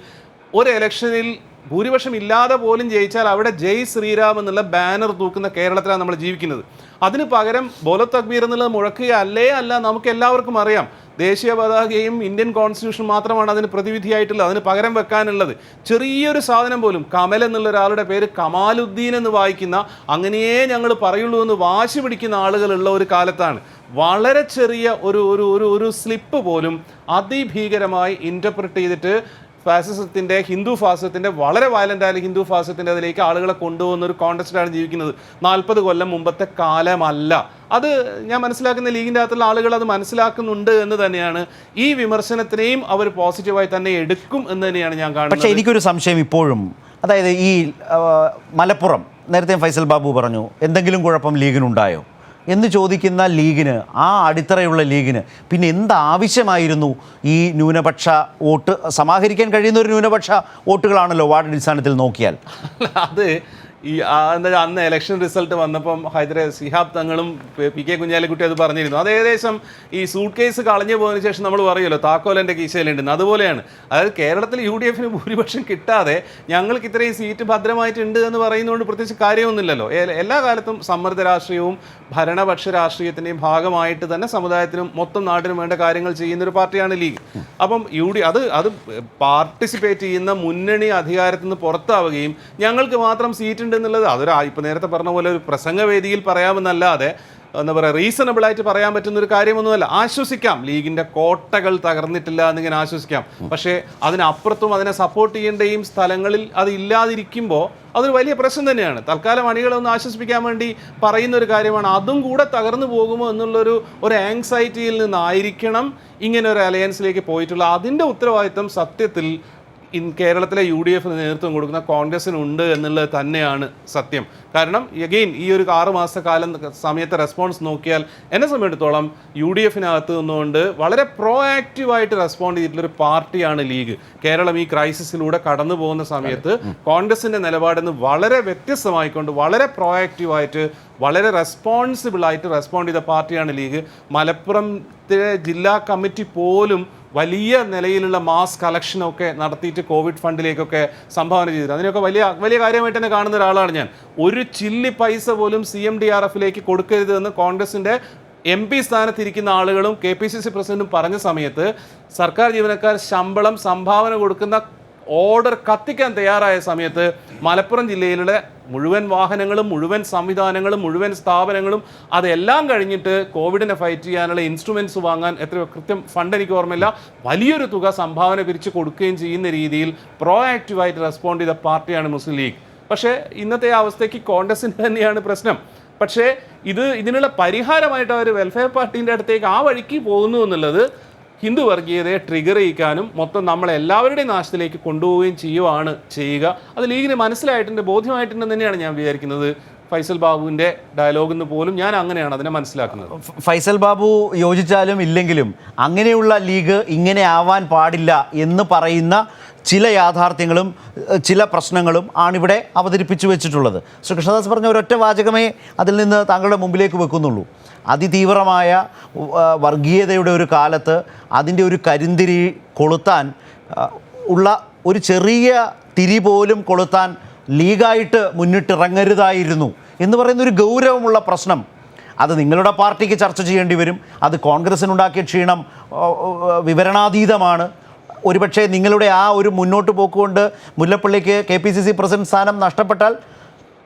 ഒരു ഇലക്ഷനിൽ ഭൂരിപക്ഷം ഇല്ലാതെ പോലും ജയിച്ചാൽ അവിടെ ജയ് ശ്രീരാം എന്നുള്ള ബാനർ തൂക്കുന്ന കേരളത്തിലാണ് നമ്മൾ ജീവിക്കുന്നത്. അതിന് പകരം ബോലോ തക്ബീർ എന്നുള്ളത് മുഴക്കുകയല്ലേ അല്ല നമുക്ക് എല്ലാവർക്കും അറിയാം. ദേശീയ പതാകയും ഇന്ത്യൻ കോൺസ്റ്റിറ്റ്യൂഷൻ മാത്രമാണ് അതിന് പ്രതിവിധിയായിട്ടുള്ളത്, അതിന് പകരം വെക്കാനുള്ളത്. ചെറിയൊരു സാധനം പോലും, കമൽ എന്നുള്ള ഒരാളുടെ പേര് കമാലുദ്ദീൻ എന്ന് വായിക്കുന്ന, അങ്ങനെയേ ഞങ്ങൾ പറയുള്ളൂ എന്ന് വാശി പിടിക്കുന്ന ആളുകളുള്ള ഒരു കാലത്താണ് വളരെ ചെറിയ ഒരു സ്ലിപ്പ് പോലും അതിഭീകരമായി ഇൻ്റർപ്രറ്റ് ചെയ്തിട്ട് ഫാസിസത്തിൻ്റെ, ഹിന്ദു ഫാസിസത്തിൻ്റെ, വളരെ വയലൻ്റ് ആയ ഹിന്ദു ഫാസിസത്തിൻ്റെ അതിലേക്ക് ആളുകളെ കൊണ്ടുപോകുന്ന ഒരു കോണ്ടസ്റ്റിലാണ് ജീവിക്കുന്നത്. 40 കൊല്ലം മുമ്പത്തെ കാലമല്ല അത്. ഞാൻ മനസ്സിലാക്കുന്ന ലീഗിൻ്റെ അകത്തുള്ള ആളുകൾ അത് മനസ്സിലാക്കുന്നുണ്ട് എന്ന് തന്നെയാണ്. ഈ വിമർശനത്തിനെയും അവർ പോസിറ്റീവായി തന്നെ എടുക്കും എന്ന് തന്നെയാണ് ഞാൻ കാണുന്നത്. പക്ഷേ എനിക്കൊരു സംശയം ഇപ്പോഴും, അതായത് ഈ മലപ്പുറം, നേരത്തെ ഫൈസൽ ബാബു പറഞ്ഞു എന്തെങ്കിലും കുഴപ്പം ലീഗിനുണ്ടായോ എന്ന് ചോദിക്കുന്ന ലീഗിന്, ആ അടിത്തറയുള്ള ലീഗിന് പിന്നെ എന്താവശ്യമായിരുന്നു ഈ ന്യൂനപക്ഷ വോട്ട് സമാഹരിക്കാൻ കഴിയുന്ന ഒരു ന്യൂനപക്ഷ വോട്ടുകളാണല്ലോ വാർഡ് അടിസ്ഥാനത്തിൽ നോക്കിയാൽ. അത് ഈ എന്താ അന്ന് ഇലക്ഷൻ റിസൾട്ട് വന്നപ്പം സിഹാബ് തങ്ങളും പി കെ കുഞ്ഞാലിക്കുട്ടി അത് പറഞ്ഞിരുന്നു. അത് ഏകദേശം ഈ സൂട്ട് കേസ് കളഞ്ഞു പോയതിനു ശേഷം നമ്മൾ പറയുമല്ലോ താക്കോലെൻ്റെ കീശയിലുണ്ടെന്ന്, അതുപോലെയാണ്. അതായത് കേരളത്തിൽ UDF ഭൂരിപക്ഷം കിട്ടാതെ ഞങ്ങൾക്ക് ഇത്രയും സീറ്റ് ഭദ്രമായിട്ടുണ്ട് എന്ന് പറയുന്നതുകൊണ്ട് പ്രത്യേകിച്ച് കാര്യമൊന്നുമില്ലല്ലോ. എല്ലാ കാലത്തും സമ്മർദ്ദ രാഷ്ട്രീയവും ഭരണപക്ഷ രാഷ്ട്രീയത്തിൻ്റെയും ഭാഗമായിട്ട് തന്നെ സമുദായത്തിനും മൊത്തം നാട്ടിനും വേണ്ട കാര്യങ്ങൾ ചെയ്യുന്ന ഒരു പാർട്ടിയാണ് ലീഗ്. അപ്പം അത് പാർട്ടിസിപ്പേറ്റ് ചെയ്യുന്ന മുന്നണി അധികാരത്തിൽ നിന്ന് പുറത്താവുകയും ഞങ്ങൾക്ക് മാത്രം സീറ്റ് എന്നുള്ളത് അതൊരു ഇപ്പം നേരത്തെ പറഞ്ഞ പോലെ ഒരു പ്രസംഗവേദിയിൽ പറയാമെന്നല്ലാതെ എന്താ പറയുക റീസണബിൾ ആയിട്ട് പറയാൻ പറ്റുന്ന ഒരു കാര്യമൊന്നുമല്ല. ആശ്വസിക്കാം, ലീഗിൻ്റെ കോട്ടകൾ തകർന്നിട്ടില്ല എന്നിങ്ങനെ ആശ്വസിക്കാം. പക്ഷേ അതിനപ്പുറത്തും അതിനെ സപ്പോർട്ട് ചെയ്യേണ്ടയും സ്ഥലങ്ങളിൽ അത് ഇല്ലാതിരിക്കുമ്പോൾ അതൊരു വലിയ പ്രശ്നം തന്നെയാണ്. തൽക്കാലം അണികളെ ഒന്ന് ആശ്വസിപ്പിക്കാൻ വേണ്ടി പറയുന്ന ഒരു കാര്യമാണ്. അതും കൂടെ തകർന്നു പോകുമോ എന്നുള്ളൊരു ആങ്സൈറ്റിയിൽ നിന്നായിരിക്കണം ഇങ്ങനെ ഒരു അലയൻസിലേക്ക് പോയിട്ടുള്ള. അതിൻ്റെ ഉത്തരവാദിത്വം സത്യത്തിൽ കേരളത്തിലെ UDF നേതൃത്വം കൊടുക്കുന്ന കോൺഗ്രസിനുണ്ട് എന്നുള്ളത് തന്നെയാണ് സത്യം. കാരണം എഗെയിൻ ഈ ഒരു 6 മാസക്കാലം സമയത്തെ റെസ്പോൺസ് നോക്കിയാൽ എന്നെ സംബന്ധിച്ചിടത്തോളം UDFനകത്ത് നിന്നുകൊണ്ട് വളരെ പ്രോആക്റ്റീവായിട്ട് റെസ്പോണ്ട് ചെയ്തിട്ടുള്ളൊരു പാർട്ടിയാണ് ലീഗ്. കേരളം ഈ ക്രൈസിസിലൂടെ കടന്നു പോകുന്ന സമയത്ത് കോൺഗ്രസിൻ്റെ നിലപാടിൽ നിന്ന് വളരെ വ്യത്യസ്തമായിക്കൊണ്ട് വളരെ പ്രോആക്റ്റീവായിട്ട് വളരെ റെസ്പോൺസിബിളായിട്ട് റെസ്പോണ്ട് ചെയ്ത പാർട്ടിയാണ് ലീഗ്. മലപ്പുറത്തെ ജില്ലാ കമ്മിറ്റി പോലും വലിയ നിലയിലുള്ള മാസ് കളക്ഷനൊക്കെ നടത്തിയിട്ട് കോവിഡ് ഫണ്ടിലേക്കൊക്കെ സംഭാവന ചെയ്തിരുന്നു. അതിനൊക്കെ വലിയ കാര്യമായിട്ട് തന്നെ കാണുന്ന ഒരാളാണ് ഞാൻ. ഒരു ചില്ലി പൈസ പോലും CMDRFലേക്ക് കൊടുക്കരുത് എന്ന് കോൺഗ്രസിൻ്റെ MP സ്ഥാനത്തിരിക്കുന്ന ആളുകളും KPCC പ്രസിഡന്റും പറഞ്ഞ സമയത്ത് സർക്കാർ ജീവനക്കാർ ശമ്പളം സംഭാവന കൊടുക്കുന്ന ഓർഡർ കത്തിക്കാൻ തയ്യാറായ സമയത്ത് മലപ്പുറം ജില്ലയിലുള്ള മുഴുവൻ വാഹനങ്ങളും മുഴുവൻ സംവിധാനങ്ങളും മുഴുവൻ സ്ഥാപനങ്ങളും അതെല്ലാം കഴിഞ്ഞിട്ട് കോവിഡിനെ ഫൈറ്റ് ചെയ്യാനുള്ള ഇൻസ്ട്രുമെൻറ്റ്സ് വാങ്ങാൻ എത്രയോ കൃത്യം ഫണ്ട് എനിക്ക് ഓർമ്മയില്ല, വലിയൊരു തുക സംഭാവന പിരിച്ച് കൊടുക്കുകയും ചെയ്യുന്ന രീതിയിൽ പ്രോആക്റ്റീവായിട്ട് റെസ്പോണ്ട് ചെയ്ത പാർട്ടിയാണ് മുസ്ലിം ലീഗ്. പക്ഷേ ഇന്നത്തെ അവസ്ഥയ്ക്ക് കോൺഗ്രസിന് തന്നെയാണ് പ്രശ്നം. പക്ഷേ ഇതിനുള്ള പരിഹാരമായിട്ട് അവർ വെൽഫെയർ പാർട്ടീൻ്റെ അടുത്തേക്ക് ആ വഴിക്ക് പോകുന്നു എന്നുള്ളത് ഹിന്ദു വർഗീയതയെ ട്രിഗർ ചെയ്യിക്കാനും മൊത്തം നമ്മളെല്ലാവരുടെയും നാശത്തിലേക്ക് കൊണ്ടുപോവുകയും ചെയ്യുക. അത് ലീഗിന് മനസ്സിലായിട്ടുണ്ട്, ബോധ്യമായിട്ടുണ്ടെന്ന് തന്നെയാണ് ഞാൻ വിചാരിക്കുന്നത്. ഫൈസൽ ബാബുവിൻ്റെ ഡയലോഗിൽ നിന്ന് പോലും ഞാൻ അങ്ങനെയാണ് അതിനെ മനസ്സിലാക്കുന്നത്. ഫൈസൽ ബാബു യോജിച്ചാലും ഇല്ലെങ്കിലും അങ്ങനെയുള്ള ലീഗ് ഇങ്ങനെ ആവാൻ പാടില്ല എന്ന് പറയുന്ന ചില യാഥാർത്ഥ്യങ്ങളും ചില പ്രശ്നങ്ങളും ആണിവിടെ അവതരിപ്പിച്ചു വെച്ചിട്ടുള്ളത്. ശ്രീ കൃഷ്ണദാസ് പറഞ്ഞ ഒരൊറ്റ വാചകമേ അതിൽ നിന്ന് താങ്കളുടെ മുമ്പിലേക്ക് വെക്കുന്നുള്ളൂ. അതിതീവ്രമായ വർഗീയതയുടെ ഒരു കാലത്ത് അതിൻ്റെ ഒരു കരിന്തിരി കൊളുത്താൻ ഉള്ള ഒരു ചെറിയ തിരി പോലും കൊളുത്താൻ ലീഗായിട്ട് മുന്നിട്ടിറങ്ങരുതായിരുന്നു എന്ന് പറയുന്നൊരു ഗൗരവമുള്ള പ്രശ്നം. അത് നിങ്ങളുടെ പാർട്ടിക്ക് ചർച്ച ചെയ്യേണ്ടി വരും. അത് കോൺഗ്രസിനുണ്ടാക്കിയ ക്ഷീണം വിവരണാതീതമാണ്. ഒരുപക്ഷെ നിങ്ങളുടെ ആ ഒരു മുന്നോട്ട് പോക്കുകൊണ്ട് മുല്ലപ്പള്ളിക്ക് KPCC പ്രസിഡന്റ് സ്ഥാനം നഷ്ടപ്പെട്ടാൽ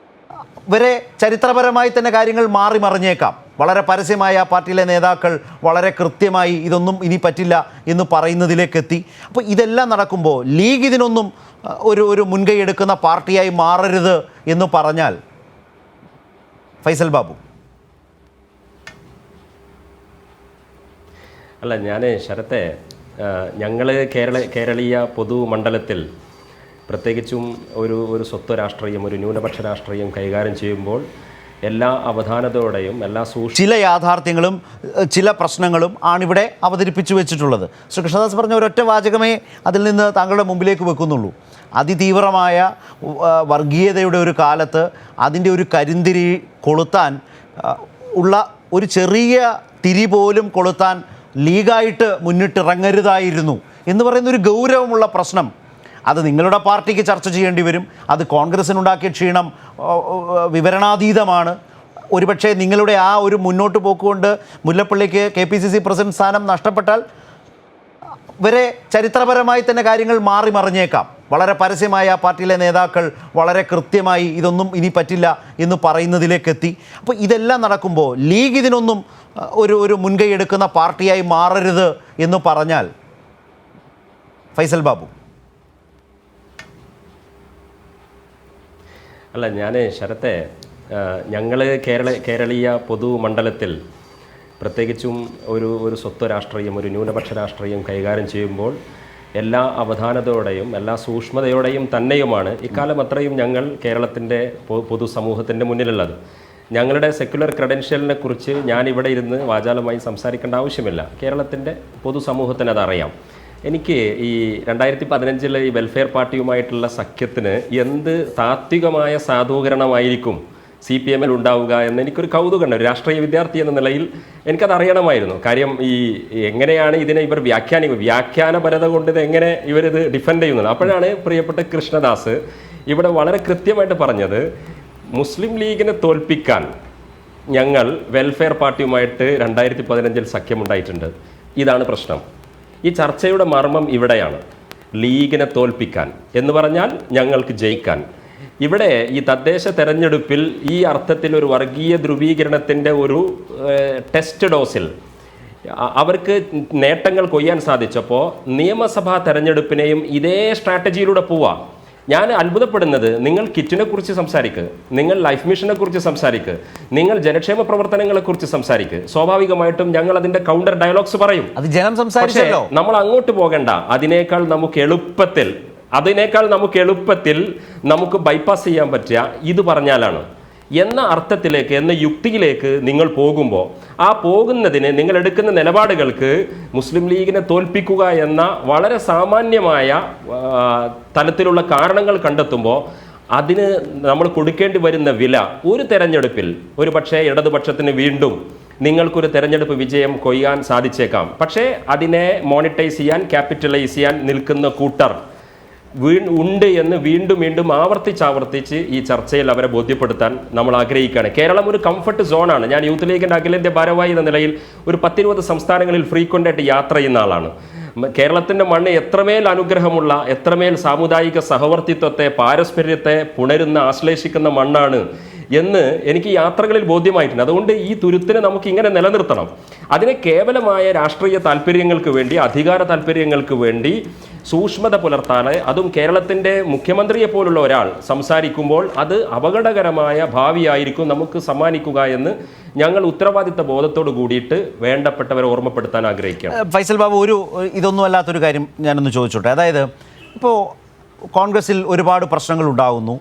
വരെ ചരിത്രപരമായി തന്നെ കാര്യങ്ങൾ മാറി മറിഞ്ഞേക്കാം. വളരെ പരസ്യമായ പാർട്ടിയിലെ നേതാക്കൾ വളരെ കൃത്യമായി ഇതൊന്നും ഇനി പറ്റില്ല എന്ന് പറയുന്നതിലേക്കെത്തി. അപ്പോൾ ഇതെല്ലാം നടക്കുമ്പോൾ ലീഗ് ഇതിനൊന്നും ഒരു മുൻകൈ എടുക്കുന്ന പാർട്ടിയായി മാറരുത് എന്ന് പറഞ്ഞാൽ ഫൈസൽ ബാബു. അല്ല, ഞാൻ ശരത്തെ ഞങ്ങൾ കേരളീയ പൊതുമണ്ഡലത്തിൽ പ്രത്യേകിച്ചും ഒരു സ്വത്വ രാഷ്ട്രീയം, ഒരു ന്യൂനപക്ഷ രാഷ്ട്രീയം കൈകാര്യം ചെയ്യുമ്പോൾ എല്ലാ അവധാനതയോടെയും ചില യാഥാർത്ഥ്യങ്ങളും ചില പ്രശ്നങ്ങളും ആണിവിടെ അവതരിപ്പിച്ചു വെച്ചിട്ടുള്ളത്. ശ്രീ കൃഷ്ണദാസ് പറഞ്ഞ ഒരൊറ്റ വാചകമേ അതിൽ നിന്ന് താങ്കളുടെ മുമ്പിലേക്ക് വെക്കുന്നുള്ളൂ. അതിതീവ്രമായ വർഗീയതയുടെ ഒരു കാലത്ത് അതിൻ്റെ ഒരു കരിന്തിരി കൊളുത്താൻ ഉള്ള ഒരു ചെറിയ തിരി പോലും കൊളുത്താൻ ലീഗായിട്ട് മുന്നിട്ടിറങ്ങരുതായിരുന്നു എന്ന് പറയുന്നൊരു ഗൗരവമുള്ള പ്രശ്നം. അത് നിങ്ങളുടെ പാർട്ടിക്ക് ചർച്ച ചെയ്യേണ്ടി വരും. അത് കോൺഗ്രസിനുണ്ടാക്കിയ ക്ഷീണം വിവരണാതീതമാണ്. ഒരുപക്ഷെ നിങ്ങളുടെ ആ ഒരു മുന്നോട്ട് പോക്കുകൊണ്ട് മുല്ലപ്പള്ളിക്ക് KPCC പ്രസിഡന്റ് സ്ഥാനം നഷ്ടപ്പെട്ടാൽ വരെ ചരിത്രപരമായി തന്നെ കാര്യങ്ങൾ മാറി മറിഞ്ഞേക്കാം. വളരെ പരസ്യമായ ആ പാർട്ടിയിലെ നേതാക്കൾ വളരെ കൃത്യമായി ഇതൊന്നും ഇനി പറ്റില്ല എന്ന് പറയുന്നതിലേക്കെത്തി. അപ്പോൾ ഇതെല്ലാം നടക്കുമ്പോൾ ലീഗ് ഇതിനൊന്നും ഒരു മുൻകൈ എടുക്കുന്ന പാർട്ടിയായി മാറരുത് എന്ന് പറഞ്ഞാൽ ഫൈസൽ ബാബു? അല്ല, ഞാൻ ശരത്തെ, ഞങ്ങൾ കേരളീയ പൊതുമണ്ഡലത്തിൽ പ്രത്യേകിച്ചും ഒരു സ്വത്വ രാഷ്ട്രീയം, ഒരു ന്യൂനപക്ഷ രാഷ്ട്രീയം കൈകാര്യം ചെയ്യുമ്പോൾ എല്ലാ അവധാനതയോടെയും എല്ലാ സൂക്ഷ്മതയോടെയും തന്നെയുമാണ് ഇക്കാലം അത്രയും ഞങ്ങൾ കേരളത്തിൻ്റെ പൊതുസമൂഹത്തിൻ്റെ മുന്നിലുള്ളത്. ഞങ്ങളുടെ സെക്യുലർ ക്രെഡൻഷ്യലിനെ കുറിച്ച് ഞാനിവിടെ ഇരുന്ന് വാചാലമായി സംസാരിക്കേണ്ട ആവശ്യമില്ല. കേരളത്തിൻ്റെ പൊതുസമൂഹത്തിന് അതറിയാം. എനിക്ക് ഈ 2015 ഈ വെൽഫെയർ പാർട്ടിയുമായിട്ടുള്ള സഖ്യത്തിന് എന്ത് താത്വികമായ സാധൂകരണമായിരിക്കും CPM-ൽ ഉണ്ടാവുക എന്ന് എനിക്കൊരു കൗതുകമുണ്ട്. ഒരു രാഷ്ട്രീയ വിദ്യാർത്ഥി എന്ന നിലയിൽ എനിക്കത് അറിയണമായിരുന്നു. കാര്യം ഈ എങ്ങനെയാണ് ഇതിനെ ഇവർ വ്യാഖ്യാനപരത കൊണ്ട് ഇത് എങ്ങനെ ഇവരിത് ഡിഫെൻഡ് ചെയ്യുന്നത്. അപ്പോഴാണ് പ്രിയപ്പെട്ട കൃഷ്ണദാസ് ഇവിടെ വളരെ കൃത്യമായിട്ട് പറഞ്ഞത്, മുസ്ലിം ലീഗിനെ തോൽപ്പിക്കാൻ ഞങ്ങൾ വെൽഫെയർ പാർട്ടിയുമായിട്ട് 2015 സഖ്യമുണ്ടായിട്ടുണ്ട്. ഇതാണ് പ്രശ്നം. ഈ ചർച്ചയുടെ മർമ്മം ഇവിടെയാണ്. ലീഗിനെ തോൽപ്പിക്കാൻ എന്ന് പറഞ്ഞാൽ ഞങ്ങൾക്ക് ജയിക്കാൻ. ഇവിടെ ഈ തദ്ദേശ തെരഞ്ഞെടുപ്പിൽ ഈ അർത്ഥത്തിൽ ഒരു വർഗീയ ധ്രുവീകരണത്തിൻ്റെ ഒരു ടെസ്റ്റ് ഡോസിൽ അവർക്ക് നേട്ടങ്ങൾ കൊയ്യാൻ സാധിച്ചപ്പോൾ നിയമസഭാ തെരഞ്ഞെടുപ്പിനെയും ഇതേ സ്ട്രാറ്റജിയിലൂടെ പോവാം. ഞാൻ അത്ഭുതപ്പെടുന്നത്, നിങ്ങൾ കിറ്റിനെ കുറിച്ച് സംസാരിക്കുക, നിങ്ങൾ ലൈഫ് മിഷനെ കുറിച്ച് സംസാരിക്കുക, നിങ്ങൾ ജനക്ഷേമ പ്രവർത്തനങ്ങളെ കുറിച്ച് സംസാരിക്കുക. സ്വാഭാവികമായിട്ടും ഞങ്ങൾ അതിന്റെ കൗണ്ടർ ഡയലോഗ്സ് പറയും. അത് ജനം സംസാരിച്ചല്ലോ. നമ്മൾ അങ്ങോട്ട് പോകണ്ട. അതിനേക്കാൾ നമുക്ക് എളുപ്പത്തിൽ നമുക്ക് ബൈപ്പാസ് ചെയ്യാൻ പറ്റുക ഇത് പറഞ്ഞാലാണ് എന്ന അർത്ഥത്തിലേക്ക്, എന്ന യുക്തിയിലേക്ക് നിങ്ങൾ പോകുമ്പോൾ, ആ പോകുന്നതിന് നിങ്ങൾ എടുക്കുന്ന നിലപാടുകൾക്ക് മുസ്ലിം ലീഗിനെ തോൽപ്പിക്കുക എന്ന വളരെ സാമാന്യമായ തലത്തിലുള്ള കാരണങ്ങൾ കണ്ടെത്തുമ്പോൾ അതിന് നമ്മൾ കൊടുക്കേണ്ടി വരുന്ന വില ഒരു തെരഞ്ഞെടുപ്പിൽ ഒരു പക്ഷേ ഇടതുപക്ഷത്തിന് വീണ്ടും നിങ്ങൾക്കൊരു തെരഞ്ഞെടുപ്പ് വിജയം കൊയ്യാൻ സാധിച്ചേക്കാം. പക്ഷേ അതിനെ മോണിറ്റൈസ് ചെയ്യാൻ, ക്യാപിറ്റലൈസ് ചെയ്യാൻ നിൽക്കുന്ന കൂട്ടർ ഉണ്ട് എന്ന് വീണ്ടും ആവർത്തിച്ച് ഈ ചർച്ചയിൽ അവരെ ബോധ്യപ്പെടുത്താൻ നമ്മൾ ആഗ്രഹിക്കുകയാണ്. കേരളം ഒരു കംഫർട്ട് സോണാണ്. ഞാൻ യൂത്ത് ലീഗിൻ്റെ അഖിലേന്ത്യാ ഭാരവാഹി എന്ന നിലയിൽ ഒരു 10-20 സംസ്ഥാനങ്ങളിൽ ഫ്രീക്വൻ്റ് ആയിട്ട് യാത്ര ചെയ്യുന്ന ആളാണ്. കേരളത്തിൻ്റെ മണ്ണ് എത്രമേൽ അനുഗ്രഹമുള്ള, എത്രമേൽ സാമുദായിക സഹവർത്തിത്വത്തെ, പാരസ്പര്യത്തെ പുണരുന്ന, ആശ്ലേഷിക്കുന്ന മണ്ണാണ് എന്ന് എനിക്ക് യാത്രകളിൽ ബോധ്യമായിട്ടുണ്ട്. അതുകൊണ്ട് ഈ തുരുത്തിനെ നമുക്ക് ഇങ്ങനെ നിലനിർത്തണം. അതിനെ കേവലമായ രാഷ്ട്രീയ താല്പര്യങ്ങൾക്ക് വേണ്ടി, അധികാര താല്പര്യങ്ങൾക്ക് വേണ്ടി സൂക്ഷ്മത പുലർത്താതെ, അതും കേരളത്തിൻ്റെ മുഖ്യമന്ത്രിയെ പോലുള്ള ഒരാൾ സംസാരിക്കുമ്പോൾ അത് അപകടകരമായ ഭാവിയായിരിക്കും നമുക്ക് സമ്മാനിക്കുക എന്ന് ഞങ്ങൾ ഉത്തരവാദിത്ത ബോധത്തോട് കൂടിയിട്ട് വേണ്ടപ്പെട്ടവരെ ഓർമ്മപ്പെടുത്താൻ ആഗ്രഹിക്കുകയാണ്. ഫൈസൽ ബാബു, ഇതൊന്നും അല്ലാത്തൊരു കാര്യം ഞാനൊന്ന് ചോദിച്ചോട്ടെ. അതായത് ഇപ്പോൾ കോൺഗ്രസിൽ ഒരുപാട് പ്രശ്നങ്ങൾ ഉണ്ടാകുന്നു,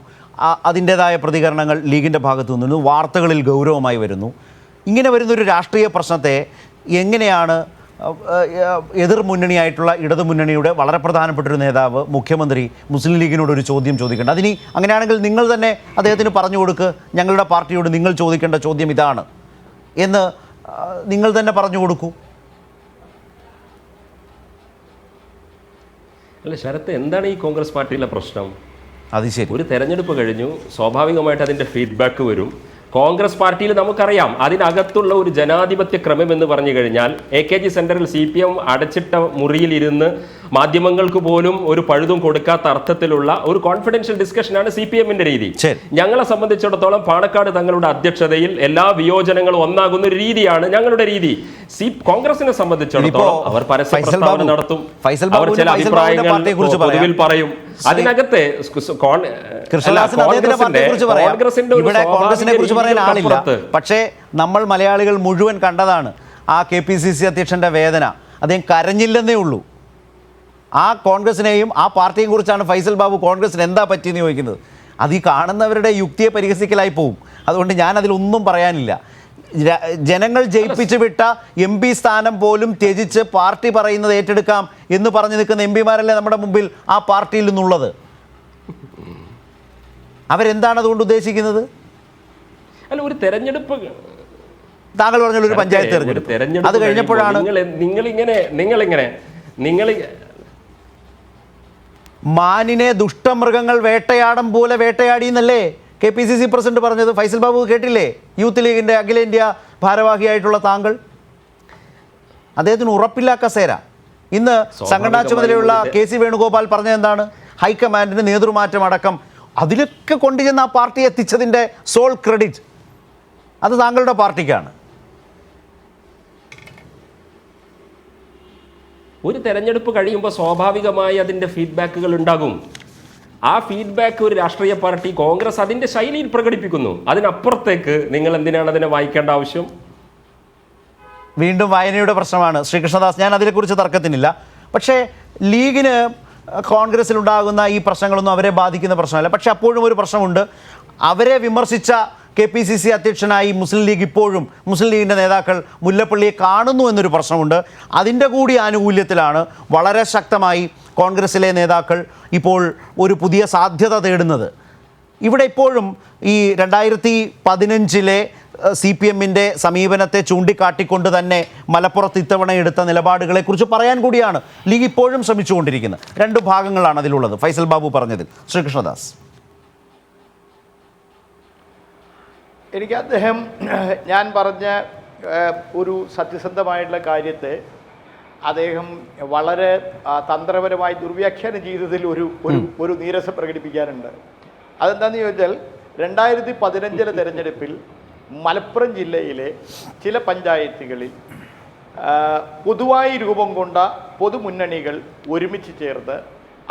അതിൻ്റേതായ പ്രതികരണങ്ങൾ ലീഗിൻ്റെ ഭാഗത്തു നിന്നു വാർത്തകളിൽ ഗൗരവമായി വരുന്നു. ഇങ്ങനെ വരുന്നൊരു രാഷ്ട്രീയ പ്രശ്നത്തെ എങ്ങനെയാണ് എതിർ മുന്നണിയായിട്ടുള്ള ഇടതുമുന്നണിയുടെ വളരെ പ്രധാനപ്പെട്ടൊരു നേതാവ്, മുഖ്യമന്ത്രി, മുസ്ലിം ലീഗിനോട് ഒരു ചോദ്യം ചോദിക്കേണ്ടത്? അതിനി അങ്ങനെയാണെങ്കിൽ നിങ്ങൾ തന്നെ അദ്ദേഹത്തിന് പറഞ്ഞു കൊടുക്കുക, ഞങ്ങളുടെ പാർട്ടിയോട് നിങ്ങൾ ചോദിക്കേണ്ട ചോദ്യം ഇതാണ് എന്ന് നിങ്ങൾ തന്നെ പറഞ്ഞു കൊടുക്കൂ. അല്ല ശരത്ത്, എന്താണ് ഈ കോൺഗ്രസ് പാർട്ടിയിലെ പ്രശ്നം? അത് ശരി, ഒരു തെരഞ്ഞെടുപ്പ് കഴിഞ്ഞു, സ്വാഭാവികമായിട്ട് അതിൻ്റെ ഫീഡ്ബാക്ക് വരും. കോൺഗ്രസ് പാർട്ടിയിൽ നമുക്കറിയാം അതിനകത്തുള്ള ഒരു ജനാധിപത്യ ക്രമം എന്ന് പറഞ്ഞു കഴിഞ്ഞാൽ AKG സെന്ററിൽ CPM അടച്ചിട്ട മുറിയിലിരുന്ന് മാധ്യമങ്ങൾക്ക് പോലും ഒരു പഴുതും കൊടുക്കാത്ത അർത്ഥത്തിലുള്ള ഒരു കോൺഫിഡൻഷ്യൽ ഡിസ്കഷനാണ് CPM-ന്റെ രീതി. ഞങ്ങളെ സംബന്ധിച്ചിടത്തോളം പാണക്കാട് തങ്ങളുടെ അധ്യക്ഷതയിൽ എല്ലാ വിയോജനങ്ങളും ഒന്നാകുന്ന ഒരു രീതിയാണ് ഞങ്ങളുടെ രീതി. കോൺഗ്രസിനെ സംബന്ധിച്ചിടത്തോളം അവർ പരസ്യ പ്രസ്താവന നടത്തും, അവർ ചില അഭിപ്രായങ്ങൾ പൊതുവിൽ പറയും. അതിനകത്തെ കോൺഗ്രസിനെ കുറിച്ച് പറയാൻ ആളില്ല. പക്ഷേ നമ്മൾ മലയാളികൾ മുഴുവൻ കണ്ടതാണ് ആ KPCC അധ്യക്ഷന്റെ വേദന. അദ്ദേഹം കരഞ്ഞില്ലെന്നേ ഉള്ളൂ. ആ കോൺഗ്രസിനെയും ആ പാർട്ടിയെയും കുറിച്ചാണ് ഫൈസൽ ബാബു കോൺഗ്രസിന് എന്താ പറ്റിയെന്ന് ചോദിക്കുന്നത്. അത് ഈ കാണുന്നവരുടെ യുക്തിയെ പരിഹസിക്കലായി പോവും. അതുകൊണ്ട് ഞാൻ അതിലൊന്നും പറയാനില്ല. ജനങ്ങൾ ജയിപ്പിച്ചു വിട്ട MP സ്ഥാനം പോലും ത്യജിച്ച് പാർട്ടി പറയുന്നത് ഏറ്റെടുക്കാം എന്ന് പറഞ്ഞു നിൽക്കുന്ന MP-മാരല്ലേ നമ്മുടെ മുമ്പിൽ ആ പാർട്ടിയിൽ നിന്നുള്ളത്. അവരെന്താണ് അതുകൊണ്ട് ഉദ്ദേശിക്കുന്നത്? അല്ല, ഒരു തെരഞ്ഞെടുപ്പ് താങ്കൾ പറഞ്ഞ ഒരു പഞ്ചായത്ത് തെരഞ്ഞെടുപ്പ് അത് കഴിഞ്ഞപ്പോഴാണ് നിങ്ങൾ മാനിനെ ദുഷ്ടമൃഗങ്ങൾ വേട്ടയാടം പോലെ വേട്ടയാടി എന്നല്ലേ KPCC പ്രസിഡന്റ് പറഞ്ഞത്? ഫൈസൽ ബാബു കേട്ടില്ലേ? യൂത്ത് ലീഗിൻ്റെ അഖിലേന്ത്യാ ഭാരവാഹിയായിട്ടുള്ള താങ്കൾ. അദ്ദേഹത്തിന് ഉറപ്പില്ല കസേര. ഇന്ന് സംഘടനാ ചുമതലയുള്ള കെ സി വേണുഗോപാൽ പറഞ്ഞത് എന്താണ്? ഹൈക്കമാൻഡിന് നേതൃമാറ്റം അടക്കം അതിലൊക്കെ കൊണ്ടുചെന്ന് ആ പാർട്ടി എത്തിച്ചതിൻ്റെ സോൾ ക്രെഡിറ്റ് അത് താങ്കളുടെ പാർട്ടിക്കാണ്. ഒരു തെരഞ്ഞെടുപ്പ് കഴിയുമ്പോൾ സ്വാഭാവികമായി അതിൻ്റെ ഫീഡ്ബാക്കുകൾ ഉണ്ടാകും. ആ ഫീഡ്ബാക്ക് ഒരു രാഷ്ട്രീയ പാർട്ടി കോൺഗ്രസ് അതിൻ്റെ ശൈലിയിൽ പ്രകടിപ്പിക്കുന്നു. അതിനപ്പുറത്തേക്ക് നിങ്ങൾ എന്തിനാണ് അതിനെ വായിക്കേണ്ട ആവശ്യം? വീണ്ടും വായനയുടെ പ്രശ്നമാണ് ശ്രീകൃഷ്ണദാസ്. ഞാൻ അതിനെക്കുറിച്ച് തർക്കത്തിനില്ല. പക്ഷേ ലീഗിന് കോൺഗ്രസിലുണ്ടാകുന്ന ഈ പ്രശ്നങ്ങളൊന്നും അവരെ ബാധിക്കുന്ന പ്രശ്നമല്ല. പക്ഷേ അപ്പോഴും ഒരു പ്രശ്നമുണ്ട്. അവരെ വിമർശിച്ച KPCC അധ്യക്ഷനായി മുസ്ലിം ലീഗ് ഇപ്പോഴും മുസ്ലിം ലീഗിൻ്റെ നേതാക്കൾ മുല്ലപ്പള്ളിയെ കാണുന്നു എന്നൊരു പ്രശ്നമുണ്ട്. അതിൻ്റെ കൂടി ആനുകൂല്യത്തിലാണ് വളരെ ശക്തമായി കോൺഗ്രസിലെ നേതാക്കൾ ഇപ്പോൾ ഒരു പുതിയ സാധ്യത തേടുന്നത്. ഇവിടെ ഇപ്പോഴും ഈ 2015 CPM-ൻ്റെ സമീപനത്തെ ചൂണ്ടിക്കാട്ടിക്കൊണ്ട് തന്നെ മലപ്പുറത്ത് ഇത്തവണ എടുത്ത നിലപാടുകളെക്കുറിച്ച് പറയാൻ കൂടിയാണ് ലീഗ് ഇപ്പോഴും ശ്രമിച്ചുകൊണ്ടിരിക്കുന്നത്. രണ്ട് ഭാഗങ്ങളാണ് അതിലുള്ളത്. ഫൈസൽ ബാബു പറഞ്ഞതിൽ ശ്രീകൃഷ്ണദാസ്. എനിക്ക് അദ്ദേഹം ഞാൻ പറഞ്ഞ ഒരു സത്യസന്ധമായിട്ടുള്ള കാര്യത്തെ അദ്ദേഹം വളരെ തന്ത്രപരമായി ദുർവ്യാഖ്യാനം ചെയ്തതിൽ ഒരു നീരസം പ്രകടിപ്പിക്കാനുണ്ട്. അതെന്താണെന്ന് ചോദിച്ചാൽ 2015 തെരഞ്ഞെടുപ്പിൽ മലപ്പുറം ജില്ലയിലെ ചില പഞ്ചായത്തുകളിൽ പൊതുവായി രൂപം കൊണ്ട പൊതുമുന്നണികൾ ഒരുമിച്ച് ചേർന്ന്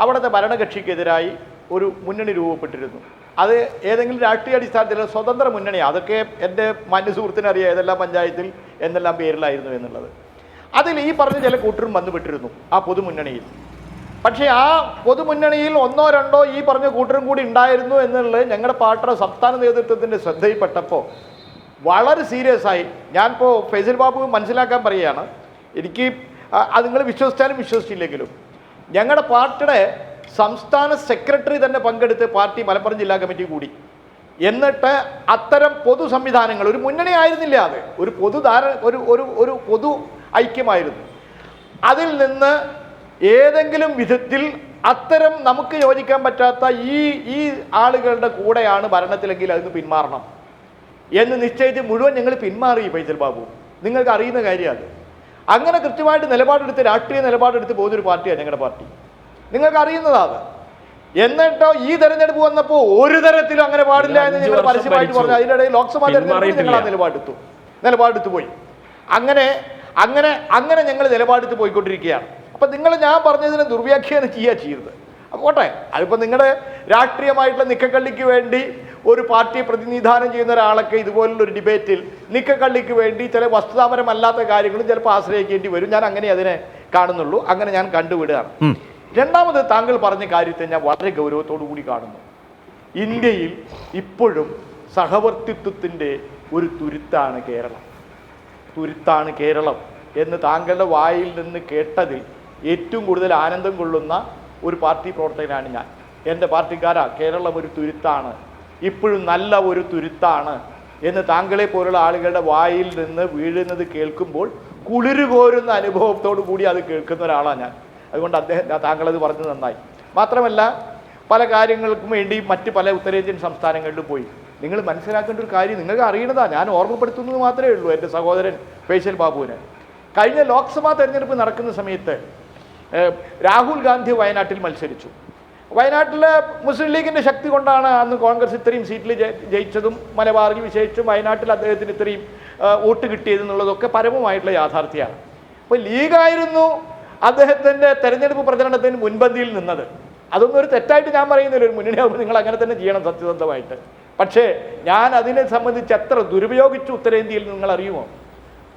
അവിടുത്തെ ഭരണകക്ഷിക്കെതിരായി ഒരു മുന്നണി രൂപപ്പെട്ടിരുന്നു. അത് ഏതെങ്കിലും രാഷ്ട്രീയ അടിസ്ഥാനത്തിൽ സ്വതന്ത്ര മുന്നണിയാണ്. അതൊക്കെ എൻ്റെ മാന്യ സുഹൃത്തിനറിയാം ഏതെല്ലാം പഞ്ചായത്തിൽ എന്തെല്ലാം പേരിലായിരുന്നു എന്നുള്ളത്. അതിൽ ഈ പറഞ്ഞ ചില കൂട്ടരും വന്നുപെട്ടിരുന്നു ആ പൊതുമുന്നണിയിൽ. പക്ഷേ ആ പൊതുമുന്നണിയിൽ ഒന്നോ രണ്ടോ ഈ പറഞ്ഞ കൂട്ടരും കൂടി ഉണ്ടായിരുന്നു എന്നുള്ളത് ഞങ്ങളുടെ പാർട്ടിയുടെ സംസ്ഥാന നേതൃത്വത്തിൻ്റെ ശ്രദ്ധയിൽപ്പെട്ടപ്പോൾ വളരെ സീരിയസ് ആയി ഞാനിപ്പോൾ ഫൈസൽ ബാബു മനസ്സിലാക്കാൻ പറയുകയാണ്. എനിക്ക് അത് നിങ്ങൾ വിശ്വസിച്ചാലും വിശ്വസിച്ചില്ലെങ്കിലും ഞങ്ങളുടെ പാർട്ടിയുടെ സംസ്ഥാന സെക്രട്ടറി തന്നെ പങ്കെടുത്ത് പാർട്ടി മലപ്പുറം ജില്ലാ കമ്മിറ്റി കൂടി. എന്നിട്ട് അത്തരം പൊതു സംവിധാനങ്ങൾ, ഒരു മുന്നണി ആയിരുന്നില്ല, അത് ഒരു ഒരു പൊതു ഐക്യമായിരുന്നു. അതിൽ നിന്ന് ഏതെങ്കിലും വിധത്തിൽ അത്തരം നമുക്ക് യോജിക്കാൻ പറ്റാത്ത ഈ ആളുകളുടെ കൂടെയാണ് ഭരണത്തിലെങ്കിൽ അതിന് പിന്മാറണം എന്ന് നിശ്ചയിച്ച് മുഴുവൻ ഞങ്ങൾ പിന്മാറി. ഫൈസൽ ബാബു, നിങ്ങൾക്ക് അറിയുന്ന കാര്യമാണ്. അങ്ങനെ കൃത്യമായിട്ട് നിലപാടെടുത്ത് രാഷ്ട്രീയ നിലപാടെടുത്ത് പോകുന്നൊരു പാർട്ടിയാണ് ഞങ്ങളുടെ പാർട്ടി. നിങ്ങൾക്ക് അറിയുന്നതാണ്. എന്നിട്ടോ ഈ തെരഞ്ഞെടുപ്പ് വന്നപ്പോൾ ഒരു തരത്തിലും അങ്ങനെ പാടില്ല എന്ന് ഞങ്ങൾ പരസ്യമായിട്ട് പറഞ്ഞു. അതിനിടയിൽ ലോക്സഭാ തെരഞ്ഞെടുപ്പിൽ ഞങ്ങൾ ആ നിലപാടെടുത്തു പോയി. അങ്ങനെ ഞങ്ങൾ നിലപാടെടുത്ത് പോയിക്കൊണ്ടിരിക്കുകയാണ്. അപ്പം ഞാൻ പറഞ്ഞതിനെ ദുർവ്യാഖ്യാനം ചെയ്തത്. പോട്ടെ, അതിപ്പോൾ നിങ്ങളുടെ രാഷ്ട്രീയമായിട്ടുള്ള നിക്കക്കള്ളിക്ക് വേണ്ടി ഒരു പാർട്ടിയെ പ്രതിനിധാനം ചെയ്യുന്ന ഒരാളൊക്കെ ഇതുപോലുള്ളൊരു ഡിബേറ്റിൽ നിക്കക്കള്ളിക്ക് വേണ്ടി ചില വസ്തുതാപരമല്ലാത്ത കാര്യങ്ങളും ചിലപ്പോൾ ആശ്രയിക്കേണ്ടി വരും. ഞാൻ അങ്ങനെ അതിനെ കാണുന്നുള്ളൂ. അങ്ങനെ ഞാൻ കണ്ടുവിടുകയാണ്. രണ്ടാമത് താങ്കൾ പറഞ്ഞ കാര്യത്തെ ഞാൻ വളരെ ഗൗരവത്തോടു കൂടി കാണുന്നു. ഇന്ത്യയിൽ ഇപ്പോഴും സഹവർത്തിത്വത്തിൻ്റെ ഒരു തുരുത്താണ് കേരളം എന്ന് താങ്കളുടെ വായിൽ നിന്ന് കേട്ടതിൽ ഏറ്റവും കൂടുതൽ ആനന്ദം കൊള്ളുന്ന ഒരു പാർട്ടി പ്രവർത്തകനാണ് ഞാൻ. എൻ്റെ പാർട്ടിക്കാരാ, കേരളം ഒരു തുരുത്താണ്, ഇപ്പോഴും നല്ല ഒരു തുരുത്താണ് എന്ന് താങ്കളെ പോലുള്ള ആളുകളുടെ വായിൽ നിന്ന് വീഴുന്നത് കേൾക്കുമ്പോൾ കുളിരുകോരുന്ന അനുഭവത്തോടു കൂടി അത് കേൾക്കുന്ന ഒരാളാണ് ഞാൻ. അതുകൊണ്ട് താങ്കളത് പറഞ്ഞത് നന്നായി. മാത്രമല്ല പല കാര്യങ്ങൾക്കും വേണ്ടി മറ്റ് പല ഉത്തരേന്ത്യൻ സംസ്ഥാനങ്ങളിലും പോയി. നിങ്ങൾ മനസ്സിലാക്കേണ്ട ഒരു കാര്യം നിങ്ങൾക്ക് അറിയണതാണ്, ഞാൻ ഓർമ്മപ്പെടുത്തുന്നത് മാത്രമേ ഉള്ളൂ. എൻ്റെ സഹോദരൻ ഫൈസൽ ബാബുവിന് കഴിഞ്ഞ ലോക്സഭാ തെരഞ്ഞെടുപ്പ് നടക്കുന്ന സമയത്ത് രാഹുൽ ഗാന്ധി വയനാട്ടിൽ മത്സരിച്ചു. വയനാട്ടിലെ മുസ്ലിം ലീഗിൻ്റെ ശക്തി കൊണ്ടാണ് അന്ന് കോൺഗ്രസ് ഇത്രയും സീറ്റിൽ ജയിച്ചതും മലബാറിൽ വിശേഷിച്ചും വയനാട്ടിൽ അദ്ദേഹത്തിന് ഇത്രയും വോട്ട് കിട്ടിയതെന്നുള്ളതൊക്കെ പരമമായിട്ടുള്ള യാഥാർത്ഥ്യമാണ്. അപ്പോൾ ലീഗായിരുന്നു അദ്ദേഹത്തിൻ്റെ തെരഞ്ഞെടുപ്പ് പ്രചരണത്തിന് മുൻപന്തിയിൽ നിന്നത്. അതൊന്നും ഒരു തെറ്റായിട്ട് ഞാൻ പറയുന്നില്ല. ഒരു മുന്നണിയാകുമ്പോൾ നിങ്ങൾ അങ്ങനെ തന്നെ ചെയ്യണം സത്യസന്ധമായിട്ട്. പക്ഷേ ഞാൻ അതിനെ സംബന്ധിച്ച് എത്ര ദുരുപയോഗിച്ചു ഉത്തരേന്ത്യയിൽ നിങ്ങൾ അറിയുമോ?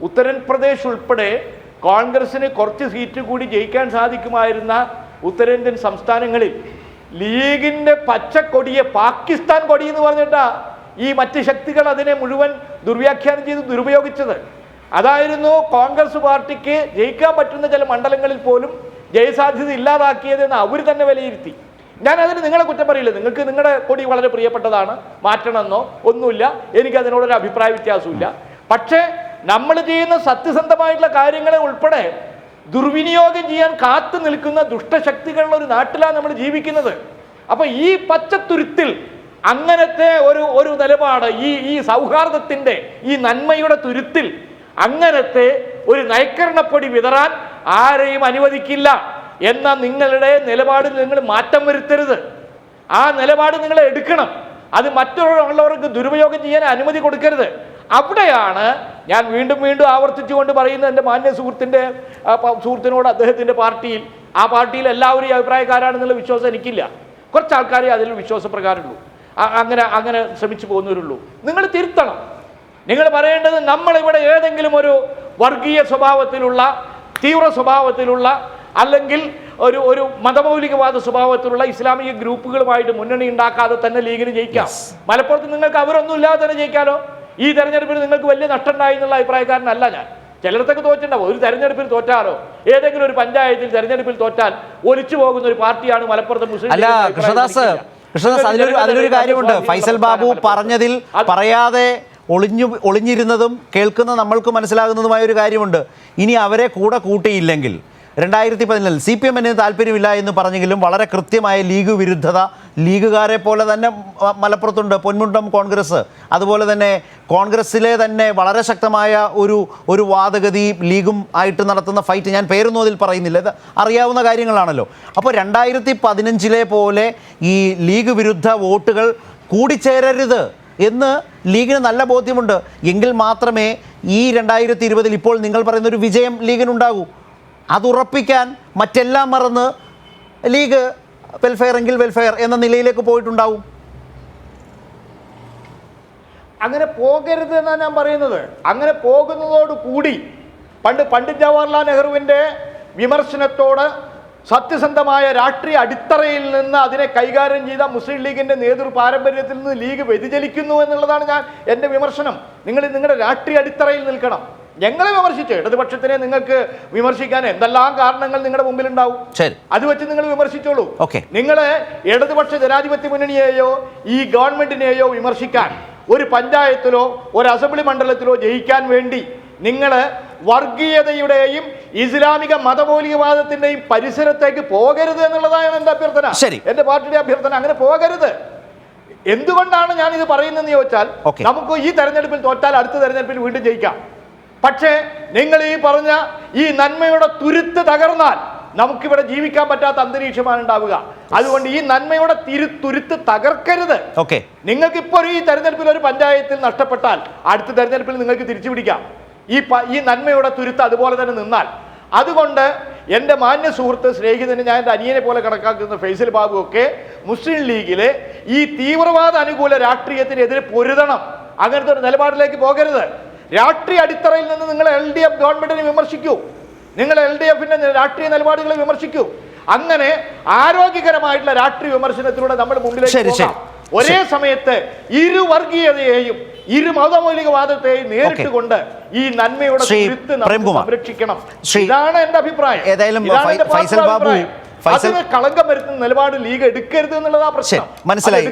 ഉത്തർപ്രദേശ് ഉൾപ്പെടെ കോൺഗ്രസിന് കുറച്ച് സീറ്റ് കൂടി ജയിക്കാൻ സാധിക്കുമായിരുന്ന ഉത്തരേന്ത്യൻ സംസ്ഥാനങ്ങളിൽ ലീഗിൻ്റെ പച്ചക്കൊടിയെ പാകിസ്ഥാൻ കൊടി എന്ന് പറഞ്ഞിട്ടാ ഈ മറ്റ് ശക്തികൾ അതിനെ മുഴുവൻ ദുർവ്യാഖ്യാനം ചെയ്ത് ദുരുപയോഗിച്ചത്. അതായിരുന്നു കോൺഗ്രസ് പാർട്ടിക്ക് ജയിക്കാൻ പറ്റുന്ന ചില മണ്ഡലങ്ങളിൽ പോലും ജയസാധ്യത ഇല്ലാതാക്കിയതെന്ന് അവർ തന്നെ വിലയിരുത്തി. ഞാൻ അതിന് നിങ്ങളെ കുറ്റം പറയില്ല. നിങ്ങൾക്ക് നിങ്ങളുടെ കൊടി വളരെ പ്രിയപ്പെട്ടതാണ്, മാറ്റണമെന്നോ ഒന്നുമില്ല, എനിക്കതിനോടൊരു അഭിപ്രായ വ്യത്യാസമില്ല. പക്ഷേ നമ്മൾ ചെയ്യുന്ന സത്യസന്ധമായിട്ടുള്ള കാര്യങ്ങളെ ഉൾപ്പെടെ ദുർവിനിയോഗം ചെയ്യാൻ കാത്തു നിൽക്കുന്ന ദുഷ്ടശക്തികളുള്ള ഒരു നാട്ടിലാണ് നമ്മൾ ജീവിക്കുന്നത്. അപ്പൊ ഈ പച്ചത്തുരുത്തിൽ അങ്ങനത്തെ ഒരു നിലപാട്, ഈ സൗഹാർദ്ദത്തിന്റെ ഈ നന്മയുടെ തുരുത്തിൽ അങ്ങനത്തെ ഒരു നയക്കരണപ്പൊടി വിതറാൻ ആരെയും അനുവദിക്കില്ല എന്ന നിങ്ങളുടെ നിലപാടിൽ നിങ്ങൾ മാറ്റം വരുത്തരുത്. ആ നിലപാട് നിങ്ങൾ എടുക്കണം. അത് മറ്റുള്ളവർക്ക് ദുരുപയോഗം ചെയ്യാൻ അനുമതി കൊടുക്കരുത്. അവിടെയാണ് ഞാൻ വീണ്ടും വീണ്ടും ആവർത്തിച്ചുകൊണ്ട് പറയുന്നത്, എൻ്റെ മാന്യ സുഹൃത്തിനോട് അദ്ദേഹത്തിൻ്റെ ആ പാർട്ടിയിൽ എല്ലാവരും അഭിപ്രായക്കാരാണെന്നുള്ള വിശ്വാസം എനിക്കില്ല. കുറച്ച് ആൾക്കാരെ അതിൽ വിശ്വാസപ്രകാരമുള്ളൂ, അങ്ങനെ ശ്രമിച്ചു പോകുന്നവരുള്ളൂ. നിങ്ങൾ തിരുത്തണം. നിങ്ങൾ പറയേണ്ടത്, നമ്മളിവിടെ ഏതെങ്കിലും ഒരു വർഗീയ സ്വഭാവത്തിലുള്ള, തീവ്ര സ്വഭാവത്തിലുള്ള, അല്ലെങ്കിൽ ഒരു മതമൗലികവാദ സ്വഭാവത്തിലുള്ള ഇസ്ലാമിക ഗ്രൂപ്പുകളുമായിട്ട് മുന്നണി ഉണ്ടാക്കാതെ തന്നെ ലീഗിന് ജയിക്കാം. മലപ്പുറത്ത് നിങ്ങൾക്ക് അവരൊന്നും ഇല്ലാതെ തന്നെ ജയിക്കാലോ. ഈ തെരഞ്ഞെടുപ്പിൽ നിങ്ങൾക്ക് വലിയ നഷ്ടം ഉണ്ടായി എന്നുള്ള അഭിപ്രായക്കാരനല്ല ഞാൻ. ചിലയിടത്തൊക്കെ തോറ്റുണ്ടാവും. ഒരു തെരഞ്ഞെടുപ്പിൽ തോറ്റാലോ, ഏതെങ്കിലും ഒരു പഞ്ചായത്തിൽ തെരഞ്ഞെടുപ്പിൽ തോറ്റാൽ ഒലിച്ചു പോകുന്ന ഒരു പാർട്ടിയാണ് മലപ്പുറത്തെ മുസ്ലിം. അല്ല കൃഷ്ണദാസ്, അതിലൊരു കാര്യമുണ്ട്. ഫൈസൽ ബാബു പറഞ്ഞതിൽ പറയാതെ ഒളിഞ്ഞിരുന്നതും കേൾക്കുന്ന നമ്മൾക്ക് മനസ്സിലാകുന്നതുമായ ഒരു കാര്യമുണ്ട്. ഇനി അവരെ കൂടെ കൂട്ടിയില്ലെങ്കിൽ 2014 CPM-ന് താല്പര്യമില്ല എന്ന് പറഞ്ഞെങ്കിലും വളരെ കൃത്യമായ ലീഗ് വിരുദ്ധത ലീഗുകാരെ പോലെ തന്നെ മലപ്പുറത്തുണ്ട്. പൊന്മുണ്ടം കോൺഗ്രസ്, അതുപോലെ തന്നെ കോൺഗ്രസ്സിലെ തന്നെ വളരെ ശക്തമായ ഒരു വാദഗതി ലീഗും ആയിട്ട് നടത്തുന്ന ഫൈറ്റ്. ഞാൻ പേരൊന്നും അതിൽ പറയുന്നില്ല, ഇത് അറിയാവുന്ന കാര്യങ്ങളാണല്ലോ. അപ്പോൾ 2015 പോലെ ഈ ലീഗ് വിരുദ്ധ വോട്ടുകൾ കൂടിച്ചേരരുത് എന്ന് ലീഗിന് നല്ല ബോധ്യമുണ്ട്. എങ്കിൽ മാത്രമേ ഈ 2020 ഇപ്പോൾ നിങ്ങൾ പറയുന്നൊരു വിജയം ലീഗിനുണ്ടാകൂ. അതുറപ്പിക്കാൻ മറ്റെല്ലാം മറന്ന് ലീഗ് വെൽഫെയർ എങ്കിൽ വെൽഫെയർ എന്ന നിലയിലേക്ക് പോയിട്ടുണ്ടാവും. അങ്ങനെ പോകരുത് എന്നാണ് ഞാൻ പറയുന്നത്. അങ്ങനെ പോകുന്നതോടുകൂടി പണ്ഡിറ്റ് ജവഹർലാൽ നെഹ്റുവിൻ്റെ വിമർശനത്തോട് സത്യസന്ധമായ രാഷ്ട്രീയ അടിത്തറയിൽ നിന്ന് അതിനെ കൈകാര്യം ചെയ്ത മുസ്ലിം ലീഗിൻ്റെ നേതൃ പാരമ്പര്യത്തിൽ നിന്ന് ലീഗ് വ്യതിചലിക്കുന്നു എന്നുള്ളതാണ് എൻ്റെ വിമർശനം. നിങ്ങൾ നിങ്ങളുടെ രാഷ്ട്രീയ അടിത്തറയിൽ നിൽക്കണം. ഞങ്ങളെ വിമർശിച്ചു, ഇടതുപക്ഷത്തിനെ നിങ്ങൾക്ക് വിമർശിക്കാൻ എന്തെല്ലാം കാരണങ്ങൾ നിങ്ങളുടെ മുമ്പിൽ ഉണ്ടാവും. അത് വെച്ച് നിങ്ങൾ വിമർശിച്ചോളൂ. നിങ്ങൾ ഇടതുപക്ഷ ജനാധിപത്യ മുന്നണിയെയോ ഈ ഗവൺമെന്റിനെയോ വിമർശിക്കാൻ ഒരു പഞ്ചായത്തിലോ ഒരു അസംബ്ലി മണ്ഡലത്തിലോ ജയിക്കാൻ വേണ്ടി നിങ്ങൾ വർഗീയതയുടെയും ഇസ്ലാമിക മതമൗലികവാദത്തിന്റെയും പരിസരത്തേക്ക് പോകരുത് എന്നുള്ളതാണ് എൻ്റെ അഭ്യർത്ഥന, എൻ്റെ പാർട്ടിയുടെ അഭ്യർത്ഥന. അങ്ങനെ പോകരുത്. എന്തുകൊണ്ടാണ് ഞാൻ ഇത് പറയുന്നതെന്ന് ചോദിച്ചാൽ, നമുക്ക് ഈ തെരഞ്ഞെടുപ്പിൽ തോറ്റാൽ അടുത്ത തെരഞ്ഞെടുപ്പിൽ വീണ്ടും ജയിക്കാം. പക്ഷേ നിങ്ങൾ ഈ പറഞ്ഞ ഈ നന്മയുടെ തുരുത്ത് തകർന്നാൽ നമുക്കിവിടെ ജീവിക്കാൻ പറ്റാത്ത അന്തരീക്ഷമാണ് ഉണ്ടാവുക. അതുകൊണ്ട് ഈ നന്മയുടെ തുരുത്ത് തകർക്കരുത്. നിങ്ങൾക്ക് ഇപ്പോൾ ഈ തെരഞ്ഞെടുപ്പിൽ ഒരു പഞ്ചായത്തിൽ നഷ്ടപ്പെട്ടാൽ അടുത്ത തെരഞ്ഞെടുപ്പിൽ നിങ്ങൾക്ക് തിരിച്ചു പിടിക്കാം. ഈ നന്മയുടെ തുരുത്ത് അതുപോലെ തന്നെ നിന്നാൽ. അതുകൊണ്ട് എൻ്റെ മാന്യ സുഹൃത്ത് സ്നേഹിതന്, ഞാൻ എൻ്റെ അനിയനെ പോലെ കണക്കാക്കുന്ന ഫൈസൽ ബാബു ഒക്കെ മുസ്ലിം ലീഗിലെ ഈ തീവ്രവാദ അനുകൂല രാഷ്ട്രീയത്തിനെതിരെ പൊരുതണം. അങ്ങനത്തെ ഒരു നിലപാടിലേക്ക് പോകരുത്. രാഷ്ട്രീയ അടിത്തറയിൽ നിന്ന് നിങ്ങൾ LDF ഗവൺമെന്റിനെ വിമർശിക്കൂ, നിങ്ങൾ LDF-ന്റെ രാഷ്ട്രീയ നിലപാടുകളെ വിമർശിക്കൂ. അങ്ങനെ ആരോഗ്യകരമായിട്ടുള്ള രാഷ്ട്രീയ വിമർശനത്തിലൂടെ നമ്മൾ മുമ്പിലേക്ക് പോകാം. ഒരേ സമയത്ത് ഇരു വർഗീയതയെയും ഇരു മതമൗലികവാദത്തെയും നേരിട്ടുകൊണ്ട് ഈ നന്മയുടെ സംരക്ഷിക്കണം. ഇതാണ് എൻ്റെ അഭിപ്രായം. അതിന് കളങ്കം വരുത്തുന്ന നിലപാട് ലീഗ് എടുക്കരുത് എന്നുള്ളതാ പ്രശ്നം. മനസ്സിലായി.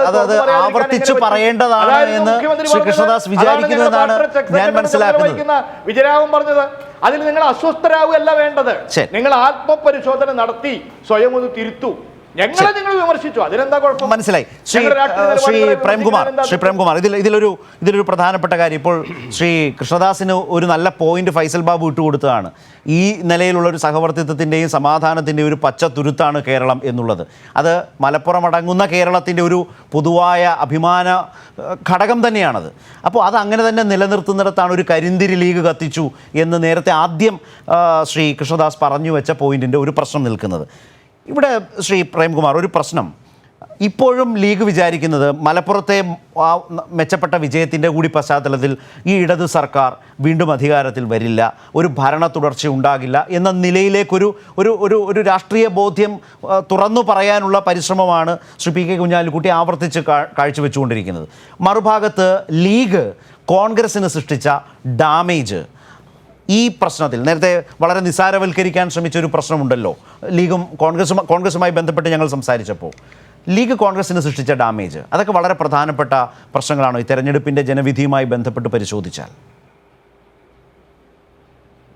അത് ആവർത്തിച്ച് പറയേണ്ടതാണ് എന്ന് ശ്രീ കൃഷ്ണദാസ് വിചാരിക്കുന്നതാണ് ഞാൻ മനസ്സിലാക്കുന്നത്. വിജയരാഘവൻ പറഞ്ഞത്, അതിൽ നിങ്ങൾ അസ്വസ്ഥരാവുകയല്ല വേണ്ടത്. നിങ്ങൾ ആത്മപരിശോധന നടത്തി സ്വയം ഒന്ന് തിരുത്തൂ. ഞങ്ങളെ നിങ്ങൾ വിമർശിച്ചു, അതിനെന്താ കുഴപ്പം? മനസ്സിലായി. ശ്രീ പ്രേംകുമാർ, ഇതിലൊരു പ്രധാനപ്പെട്ട കാര്യം, ഇപ്പോൾ ശ്രീ കൃഷ്ണദാസിന് ഒരു നല്ല പോയിന്റ് ഫൈസൽ ബാബു ഇട്ടുകൊടുത്തതാണ്. ഈ നിലയിലുള്ള ഒരു സഹവർത്തിത്വത്തിൻ്റെയും സമാധാനത്തിൻ്റെയും ഒരു പച്ച തുരുത്താണ് കേരളം എന്നുള്ളത്. അത് മലപ്പുറം അടങ്ങുന്ന കേരളത്തിൻ്റെ ഒരു പൊതുവായ അഭിമാന ഘടകം തന്നെയാണത്. അപ്പോൾ അത് അങ്ങനെ തന്നെ നിലനിർത്തുന്നിടത്താണ് ഒരു കരിന്തിരി ലീഗ് കത്തിച്ചു എന്ന് നേരത്തെ ആദ്യം ശ്രീ കൃഷ്ണദാസ് പറഞ്ഞു വെച്ച പോയിന്റിൻ്റെ ഒരു പ്രശ്നം നിൽക്കുന്നത്. ഇവിടെ ശ്രീ പ്രേംകുമാർ, ഒരു പ്രശ്നം ഇപ്പോഴും ലീഗ് വിചാരിക്കുന്നത് മലപ്പുറത്തെ മെച്ചപ്പെട്ട വിജയത്തിൻ്റെ കൂടി പശ്ചാത്തലത്തിൽ ഈ ഇടതു സർക്കാർ വീണ്ടും അധികാരത്തിൽ വരില്ല, ഒരു ഭരണ തുടർച്ച ഉണ്ടാകില്ല എന്ന നിലയിലേക്കൊരു ഒരു രാഷ്ട്രീയ ബോധ്യം തുറന്നു പറയാനുള്ള പരിശ്രമമാണ് ശ്രീ PK കുഞ്ഞാലിക്കുട്ടി ആവർത്തിച്ച് കാഴ്ചവെച്ചുകൊണ്ടിരിക്കുന്നത്. മറുഭാഗത്ത് ലീഗ് കോൺഗ്രസ്സിന് സൃഷ്ടിച്ച ഡാമേജ്, ഈ പ്രശ്നത്തിൽ നേരത്തെ വളരെ നിസ്സാരവൽക്കരിക്കാൻ ശ്രമിച്ച ഒരു പ്രശ്നമുണ്ടല്ലോ ലീഗും കോൺഗ്രസുമായി ബന്ധപ്പെട്ട് ഞങ്ങൾ സംസാരിച്ചപ്പോൾ. ലീഗ് കോൺഗ്രസിന് സൃഷ്ടിച്ച ഡാമേജ്, അതൊക്കെ വളരെ പ്രധാനപ്പെട്ട പ്രശ്നങ്ങളാണോ ഈ തെരഞ്ഞെടുപ്പിൻ്റെ ജനവിധിയുമായി ബന്ധപ്പെട്ട് പരിശോധിച്ചാൽ?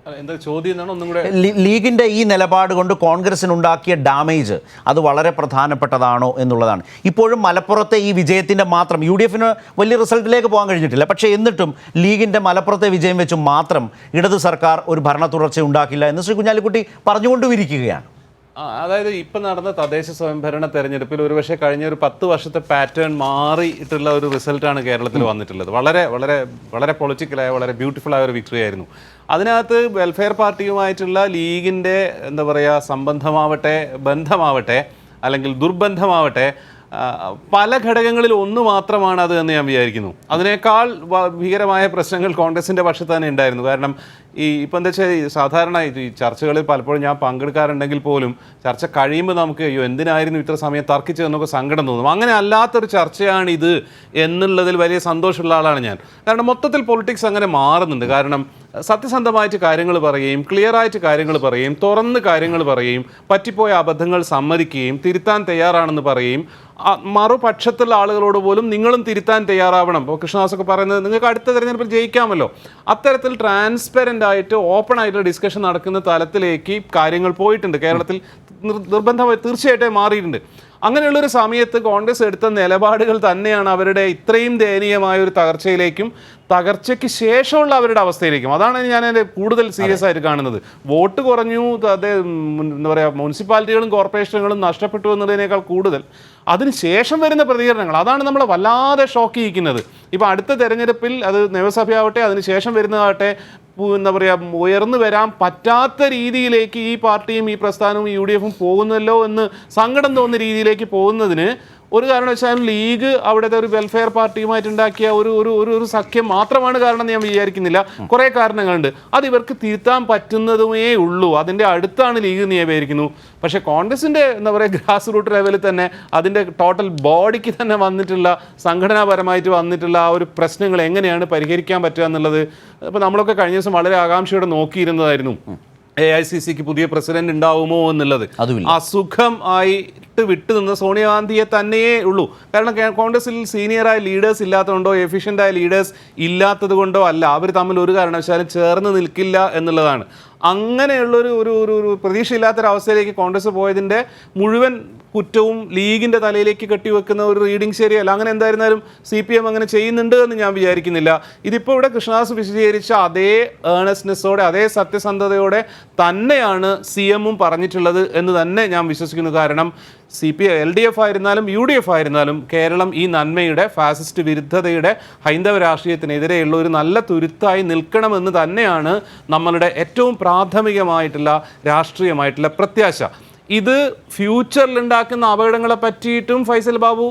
എന്താ ചോദ്യം എന്നാണ് ഒന്നും കൂടെ. ലീഗിൻ്റെ ഈ നിലപാട് കൊണ്ട് കോൺഗ്രസിനുണ്ടാക്കിയ ഡാമേജ് അത് വളരെ പ്രധാനപ്പെട്ടതാണോ എന്നുള്ളതാണ്. ഇപ്പോഴും മലപ്പുറത്തെ ഈ വിജയത്തിൻ്റെ മാത്രം UDF വലിയ റിസൾട്ടിലേക്ക് പോകാൻ കഴിഞ്ഞിട്ടില്ല. പക്ഷേ എന്നിട്ടും ലീഗിൻ്റെ മലപ്പുറത്തെ വിജയം വെച്ച് മാത്രം ഇടത് സർക്കാർ ഒരു ഭരണ തുടർച്ച ഉണ്ടാക്കില്ല എന്ന് ശ്രീ കുഞ്ഞാലിക്കുട്ടി പറഞ്ഞുകൊണ്ടിരിക്കുകയാണ്. അതായത് ഇപ്പം നടന്ന തദ്ദേശ സ്വയംഭരണ തെരഞ്ഞെടുപ്പിൽ ഒരുപക്ഷെ കഴിഞ്ഞ ഒരു 10 വർഷത്തെ പാറ്റേൺ മാറിയിട്ടുള്ള ഒരു റിസൾട്ടാണ് കേരളത്തിൽ വന്നിട്ടുള്ളത്. വളരെ വളരെ വളരെ പൊളിറ്റിക്കലായ വളരെ ബ്യൂട്ടിഫുൾ ആയ ഒരു വിക്ടറി ആയിരുന്നു. അതിനകത്ത് വെൽഫെയർ പാർട്ടിയുമായിട്ടുള്ള ലീഗിൻ്റെ എന്താ പറയുക സംബന്ധമാവട്ടെ ബന്ധമാവട്ടെ അല്ലെങ്കിൽ ദുർബന്ധമാവട്ടെ പല ഘടകങ്ങളിൽ ഒന്ന് മാത്രമാണ് അത് എന്ന് ഞാൻ വിചാരിക്കുന്നു. അതിനേക്കാൾ ഭീകരമായ പ്രശ്നങ്ങൾ കോൺഗ്രസിൻ്റെ പക്ഷത്ത് തന്നെ ഉണ്ടായിരുന്നു. കാരണം ഇപ്പം എന്താ വെച്ചാൽ സാധാരണ ഈ ചർച്ചകളിൽ പലപ്പോഴും ഞാൻ പങ്കെടുക്കാറുണ്ടെങ്കിൽ പോലും ചർച്ച കഴിയുമ്പോൾ നമുക്ക് അയ്യോ എന്തിനായിരുന്നു ഇത്ര സമയം തർക്കിച്ചതെന്നൊക്കെ സങ്കടം തോന്നും. അങ്ങനെ അല്ലാത്തൊരു ചർച്ചയാണിത് എന്നുള്ളതിൽ വലിയ സന്തോഷമുള്ള ആളാണ് ഞാൻ. കാരണം മൊത്തത്തിൽ പൊളിറ്റിക്സ് അങ്ങനെ മാറുന്നുണ്ട്. കാരണം സത്യസന്ധമായിട്ട് കാര്യങ്ങൾ പറയുകയും ക്ലിയറായിട്ട് കാര്യങ്ങൾ പറയുകയും തുറന്ന് കാര്യങ്ങൾ പറയുകയും പറ്റിപ്പോയ അബദ്ധങ്ങൾ സമ്മതിക്കുകയും തിരുത്താൻ തയ്യാറാണെന്ന് പറയുകയും മറുപക്ഷത്തുള്ള ആളുകളോട് പോലും നിങ്ങളും തിരുത്താൻ തയ്യാറാവണം. ഇപ്പോൾ കൃഷ്ണദാസൊക്കെ പറയുന്നത് നിങ്ങൾക്ക് അടുത്ത തെരഞ്ഞെടുപ്പിൽ ജയിക്കാമല്ലോ. അത്തരത്തിൽ ട്രാൻസ്പെറൻ്റ് ആയിട്ട് ഓപ്പൺ ആയിട്ടുള്ള ഡിസ്കഷൻ നടക്കുന്ന തലത്തിലേക്ക് കാര്യങ്ങൾ പോയിട്ടുണ്ട്. കേരളത്തിൽ നിർബന്ധമായി തീർച്ചയായിട്ടും മാറിയിട്ടുണ്ട്. അങ്ങനെയുള്ളൊരു സമയത്ത് കോൺഗ്രസ് എടുത്ത നിലപാടുകൾ തന്നെയാണ് അവരുടെ ഇത്രയും ദയനീയമായ ഒരു തകർച്ചയിലേക്കും തകർച്ചയ്ക്ക് ശേഷമുള്ള അവരുടെ അവസ്ഥയിലേക്കും. അതാണ് ഞാൻ അതിൻ്റെ കൂടുതൽ സീരിയസ് ആയിട്ട് കാണുന്നത്. വോട്ട് കുറഞ്ഞു, അത് എന്താ പറയുക മുനിസിപ്പാലിറ്റികളും കോർപ്പറേഷനുകളും നഷ്ടപ്പെട്ടു എന്നതിനേക്കാൾ കൂടുതൽ അതിന് ശേഷം വരുന്ന പ്രതികരണങ്ങൾ അതാണ് നമ്മളെ വല്ലാതെ ഷോക്ക് ചെയ്യിക്കുന്നത്. ഇപ്പോൾ അടുത്ത തെരഞ്ഞെടുപ്പിൽ അത് നിയമസഭയാവട്ടെ അതിന് ശേഷം വരുന്നതാവട്ടെ എന്താ പറയുക ഉയർന്നു വരാൻ പറ്റാത്ത രീതിയിലേക്ക് ഈ പാർട്ടിയും ഈ പ്രസ്ഥാനവും UDF പോകുന്നല്ലോ എന്ന് സങ്കടം തോന്നുന്ന രീതിയിലേക്ക് പോകുന്നതിന് ഒരു കാരണവശാലും ലീഗ് അവിടുത്തെ ഒരു വെൽഫെയർ പാർട്ടിയുമായിട്ടുണ്ടാക്കിയ ഒരു സഖ്യം മാത്രമാണ് കാരണം ഞാൻ വിചാരിക്കുന്നില്ല. കുറേ കാരണങ്ങളുണ്ട്. അത് ഇവർക്ക് തിരുത്താൻ പറ്റുന്നതുമേ ഉള്ളൂ. അതിൻ്റെ അടുത്താണ് ലീഗ് നിയമീകരിക്കുന്നു. പക്ഷേ കോൺഗ്രസിൻ്റെ എന്താ പറയുക ഗ്രാസ് റൂട്ട് ലെവലിൽ തന്നെ അതിൻ്റെ ടോട്ടൽ ബോഡിക്ക് തന്നെ വന്നിട്ടുള്ള സംഘടനാപരമായിട്ട് വന്നിട്ടുള്ള ആ ഒരു പ്രശ്നങ്ങൾ എങ്ങനെയാണ് പരിഹരിക്കാൻ പറ്റുക എന്നുള്ളത് ഇപ്പോൾ നമ്മളൊക്കെ കഴിഞ്ഞ ദിവസം വളരെ ആകാംക്ഷയോടെ നോക്കിയിരുന്നതായിരുന്നു. AICCക്ക് പുതിയ പ്രസിഡന്റ് ഉണ്ടാവുമോ എന്നുള്ളത്. അസുഖം ആയിട്ട് വിട്ടുനിന്ന് സോണിയാഗാന്ധിയെ തന്നെയേ ഉള്ളൂ. കാരണം കോൺഗ്രസിൽ സീനിയറായ ലീഡേഴ്സ് ഇല്ലാത്തതുകൊണ്ടോ എഫിഷ്യൻ്റായ ലീഡേഴ്സ് ഇല്ലാത്തത് കൊണ്ടോ അല്ല, അവർ തമ്മിൽ ഒരു കാരണവശാലും ചേർന്ന് നിൽക്കില്ല എന്നുള്ളതാണ്. അങ്ങനെയുള്ളൊരു ഒരു പ്രതീക്ഷയില്ലാത്തൊരവസ്ഥയിലേക്ക് കോൺഗ്രസ് പോയതിൻ്റെ മുഴുവൻ കുറ്റവും ലീഗിൻ്റെ തലയിലേക്ക് കെട്ടിവെക്കുന്ന ഒരു റീഡിങ് ശരിയല്ല. അങ്ങനെ എന്തായിരുന്നാലും CPM അങ്ങനെ ചെയ്യുന്നുണ്ട് എന്ന് ഞാൻ വിചാരിക്കുന്നില്ല. ഇതിപ്പോൾ ഇവിടെ കൃഷ്ണദാസ് വിശദീകരിച്ച അതേ ഏണസ്റ്റ്നെസ്സോടെ അതേ സത്യസന്ധതയോടെ തന്നെയാണ് CM-ഉം പറഞ്ഞിട്ടുള്ളത് എന്ന് തന്നെ ഞാൻ വിശ്വസിക്കുന്നു. കാരണം LDF ആയിരുന്നാലും UDF ആയിരുന്നാലും കേരളം ഈ നന്മയുടെ ഫാസിസ്റ്റ് വിരുദ്ധതയുടെ ഹൈന്ദവ രാഷ്ട്രീയത്തിനെതിരെയുള്ള ഒരു നല്ല തുരുത്തായി നിൽക്കണമെന്ന് തന്നെയാണ് നമ്മളുടെ ഏറ്റവും പ്രാഥമികമായിട്ടുള്ള രാഷ്ട്രീയമായിട്ടുള്ള പ്രത്യാശ. ഇത് ഫ്യൂച്ചറിൽ ഉണ്ടാക്കുന്ന അപകടങ്ങളെ പറ്റിയിട്ടും ഫൈസൽ ബാബു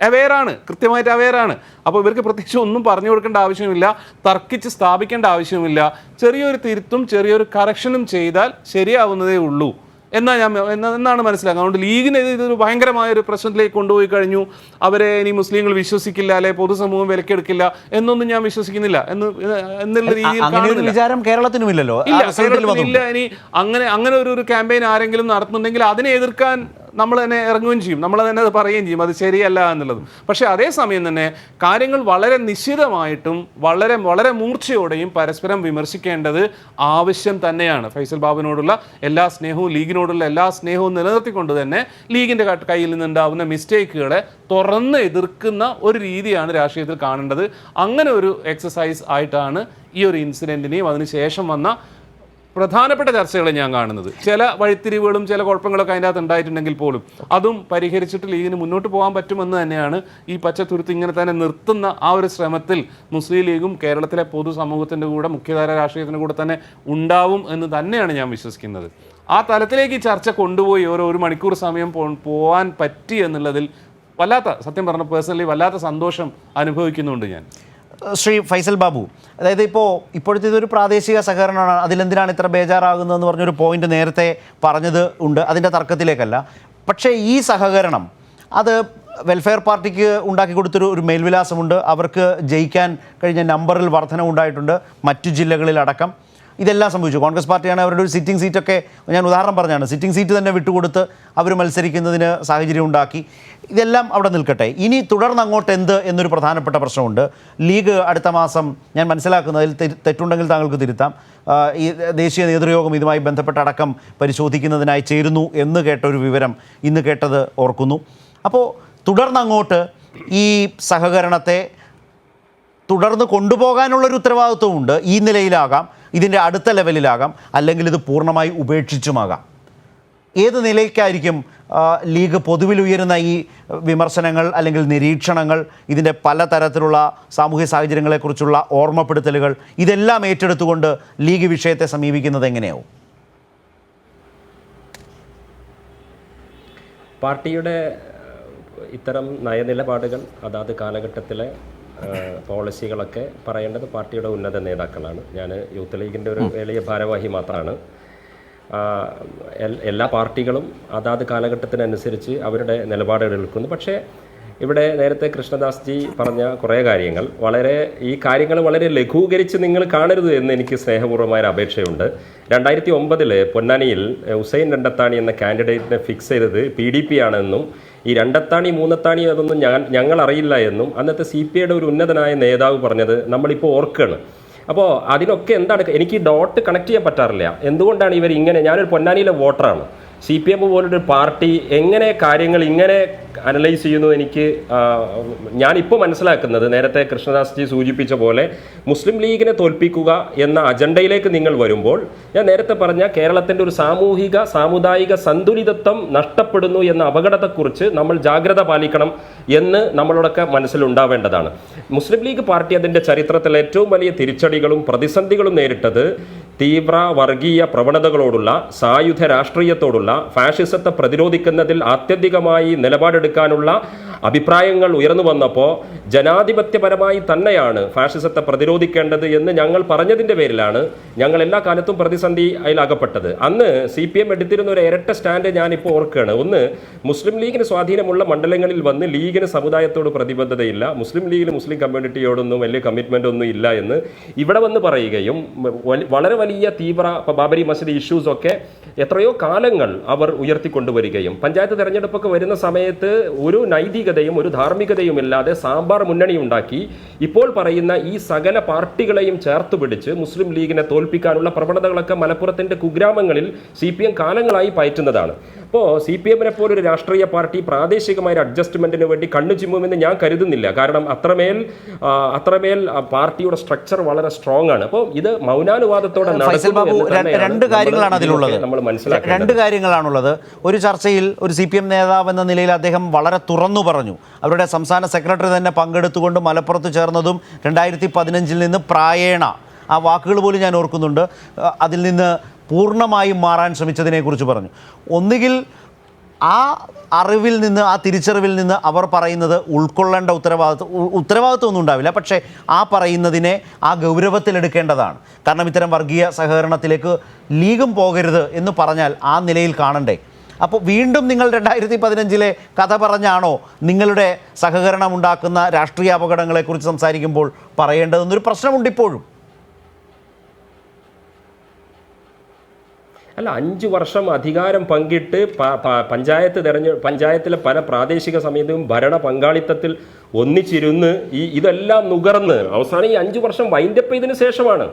അവെയറാണ്, കൃത്യമായിട്ട് അവെയറാണ്. അപ്പോൾ ഇവർക്ക് പ്രത്യേകിച്ച് ഒന്നും പറഞ്ഞു കൊടുക്കേണ്ട ആവശ്യമില്ല, തർക്കിച്ച് സ്ഥാപിക്കേണ്ട ആവശ്യമില്ല. ചെറിയൊരു തിരുത്തും ചെറിയൊരു കറക്ഷനും ചെയ്താൽ ശരിയാവുന്നതേ ഉള്ളൂ എന്നാണ് മനസ്സിലാക്കുക. അതുകൊണ്ട് ലീഗിനെ ഇതൊരു ഭയങ്കരമായൊരു പ്രശ്നത്തിലേക്ക് കൊണ്ടുപോയി കഴിഞ്ഞു. അവരെ ഇനി മുസ്ലിങ്ങൾ വിശ്വസിക്കില്ല, അല്ലെ പൊതുസമൂഹം വിലക്കെടുക്കില്ല എന്നൊന്നും ഞാൻ വിശ്വസിക്കുന്നില്ല എന്നുള്ള രീതിയിൽ വിചാരം കേരളത്തിനുമില്ലല്ലോ. ഇല്ല. ഇനി അങ്ങനെ ഒരു ക്യാമ്പയിൻ ആരെങ്കിലും നടത്തുന്നുണ്ടെങ്കിൽ അതിനെ എതിർക്കാൻ നമ്മൾ തന്നെ ഇറങ്ങുകയും ചെയ്യും, നമ്മൾ തന്നെ അത് പറയുകയും ചെയ്യും അത് ശരിയല്ല എന്നുള്ളത്. പക്ഷേ അതേസമയം തന്നെ കാര്യങ്ങൾ വളരെ നിശ്ചിതമായിട്ടും വളരെ വളരെ മൂർച്ചയോടെയും പരസ്പരം വിമർശിക്കേണ്ടത് ആവശ്യം തന്നെയാണ്. ഫൈസൽ ബാബുവിനോടുള്ള എല്ലാ സ്നേഹവും ലീഗിനോടുള്ള എല്ലാ സ്നേഹവും നിലനിർത്തിക്കൊണ്ട് തന്നെ ലീഗിൻ്റെ കയ്യിൽ നിന്നുണ്ടാവുന്ന മിസ്റ്റേക്കുകളെ തുറന്ന് എതിർക്കുന്ന ഒരു രീതിയാണ് രാഷ്ട്രീയത്തിൽ കാണേണ്ടത്. അങ്ങനെ ഒരു എക്സസൈസ് ആയിട്ടാണ് ഈ ഒരു ഇൻസിഡൻറ്റിനെയും അതിനുശേഷം വന്ന പ്രധാനപ്പെട്ട ചർച്ചകളെ ഞാൻ കാണുന്നത്. ചില വഴിത്തിരിവുകളും ചില കുഴപ്പങ്ങളൊക്കെ അതിൻ്റെ അകത്ത് ഉണ്ടായിട്ടുണ്ടെങ്കിൽ പോലും അതും പരിഹരിച്ചിട്ട് ലീഗിന് മുന്നോട്ട് പോകാൻ പറ്റുമെന്ന് തന്നെയാണ് ഈ പച്ചത്തുരുത്ത് ഇങ്ങനെ തന്നെ നിർത്തുന്ന ആ ഒരു ശ്രമത്തിൽ മുസ്ലിം ലീഗും കേരളത്തിലെ പൊതുസമൂഹത്തിൻ്റെ കൂടെ മുഖ്യധാര രാഷ്ട്രീയത്തിൻ്റെ കൂടെ തന്നെ ഉണ്ടാവും എന്ന് തന്നെയാണ് ഞാൻ വിശ്വസിക്കുന്നത്. ആ തലത്തിലേക്ക് ഈ ചർച്ച കൊണ്ടുപോയി ഒരു മണിക്കൂർ സമയം പോകാൻ പറ്റി എന്നുള്ളതിൽ വല്ലാത്ത, സത്യം പറഞ്ഞ പേഴ്സണലി വല്ലാത്ത സന്തോഷം അനുഭവിക്കുന്നുണ്ട് ഞാൻ. ശ്രീ ഫൈസൽ ബാബു, അതായത് ഇപ്പോഴത്തെ ഇതൊരു പ്രാദേശിക സഹകരണമാണ്, അതിലെന്തിനാണ് ഇത്ര ബേജാറാകുന്നതെന്ന് പറഞ്ഞൊരു പോയിന്റ് നേരത്തെ പറഞ്ഞത് ഉണ്ട്, അതിൻ്റെ തർക്കത്തിലേക്കല്ല. പക്ഷേ ഈ സഹകരണം അത് വെൽഫെയർ പാർട്ടിക്ക് ഉണ്ടാക്കി കൊടുത്തൊരു മേൽവിലാസമുണ്ട്. അവർക്ക് ജയിക്കാൻ കഴിഞ്ഞ നമ്പറിൽ വർധന ഉണ്ടായിട്ടുണ്ട് മറ്റു ജില്ലകളിലടക്കം. ഇതെല്ലാം സംഭവിച്ചു. കോൺഗ്രസ് പാർട്ടിയാണ് അവരുടെ ഒരു സിറ്റിംഗ് സീറ്റൊക്കെ, ഞാൻ ഉദാഹരണം പറഞ്ഞാണ്, സിറ്റിംഗ് സീറ്റ് തന്നെ വിട്ടുകൊടുത്ത് അവർ മത്സരിക്കുന്നതിന് സാഹചര്യം ഉണ്ടാക്കി. ഇതെല്ലാം അവിടെ നിൽക്കട്ടെ. ഇനി തുടർന്ന് അങ്ങോട്ട് എന്ത് എന്നൊരു പ്രധാനപ്പെട്ട പ്രശ്നമുണ്ട്. ലീഗ് അടുത്ത മാസം, ഞാൻ മനസ്സിലാക്കുന്നതിൽ തെറ്റുണ്ടെങ്കിൽ താങ്കൾക്ക് തിരുത്താം, ഈ ദേശീയ നേതൃയോഗം ഇതുമായി ബന്ധപ്പെട്ട അടക്കം പരിശോധിക്കുന്നതിനായി ചേരുന്നു എന്ന് കേട്ട ഒരു വിവരം ഇന്ന് കേട്ടത് ഓർക്കുന്നു. അപ്പോൾ തുടർന്നങ്ങോട്ട് ഈ സഹകരണത്തെ തുടർന്ന് കൊണ്ടുപോകാനുള്ളൊരു ഉത്തരവാദിത്വമുണ്ട്. ഈ നിലയിലാകാം, ഇതിൻ്റെ അടുത്ത ലെവലിലാകാം, അല്ലെങ്കിൽ ഇത് പൂർണ്ണമായി ഉപേക്ഷിച്ചുമാകാം. ഏത് നിലയ്ക്കായിരിക്കും ലീഗ് പൊതുവിൽ ഉയരുന്ന ഈ വിമർശനങ്ങൾ അല്ലെങ്കിൽ നിരീക്ഷണങ്ങൾ, ഇതിൻ്റെ പലതരത്തിലുള്ള സാമൂഹ്യ സാഹചര്യങ്ങളെക്കുറിച്ചുള്ള ഓർമ്മപ്പെടുത്തലുകൾ, ഇതെല്ലാം ഏറ്റെടുത്തുകൊണ്ട് ലീഗ് വിഷയത്തെ സമീപിക്കുന്നത് എങ്ങനെയാവും? പാർട്ടിയുടെ ഇത്തരം നയനിലപാടുകൾ അതാത് കാലഘട്ടത്തിലെ പോളിസികളൊക്കെ പറയേണ്ടത് പാർട്ടിയുടെ ഉന്നത നേതാക്കളാണ്. ഞാൻ യൂത്ത് ലീഗിൻ്റെ ഒരു എളിയ ഭാരവാഹി മാത്രമാണ്. എല്ലാ പാർട്ടികളും അതാത് കാലഘട്ടത്തിനനുസരിച്ച് അവരുടെ നിലപാടുകൾ എടുക്കുന്നു. പക്ഷേ ഇവിടെ നേരത്തെ കൃഷ്ണദാസ് ജി പറഞ്ഞ കുറേ കാര്യങ്ങൾ ഈ കാര്യങ്ങൾ വളരെ ലഘൂകരിച്ച് നിങ്ങൾ കാണരുത് എന്ന് എനിക്ക് സ്നേഹപൂർവ്വമായ അപേക്ഷയുണ്ട്. 2009 പൊന്നാനിയിൽ ഹുസൈൻ രണ്ടത്താണി എന്ന കാൻഡിഡേറ്റിനെ ഫിക്സ് ചെയ്തത് PDP ആണെന്നും ഈ രണ്ടത്താണി മൂന്നത്താണി അതൊന്നും ഞങ്ങൾ അറിയില്ല എന്നും അന്നത്തെ CPIയുടെ ഒരു ഉന്നതനായ നേതാവ് പറഞ്ഞത് നമ്മളിപ്പോൾ ഓർക്കുകയാണ്. അപ്പോൾ അതിനൊക്കെ എന്താണ്, എനിക്ക് ഡോട്ട് കണക്ട് ചെയ്യാൻ പറ്റാറില്ല. എന്തുകൊണ്ടാണ് ഇവർ ഇങ്ങനെ, ഞാനൊരു പൊന്നാനിയിലെ വോട്ടറാണ്, CPM പോലൊരു പാർട്ടി എങ്ങനെ കാര്യങ്ങൾ ഇങ്ങനെ അനലൈസ് ചെയ്യുന്നു എനിക്ക് ഞാനിപ്പോൾ മനസ്സിലാക്കുന്നത്, നേരത്തെ കൃഷ്ണദാസ് ജി സൂചിപ്പിച്ച പോലെ മുസ്ലിം ലീഗിനെ തോൽപ്പിക്കുക എന്ന അജണ്ടയിലേക്ക് നിങ്ങൾ വരുമ്പോൾ, ഞാൻ നേരത്തെ പറഞ്ഞ കേരളത്തിൻ്റെ ഒരു സാമുദായിക സന്തുലിതത്വം നഷ്ടപ്പെടുന്നു എന്ന അപകടത്തെക്കുറിച്ച് നമ്മൾ ജാഗ്രത പാലിക്കണം എന്ന് നമ്മളോടൊക്കെ മനസ്സിലുണ്ടാവേണ്ടതാണ്. മുസ്ലിം ലീഗ് പാർട്ടി അതിൻ്റെ ചരിത്രത്തിൽ ഏറ്റവും വലിയ തിരിച്ചടികളും പ്രതിസന്ധികളും നേരിട്ടത് തീവ്ര വർഗീയ പ്രവണതകളോടുള്ള, സായുധ രാഷ്ട്രീയത്തോടുള്ള, ഫാഷിസത്തെ പ്രതിരോധിക്കുന്നതിൽ ആത്യന്തികമായി നിലപാടെടുക്കാനുള്ള അഭിപ്രായങ്ങൾ ഉയർന്നു വന്നപ്പോൾ ജനാധിപത്യപരമായി തന്നെയാണ് ഫാഷിസത്തെ പ്രതിരോധിക്കേണ്ടത് എന്ന് ഞങ്ങൾ പറഞ്ഞതിൻ്റെ പേരിലാണ് ഞങ്ങൾ എല്ലാ കാലത്തും പ്രതിസന്ധി അതിലകപ്പെട്ടത്. അന്ന് CPM എടുത്തിരുന്ന ഒരു ഇരട്ട സ്റ്റാൻഡ് ഞാനിപ്പോൾ ഓർക്കുകയാണ്. ഒന്ന്, മുസ്ലിം ലീഗിന് സ്വാധീനമുള്ള മണ്ഡലങ്ങളിൽ വന്ന് ലീഗിന് സമുദായത്തോട് പ്രതിബദ്ധതയില്ല, മുസ്ലിം ലീഗിന് മുസ്ലിം കമ്മ്യൂണിറ്റിയോടൊന്നും വലിയ കമ്മിറ്റ്മെൻ്റ് ഒന്നും ഇല്ല എന്ന് ഇവിടെ വന്ന് പറയുകയും വളരെ വലിയ തീവ്ര ബാബരി മസ്ജിദ് ഇഷ്യൂസൊക്കെ എത്രയോ കാലങ്ങൾ അവർ ഉയർത്തിക്കൊണ്ടുവരികയും പഞ്ചായത്ത് തെരഞ്ഞെടുപ്പൊക്കെ വരുന്ന സമയത്ത് ഒരു നൈതികതയും ഒരു ധാർമ്മികതയും ഇല്ലാതെ സാമ്പാർ മുന്നണി ഉണ്ടാക്കി ഇപ്പോൾ പറയുന്ന ഈ സകല പാർട്ടികളെയും ചേർത്ത് പിടിച്ച് മുസ്ലിം ലീഗിനെ തോൽപ്പിക്കാനുള്ള പ്രവണതകളൊക്കെ മലപ്പുറത്തിൻ്റെ കുഗ്രാമങ്ങളിൽ CPM കാലങ്ങളായി പയറ്റുന്നതാണ്. അപ്പോൾ CPMനെ പോലൊരു രാഷ്ട്രീയ പാർട്ടി പ്രാദേശികമായ ഒരു അഡ്ജസ്റ്റ്മെന്റിന് വേണ്ടി കണ്ണു ചിമ്മുമെന്ന് ഞാൻ കരുതുന്നില്ല. കാരണം അത്രമേൽ പാർട്ടിയുടെ സ്ട്രക്ചർ വളരെ സ്ട്രോങ് ആണ്. അപ്പോൾ ഇത് മൗനാനുവാദത്തോടെ രണ്ട് കാര്യങ്ങളാണുള്ളത്. ഒരു ചർച്ചയിൽ ഒരു CPM നേതാവ് എന്ന നിലയിൽ അദ്ദേഹം വളരെ തുറന്നു പറഞ്ഞു. അവരുടെ സംസ്ഥാന സെക്രട്ടറി തന്നെ പങ്കെടുത്തുകൊണ്ട് മലപ്പുറത്ത് ചേർന്നതും 2015 നിന്ന് പ്രായേണ, ആ വാക്കുകൾ പോലും ഞാൻ ഓർക്കുന്നുണ്ട്, അതിൽ നിന്ന് പൂർണ്ണമായും മാറാൻ ശ്രമിച്ചതിനെക്കുറിച്ച് പറഞ്ഞു. ഒന്നുകിൽ ആ അറിവിൽ നിന്ന്, ആ തിരിച്ചറിവിൽ നിന്ന് അവർ പറയുന്നത് ഉൾക്കൊള്ളേണ്ട ഉത്തരവാദിത്വം ഒന്നും ഉണ്ടാവില്ല, പക്ഷേ ആ പറയുന്നതിനെ ആ ഗൗരവത്തിലെടുക്കേണ്ടതാണ്. കാരണം ഇത്തരം വർഗീയ സഹകരണത്തിലേക്ക് ലീഗും പോകരുത് എന്ന് പറഞ്ഞാൽ ആ നിലയിൽ കാണണ്ടേ? അപ്പോൾ വീണ്ടും നിങ്ങൾ 2015 കഥ പറഞ്ഞാണോ നിങ്ങളുടെ സഹകരണം ഉണ്ടാക്കുന്ന രാഷ്ട്രീയ അപകടങ്ങളെക്കുറിച്ച് സംസാരിക്കുമ്പോൾ പറയേണ്ടതെന്നൊരു പ്രശ്നമുണ്ട് ഇപ്പോഴും. അല്ല, 5 വർഷം അധികാരം പങ്കിട്ട് പഞ്ചായത്തിലെ പല പ്രാദേശിക സമിതിയും ഭരണ പങ്കാളിത്തത്തിൽ ഒന്നിച്ചിരുന്ന് ഇതെല്ലാം നുകർന്ന് അവസാനം ഈ 5 വർഷം വൈൻഡപ്പ് ചെയ്തതിന് ശേഷമാണ്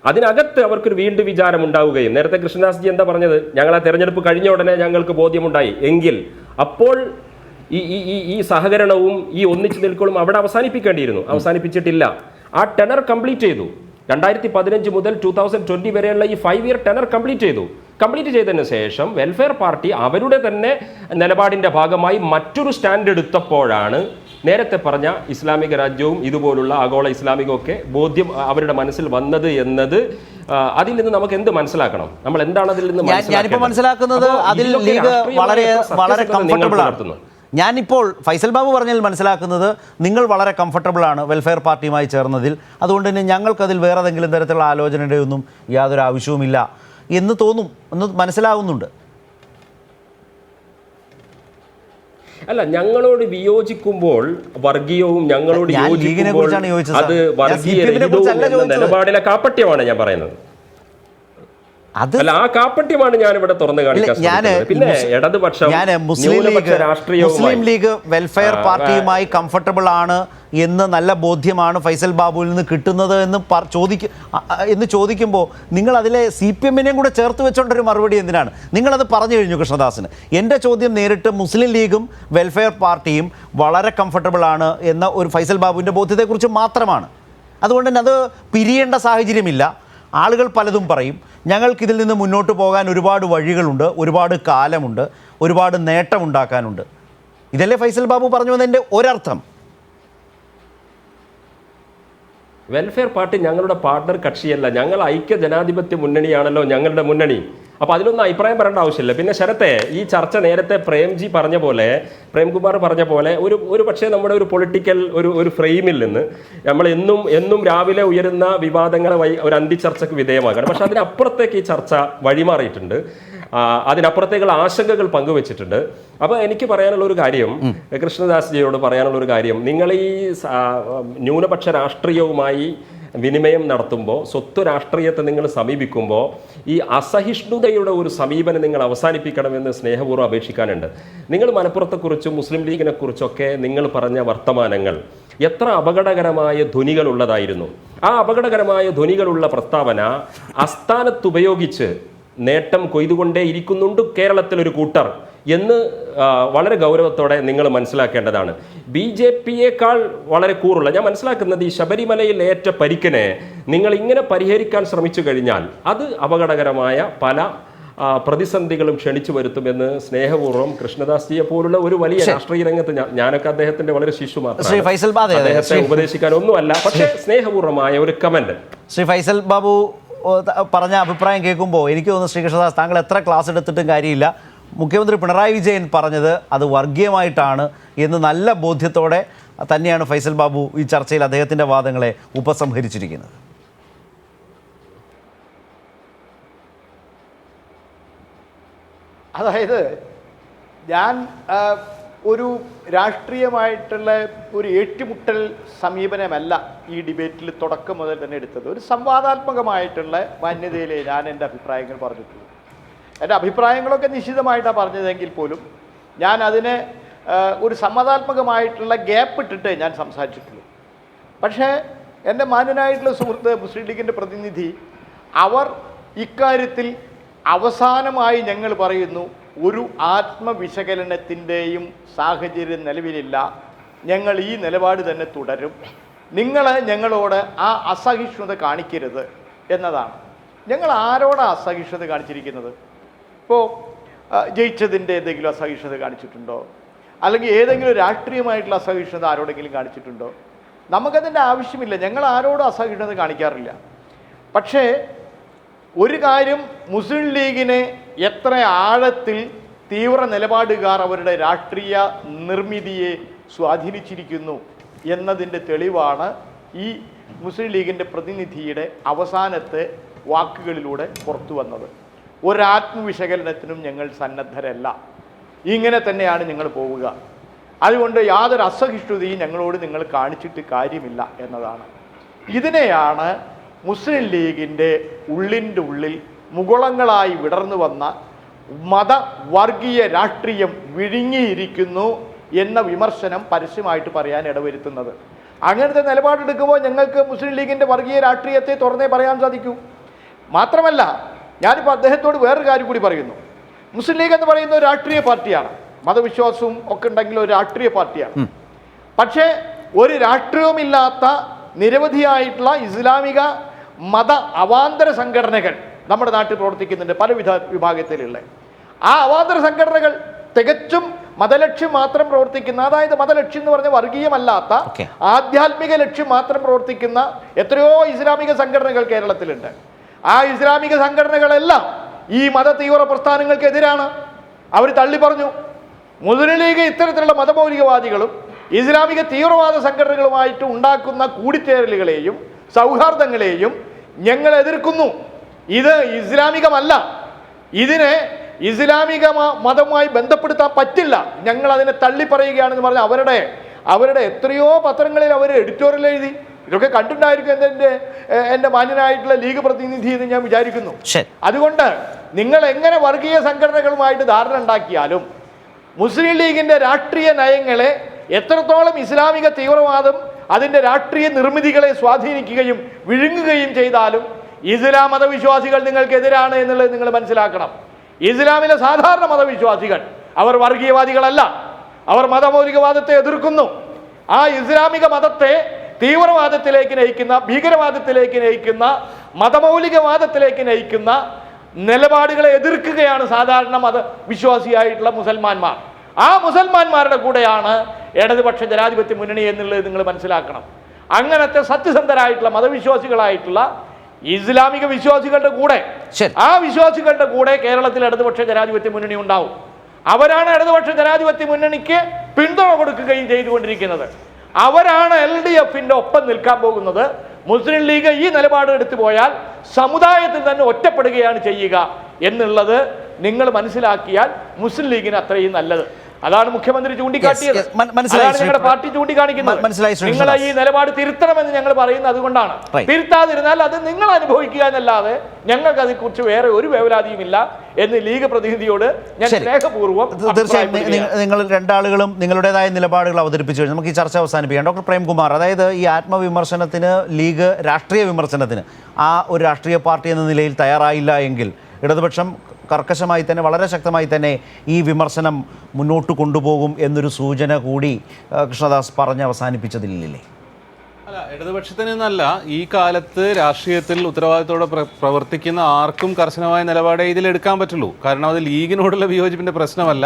അതിനകത്ത് അവർക്കൊരു വീണ്ടും വിചാരം ഉണ്ടാവുകയും, നേരത്തെ കൃഷ്ണദാസ് ജി എന്താ പറഞ്ഞത്, ഞങ്ങൾ ആ തെരഞ്ഞെടുപ്പ് കഴിഞ്ഞ ഉടനെ ഞങ്ങൾക്ക് ബോധ്യമുണ്ടായി എങ്കിൽ അപ്പോൾ ഈ സഹകരണവും ഈ ഒന്നിച്ചു നിൽക്കലും അവിടെ അവസാനിപ്പിക്കേണ്ടിയിരുന്നു. അവസാനിപ്പിച്ചിട്ടില്ല. ആ ടെനർ കംപ്ലീറ്റ് ചെയ്തു. 2015 മുതൽ 2020 വരെയുള്ള ഈ 5-year ടെനർ കംപ്ലീറ്റ് ചെയ്തതിന് ശേഷം വെൽഫെയർ പാർട്ടി അവരുടെ തന്നെ നിലപാടിൻ്റെ ഭാഗമായി മറ്റൊരു സ്റ്റാൻഡ് എടുത്തപ്പോഴാണ് നേരത്തെ പറഞ്ഞ ഇസ്ലാമിക രാജ്യവും ഇതുപോലുള്ള ആഗോള ഇസ്ലാമികമൊക്കെ ബോധ്യം അവരുടെ മനസ്സിൽ വന്നത് എന്നത്. അതിൽ നിന്ന് നമുക്ക് എന്ത് മനസ്സിലാക്കണം? നമ്മൾ എന്താണ് അതിൽ നിന്ന് മനസ്സിലാക്കുന്നത്? അതിൽ ലീഗ് വളരെ കംഫർട്ടബിൾ ആണ്. ഞാനിപ്പോൾ ഫൈസൽ ബാബു പറഞ്ഞതിൽ മനസ്സിലാക്കുന്നത് നിങ്ങൾ വളരെ കംഫർട്ടബിളാണ് വെൽഫെയർ പാർട്ടിയുമായി ചേർന്നതിൽ, അതുകൊണ്ട് തന്നെ ഞങ്ങൾക്കതിൽ വേറെ ഏതെങ്കിലും തരത്തിലുള്ള ആലോചനയുടെ ഒന്നും യാതൊരു ആവശ്യവുമില്ല എന്ന് തോന്നും, എന്ന് മനസ്സിലാവുന്നുണ്ട്. അല്ല, ഞങ്ങളോട് വിയോജിക്കുമ്പോൾ വർഗീയവും ഞങ്ങളോട് യോജിക്കുമ്പോൾ അത് വർഗീയ നിലപാടിലെ കാപ്പട്യമാണ് ഞാൻ പറയുന്നത്. അല്ല, ആ കാപ്പട്യമാണ് ഞാൻ ഇവിടെ തുറന്നു കാണിക്കാൻ ശ്രമിക്കുന്നത്. പിന്നെ ഇടതുപക്ഷം മുസ്ലിം ലീഗ് വെൽഫെയർ പാർട്ടിയുമായി കംഫർട്ടബിൾ ആണ് എന്ന് നല്ല ബോധ്യമാണ് ഫൈസൽ ബാബുവിൽ നിന്ന് കിട്ടുന്നത് എന്ന് ചോദിക്കുമ്പോൾ നിങ്ങൾ അതിലെ CPM-നെയും കൂടെ ചേർത്ത് വെച്ചോണ്ടൊരു മറുപടി എന്തിനാണ്? നിങ്ങളത് പറഞ്ഞു കഴിഞ്ഞു കൃഷ്ണദാസിന്. എൻ്റെ ചോദ്യം നേരിട്ട് മുസ്ലിം ലീഗും വെൽഫെയർ പാർട്ടിയും വളരെ കംഫർട്ടബിൾ ആണ് എന്ന ഒരു ഫൈസൽ ബാബുവിൻ്റെ ബോധ്യത്തെക്കുറിച്ച് മാത്രമാണ്. അതുകൊണ്ട് തന്നെ അത് പിരിയേണ്ട സാഹചര്യമില്ല. ആളുകൾ പലതും പറയും. ഞങ്ങൾക്കിതിൽ നിന്ന് മുന്നോട്ട് പോകാൻ ഒരുപാട് വഴികളുണ്ട്, ഒരുപാട് കാലമുണ്ട്, ഒരുപാട് നേട്ടമുണ്ടാക്കാനുണ്ട്. ഇതല്ലേ ഫൈസൽ ബാബു പറഞ്ഞു എന്നതിൻ്റെ ഒരർത്ഥം. വെൽഫെയർ പാർട്ടി ഞങ്ങളുടെ പാർട്ണർ കക്ഷിയല്ല, ഞങ്ങൾ ഐക്യ ജനാധിപത്യ മുന്നണിയാണല്ലോ ഞങ്ങളുടെ മുന്നണി. അപ്പോൾ അതിലൊന്നും അഭിപ്രായം പറയേണ്ട ആവശ്യമില്ല. പിന്നെ ശരത്തെ, ഈ ചർച്ച നേരത്തെ പ്രേംകുമാർ പറഞ്ഞ പോലെ ഒരു പക്ഷേ നമ്മുടെ ഒരു പൊളിറ്റിക്കൽ ഒരു ഫ്രെയിമിൽ നിന്ന് നമ്മൾ എന്നും രാവിലെ ഉയരുന്ന വിവാദങ്ങളെ ഒരു അന്തിച്ചർച്ചയ്ക്ക് വിധേയമാക്കണം. പക്ഷെ അതിനപ്പുറത്തേക്ക് ഈ ചർച്ച വഴിമാറിയിട്ടുണ്ട്. അതിനപ്പുറത്തേക്കുള്ള ആശങ്കകൾ പങ്കുവച്ചിട്ടുണ്ട്. അപ്പോൾ എനിക്ക് പറയാനുള്ള ഒരു കാര്യം, കൃഷ്ണദാസ് ജിയോട് പറയാനുള്ള ഒരു കാര്യം, നിങ്ങൾ ഈ ന്യൂനപക്ഷ രാഷ്ട്രീയവുമായി വിനിമയം നടത്തുമ്പോൾ, സ്വത്ത് രാഷ്ട്രീയത്തെ നിങ്ങൾ സമീപിക്കുമ്പോൾ ഈ അസഹിഷ്ണുതയുടെ ഒരു സമീപനം നിങ്ങൾ അവസാനിപ്പിക്കണമെന്ന് സ്നേഹപൂർവ്വം അപേക്ഷിക്കാനുണ്ട്. നിങ്ങൾ മലപ്പുറത്തെക്കുറിച്ചും മുസ്ലിം ലീഗിനെ കുറിച്ചൊക്കെ നിങ്ങൾ പറഞ്ഞ വർത്തമാനങ്ങൾ എത്ര അപകടകരമായ ധ്വനികളുള്ളതായിരുന്നു. ആ അപകടകരമായ ധ്വനികളുള്ള പ്രസ്താവന അസ്ഥാനത്തുപയോഗിച്ച് നേട്ടം കൊയ്തുകൊണ്ടേ ഇരിക്കുന്നുണ്ട് കേരളത്തിലൊരു കൂട്ടർ എന്ന് വളരെ ഗൗരവത്തോടെ നിങ്ങൾ മനസ്സിലാക്കേണ്ടതാണ്. BJP-യേക്കാൾ വളരെ കൂറുള്ള, ഞാൻ മനസ്സിലാക്കുന്നത് ഈ ശബരിമലയിൽ ഏറ്റ പരിക്കിനെ നിങ്ങൾ ഇങ്ങനെ പരിഹരിക്കാൻ ശ്രമിച്ചു കഴിഞ്ഞാൽ അത് അപകടകരമായ പല പ്രതിസന്ധികളും ക്ഷണിച്ചു വരുത്തുമെന്ന് സ്നേഹപൂർവ്വം കൃഷ്ണദാസ് ജിയെ പോലുള്ള ഒരു വലിയ രാഷ്ട്രീയ രംഗത്ത് ഞാനൊക്കെ അദ്ദേഹത്തിന്റെ വളരെ ശിശു മാത്രമാണ്, അദ്ദേഹത്തെ ഉപദേശിക്കാൻ ഒന്നുമല്ല, പക്ഷേ സ്നേഹപൂർവ്വമായ ഒരു കമന്റ്. ശ്രീ ഫൈസൽ ബാബു പറഞ്ഞ അഭിപ്രായം കേൾക്കുമ്പോൾ എനിക്ക് തോന്നുന്നു ശ്രീ കൃഷ്ണദാസ്, താങ്കൾ എത്ര ക്ലാസ് എടുത്തിട്ടും കാര്യമില്ല. മുഖ്യമന്ത്രി പിണറായി വിജയൻ പറഞ്ഞത് അത് വർഗീയമായിട്ടാണ് എന്ന് നല്ല ബോധ്യത്തോടെ തന്നെയാണ് ഫൈസൽ ബാബു ഈ ചർച്ചയിൽ അദ്ദേഹത്തിൻ്റെ വാദങ്ങളെ ഉപസംഹരിച്ചിരിക്കുന്നത്. അതായത് ഞാൻ ഒരു രാഷ്ട്രീയമായിട്ടുള്ള ഒരു ഏറ്റുമുട്ടൽ സമീപനമല്ല ഈ ഡിബേറ്റിൽ തുടക്കം മുതൽ തന്നെ എടുത്തത്. ഒരു സംവാദാത്മകമായിട്ടുള്ള മാന്യതയിലേ ഞാൻ എൻ്റെ അഭിപ്രായങ്ങൾ പറഞ്ഞിട്ടുള്ളൂ. എൻ്റെ അഭിപ്രായങ്ങളൊക്കെ നിശ്ചിതമായിട്ടാണ് പറഞ്ഞതെങ്കിൽ പോലും ഞാൻ അതിനെ ഒരു സംവാദാത്മകമായിട്ടുള്ള ഗ്യാപ്പ് ഇട്ടിട്ടേ ഞാൻ സംസാരിച്ചിട്ടുള്ളൂ. പക്ഷേ എൻ്റെ മാന്യനായിട്ടുള്ള സുഹൃത്ത് മുസ്ലിം ലീഗിൻ്റെ പ്രതിനിധി, അവർ ഇക്കാര്യത്തിൽ അവസാനമായി ഞങ്ങൾ പറയുന്നു, ഒരു ആത്മവിശകലനത്തിൻ്റെയും സാഹചര്യം നിലവിലില്ല, ഞങ്ങൾ ഈ നിലപാട് തന്നെ തുടരും, നിങ്ങൾ ഞങ്ങളോട് ആ അസഹിഷ്ണുത കാണിക്കരുത് എന്നതാണ്. ഞങ്ങൾ ആരോടാണ് അസഹിഷ്ണുത കാണിച്ചിരിക്കുന്നത്? ഇപ്പോൾ ജയിച്ചതിൻ്റെ എന്തെങ്കിലും അസഹിഷ്ണുത കാണിച്ചിട്ടുണ്ടോ? അല്ലെങ്കിൽ ഏതെങ്കിലും രാഷ്ട്രീയമായിട്ടുള്ള അസഹിഷ്ണുത ആരോടെങ്കിലും കാണിച്ചിട്ടുണ്ടോ? നമുക്കതിൻ്റെ ആവശ്യമില്ല. ഞങ്ങൾ ആരോടും അസഹിഷ്ണുത കാണിക്കാറില്ല. പക്ഷേ ഒരു കാര്യം, മുസ്ലിം ലീഗിനെ എത്ര ആഴത്തിൽ തീവ്ര നിലപാടുകാർ അവരുടെ രാഷ്ട്രീയ നിർമ്മിതിയെ സ്വാധീനിച്ചിരിക്കുന്നു എന്നതിൻ്റെ തെളിവാണ് ഈ മുസ്ലിം ലീഗിൻ്റെ പ്രതിനിധിയുടെ അവസാനത്തെ വാക്കുകളിലൂടെ പുറത്തു വന്നത്. ഒരാത്മവിശകലനത്തിനും ഞങ്ങൾ സന്നദ്ധരല്ല, ഇങ്ങനെ തന്നെയാണ് ഞങ്ങൾ പോവുക, അതുകൊണ്ട് യാതൊരു അസഹിഷ്ണുതയും ഞങ്ങളോട് നിങ്ങൾ കാണിച്ചിട്ട് കാര്യമില്ല എന്നതാണ്. ഇതിനെയാണ് മുസ്ലിം ലീഗിൻ്റെ ഉള്ളിൻ്റെ ഉള്ളിൽ മുകുളങ്ങളായി വിടർന്നു വന്ന മതവർഗീയ രാഷ്ട്രീയം വിഴുങ്ങിയിരിക്കുന്നു എന്ന വിമർശനം പരസ്യമായിട്ട് പറയാൻ ഇടവരുത്തുന്നത്. അങ്ങനത്തെ നിലപാടെടുക്കുമ്പോൾ ഞങ്ങൾക്ക് മുസ്ലിം ലീഗിൻ്റെ വർഗീയ രാഷ്ട്രീയത്തെ തുറന്നേ പറയാൻ സാധിക്കൂ. മാത്രമല്ല, ഞാനിപ്പോൾ അദ്ദേഹത്തോട് വേറൊരു കാര്യം കൂടി പറയുന്നു. മുസ്ലിം ലീഗ് എന്ന് പറയുന്ന ഒരു രാഷ്ട്രീയ പാർട്ടിയാണ്, മതവിശ്വാസവും ഒക്കെ ഉണ്ടെങ്കിലും ഒരു രാഷ്ട്രീയ പാർട്ടിയാണ്. പക്ഷേ ഒരു രാഷ്ട്രീയവുമില്ലാത്ത നിരവധിയായിട്ടുള്ള ഇസ്ലാമിക മത അവാന്തര സംഘടനകൾ നമ്മുടെ നാട്ടിൽ പ്രവർത്തിക്കുന്നുണ്ട്, പല വിഭാഗത്തിലുള്ള. ആ അവാന്തര സംഘടനകൾ തികച്ചും മതലക്ഷ്യം മാത്രം പ്രവർത്തിക്കുന്ന, അതായത് മതലക്ഷ്യം എന്ന് പറഞ്ഞ വർഗീയമല്ലാത്ത ആധ്യാത്മിക ലക്ഷ്യം മാത്രം പ്രവർത്തിക്കുന്ന എത്രയോ ഇസ്ലാമിക സംഘടനകൾ കേരളത്തിലുണ്ട്. ആ ഇസ്ലാമിക സംഘടനകളെല്ലാം ഈ മത തീവ്ര പ്രസ്ഥാനങ്ങൾക്കെതിരാണ്. അവർ തള്ളി പറഞ്ഞു. മുസ്ലിം ലീഗ് ഇത്തരത്തിലുള്ള മതമൗലികവാദികളും ഇസ്ലാമിക തീവ്രവാദ സംഘടനകളുമായിട്ട് ഉണ്ടാക്കുന്ന കൂടിച്ചേരലുകളെയും സൗഹാർദ്ദങ്ങളെയും ഞങ്ങൾ എതിർക്കുന്നു. ഇത് ഇസ്ലാമികമല്ല, ഇതിനെ ഇസ്ലാമിക മതവുമായി ബന്ധപ്പെടുത്താൻ പറ്റില്ല, ഞങ്ങൾ അതിനെ തള്ളി പറയുകയാണെന്ന് പറഞ്ഞ് അവരുടെ എത്രയോ പത്രങ്ങളിൽ അവർ എഡിറ്റോറിയൽ എഴുതി. ഇതൊക്കെ കണ്ടിട്ടുണ്ടായിരിക്കും എൻ്റെ മാന്യനായിട്ടുള്ള ലീഗ് പ്രതിനിധി എന്ന് ഞാൻ വിചാരിക്കുന്നു. ശരി. അതുകൊണ്ട് നിങ്ങൾ എങ്ങനെ വർഗീയ സംഘടനകളുമായിട്ട് ധാരണ ഉണ്ടാക്കിയാലും മുസ്ലിം ലീഗിൻ്റെ രാഷ്ട്രീയ നയങ്ങളെ എത്രത്തോളം ഇസ്ലാമിക തീവ്രവാദം അതിൻ്റെ രാഷ്ട്രീയ നിർമ്മിതികളെ സ്വാധീനിക്കുകയും വിഴുങ്ങുകയും ചെയ്താലും ഇസ്ലാം മതവിശ്വാസികൾ നിങ്ങൾക്കെതിരാണ് എന്നുള്ളത് നിങ്ങൾ മനസ്സിലാക്കണം. ഇസ്ലാമിലെ സാധാരണ മതവിശ്വാസികൾ അവർ വർഗീയവാദികളല്ല, അവർ മതമൗലികവാദത്തെ എതിർക്കുന്നു. ആ ഇസ്ലാമിക മതത്തെ തീവ്രവാദത്തിലേക്ക് നയിക്കുന്ന, ഭീകരവാദത്തിലേക്ക് നയിക്കുന്ന, മതമൗലികവാദത്തിലേക്ക് നയിക്കുന്ന നിലപാടുകളെ എതിർക്കുകയാണ് സാധാരണ മതവിശ്വാസിയായിട്ടുള്ള മുസൽമാന്മാർ. ആ മുസൽമാന്മാരുടെ കൂടെയാണ് ഇടതുപക്ഷ ജനാധിപത്യ മുന്നണി എന്നുള്ളത് നിങ്ങൾ മനസ്സിലാക്കണം. അങ്ങനത്തെ സത്യസന്ധരായിട്ടുള്ള മതവിശ്വാസികളായിട്ടുള്ള ഇസ്ലാമിക വിശ്വാസികളുടെ കൂടെ, ആ വിശ്വാസികളുടെ കൂടെ കേരളത്തിൽ ഇടതുപക്ഷ ജനാധിപത്യ മുന്നണി ഉണ്ടാവും. അവരാണ് ഇടതുപക്ഷ ജനാധിപത്യ മുന്നണിക്ക് പിന്തുണ കൊടുക്കുകയും ചെയ്തുകൊണ്ടിരിക്കുന്നത്. അവരാണ് LDFന്റെ ഒപ്പം നിൽക്കാൻ പോകുന്നത്. മുസ്ലിം ലീഗ് ഈ നിലപാട് എടുത്തു പോയാൽ സമുദായത്തിൽ തന്നെ ഒറ്റപ്പെടുകയാണ് ചെയ്യുക എന്നുള്ളത് നിങ്ങൾ മനസ്സിലാക്കിയാൽ മുസ്ലിം ലീഗിന് അത്രയും നല്ലത്. അതാണ് മുഖ്യമന്ത്രി ചൂണ്ടിക്കാട്ടിയത്. അതാണ് ഞങ്ങളുടെ പാർട്ടി ചൂണ്ടിക്കാണിക്കുന്നത്. നിങ്ങൾ ഈ നിലപാട് തിരുത്തണമെന്ന് ഞങ്ങൾ പറയുന്നത് അതുകൊണ്ടാണ്. തിരുത്താതിരുന്നാൽ അത് നിങ്ങൾ അനുഭവിക്കുക എന്നല്ലാതെ ഞങ്ങൾക്ക് അതിനെക്കുറിച്ച് വേറെ ഒരു വേവലാതിയുമില്ല എന്ന് ലീഗ് പ്രതിനിധിയോട് ഞാൻ സ്നേഹപൂർവ്വം. തീർച്ചയായും നിങ്ങൾ രണ്ടാളുകളും നിങ്ങളുടേതായ നിലപാടുകൾ അവതരിപ്പിച്ചു കഴിഞ്ഞാൽ നമുക്ക് ഈ ചർച്ച അവസാനിപ്പിക്കാം. ഡോക്ടർ പ്രേംകുമാർ, അതായത് ഈ ആത്മവിമർശനത്തിന് ലീഗ് രാഷ്ട്രീയ വിമർശനത്തിന് ആ ഒരു രാഷ്ട്രീയ പാർട്ടി എന്ന നിലയിൽ തയ്യാറായില്ല എങ്കിൽ ഇടതുപക്ഷം കർക്കശമായി തന്നെ, വളരെ ശക്തമായി തന്നെ ഈ വിമർശനം മുന്നോട്ട് കൊണ്ടുപോകും എന്നൊരു സൂചന കൂടി കൃഷ്ണദാസ് പറഞ്ഞ് അവസാനിപ്പിച്ചതില്ലേ? അല്ല, ഇടതുപക്ഷത്തിന് എന്നല്ല, ഈ കാലത്ത് രാഷ്ട്രീയത്തിൽ ഉത്തരവാദിത്തോടെ പ്രവർത്തിക്കുന്ന ആർക്കും കർശനമായ നിലപാടേ ഇതിലെടുക്കാൻ പറ്റുള്ളൂ. കാരണം അത് ലീഗിനോടുള്ള വിയോജിപ്പിൻ്റെ പ്രശ്നമല്ല,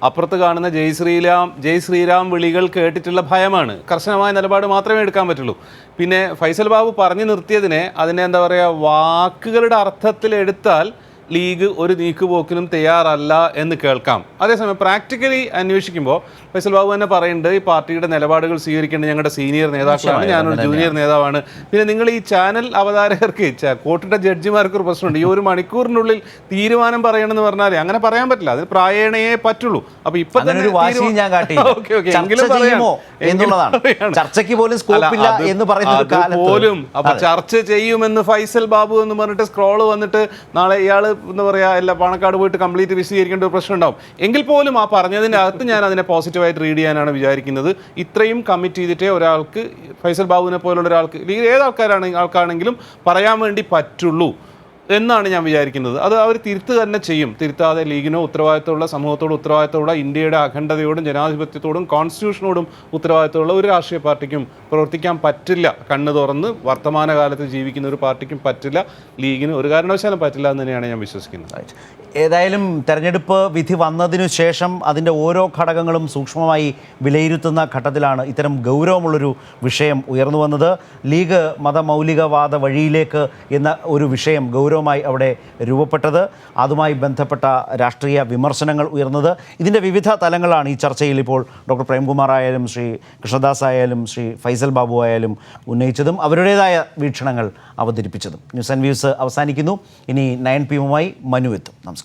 അപ്പുറത്ത് കാണുന്ന ജയ് ശ്രീരാം വിളികൾ കേട്ടിട്ടുള്ള ഭയമാണ്. കർശനമായ നിലപാട് മാത്രമേ എടുക്കാൻ പറ്റുള്ളൂ. പിന്നെ ഫൈസൽ ബാബു പറഞ്ഞു നിർത്തിയതിനെ അതിനെ എന്താ പറയുക, വാക്കുകളുടെ അർത്ഥത്തിൽ എടുത്താൽ ലീഗ് ഒരു നീക്കുപോക്കിനും തയ്യാറല്ല എന്ന് കേൾക്കാം. അതേസമയം പ്രാക്ടിക്കലി അന്വേഷിക്കുമ്പോൾ ഫൈസൽ ബാബു തന്നെ പറയുന്നുണ്ട്, ഈ പാർട്ടിയുടെ നിലപാടുകൾ സ്വീകരിക്കേണ്ടത് ഞങ്ങളുടെ സീനിയർ നേതാക്കളാണ്, ഞാനൊരു ജൂനിയർ നേതാവാണ്. പിന്നെ നിങ്ങൾ ഈ ചാനൽ അവതാരകർക്ക്, കോർട്ടിൻ്റെ ജഡ്ജിമാർക്ക് ഒരു പ്രശ്നമുണ്ട്. ഈ 1 മണിക്കൂറിനുള്ളിൽ തീരുമാനം പറയണമെന്ന് പറഞ്ഞാൽ അങ്ങനെ പറയാൻ പറ്റില്ല, അതിന് പ്രായണയെ പറ്റുള്ളൂ. അപ്പൊ ഇപ്പൊ തന്നെ പോലും അപ്പൊ ചർച്ച ചെയ്യുമെന്ന് ഫൈസൽ ബാബു എന്ന് പറഞ്ഞിട്ട് സ്ക്രോള് വന്നിട്ട് നാളെ ഇയാള് എന്താ പറയുക, എല്ലാ പാണക്കാട് പോയിട്ട് കംപ്ലീറ്റ് വിശദീകരിക്കേണ്ട ഒരു പ്രശ്നം ഉണ്ടാവും. എങ്കിൽ പോലും ആ പറഞ്ഞതിൻ്റെ അകത്ത് ഞാൻ അതിനെ പോസിറ്റീവായിട്ട് റീഡ് ചെയ്യാനാണ് വിചാരിക്കുന്നത്. ഇത്രയും കമ്മിറ്റ് ചെയ്തിട്ടേ ഒരാൾക്ക്, ഫൈസൽ ബാബുവിനെ പോലുള്ള ഒരാൾക്ക്, ആൾക്കാണെങ്കിലും പറയാൻ വേണ്ടി പറ്റുള്ളൂ എന്നാണ് ഞാൻ വിചാരിക്കുന്നത്. അത് അവർ തന്നെ ചെയ്യും. തിരുത്താതെ ലീഗിനോ ഉത്തരവാദിത്തമുള്ള, സമൂഹത്തോടും ഉത്തരവാദിത്തമുള്ള, ഇന്ത്യയുടെ അഖണ്ഡതയോടും ജനാധിപത്യത്തോടും കോൺസ്റ്റിറ്റ്യൂഷനോടും ഉത്തരവാദിത്തമുള്ള ഒരു രാഷ്ട്രീയ പാർട്ടിക്കും പ്രവർത്തിക്കാൻ പറ്റില്ല. കണ്ണ് തുറന്ന് വർത്തമാനകാലത്ത് ജീവിക്കുന്ന ഒരു പാർട്ടിക്കും പറ്റില്ല. ലീഗിന് ഒരു കാരണവശാലും പറ്റില്ല എന്ന് തന്നെയാണ് ഞാൻ വിശ്വസിക്കുന്നത്. ഏതായാലും തെരഞ്ഞെടുപ്പ് വിധി വന്നതിനു ശേഷം അതിൻ്റെ ഓരോ ഘടകങ്ങളും സൂക്ഷ്മമായി വിലയിരുത്തുന്ന ഘട്ടത്തിലാണ് ഇത്തരം ഗൗരവമുള്ളൊരു വിഷയം ഉയർന്നു വന്നത്. ലീഗ് മതമൗലികവാദ വഴിയിലേക്ക് എന്ന ഒരു വിഷയം ഗൗരവമായി അവിടെ രൂപപ്പെട്ടത്, അതുമായി ബന്ധപ്പെട്ട രാഷ്ട്രീയ വിമർശനങ്ങൾ ഉയർന്നത്. ഇതിൻ്റെ വിവിധ തലങ്ങളാണ് ഈ ചർച്ചയിൽ ഇപ്പോൾ ഡോക്ടർ പ്രേംകുമാർ ആയാലും ശ്രീ കൃഷ്ണദാസ് ആയാലും ശ്രീ ഫൈസൽ ബാബു ആയാലും ഉന്നയിച്ചതും അവരുടേതായ വീക്ഷണങ്ങൾ അവതരിപ്പിച്ചതും. ന്യൂസ് ആൻഡ് വ്യൂസ് അവസാനിക്കുന്നു. ഇനി 9 PM മനു എത്തും. നമസ്കാരം.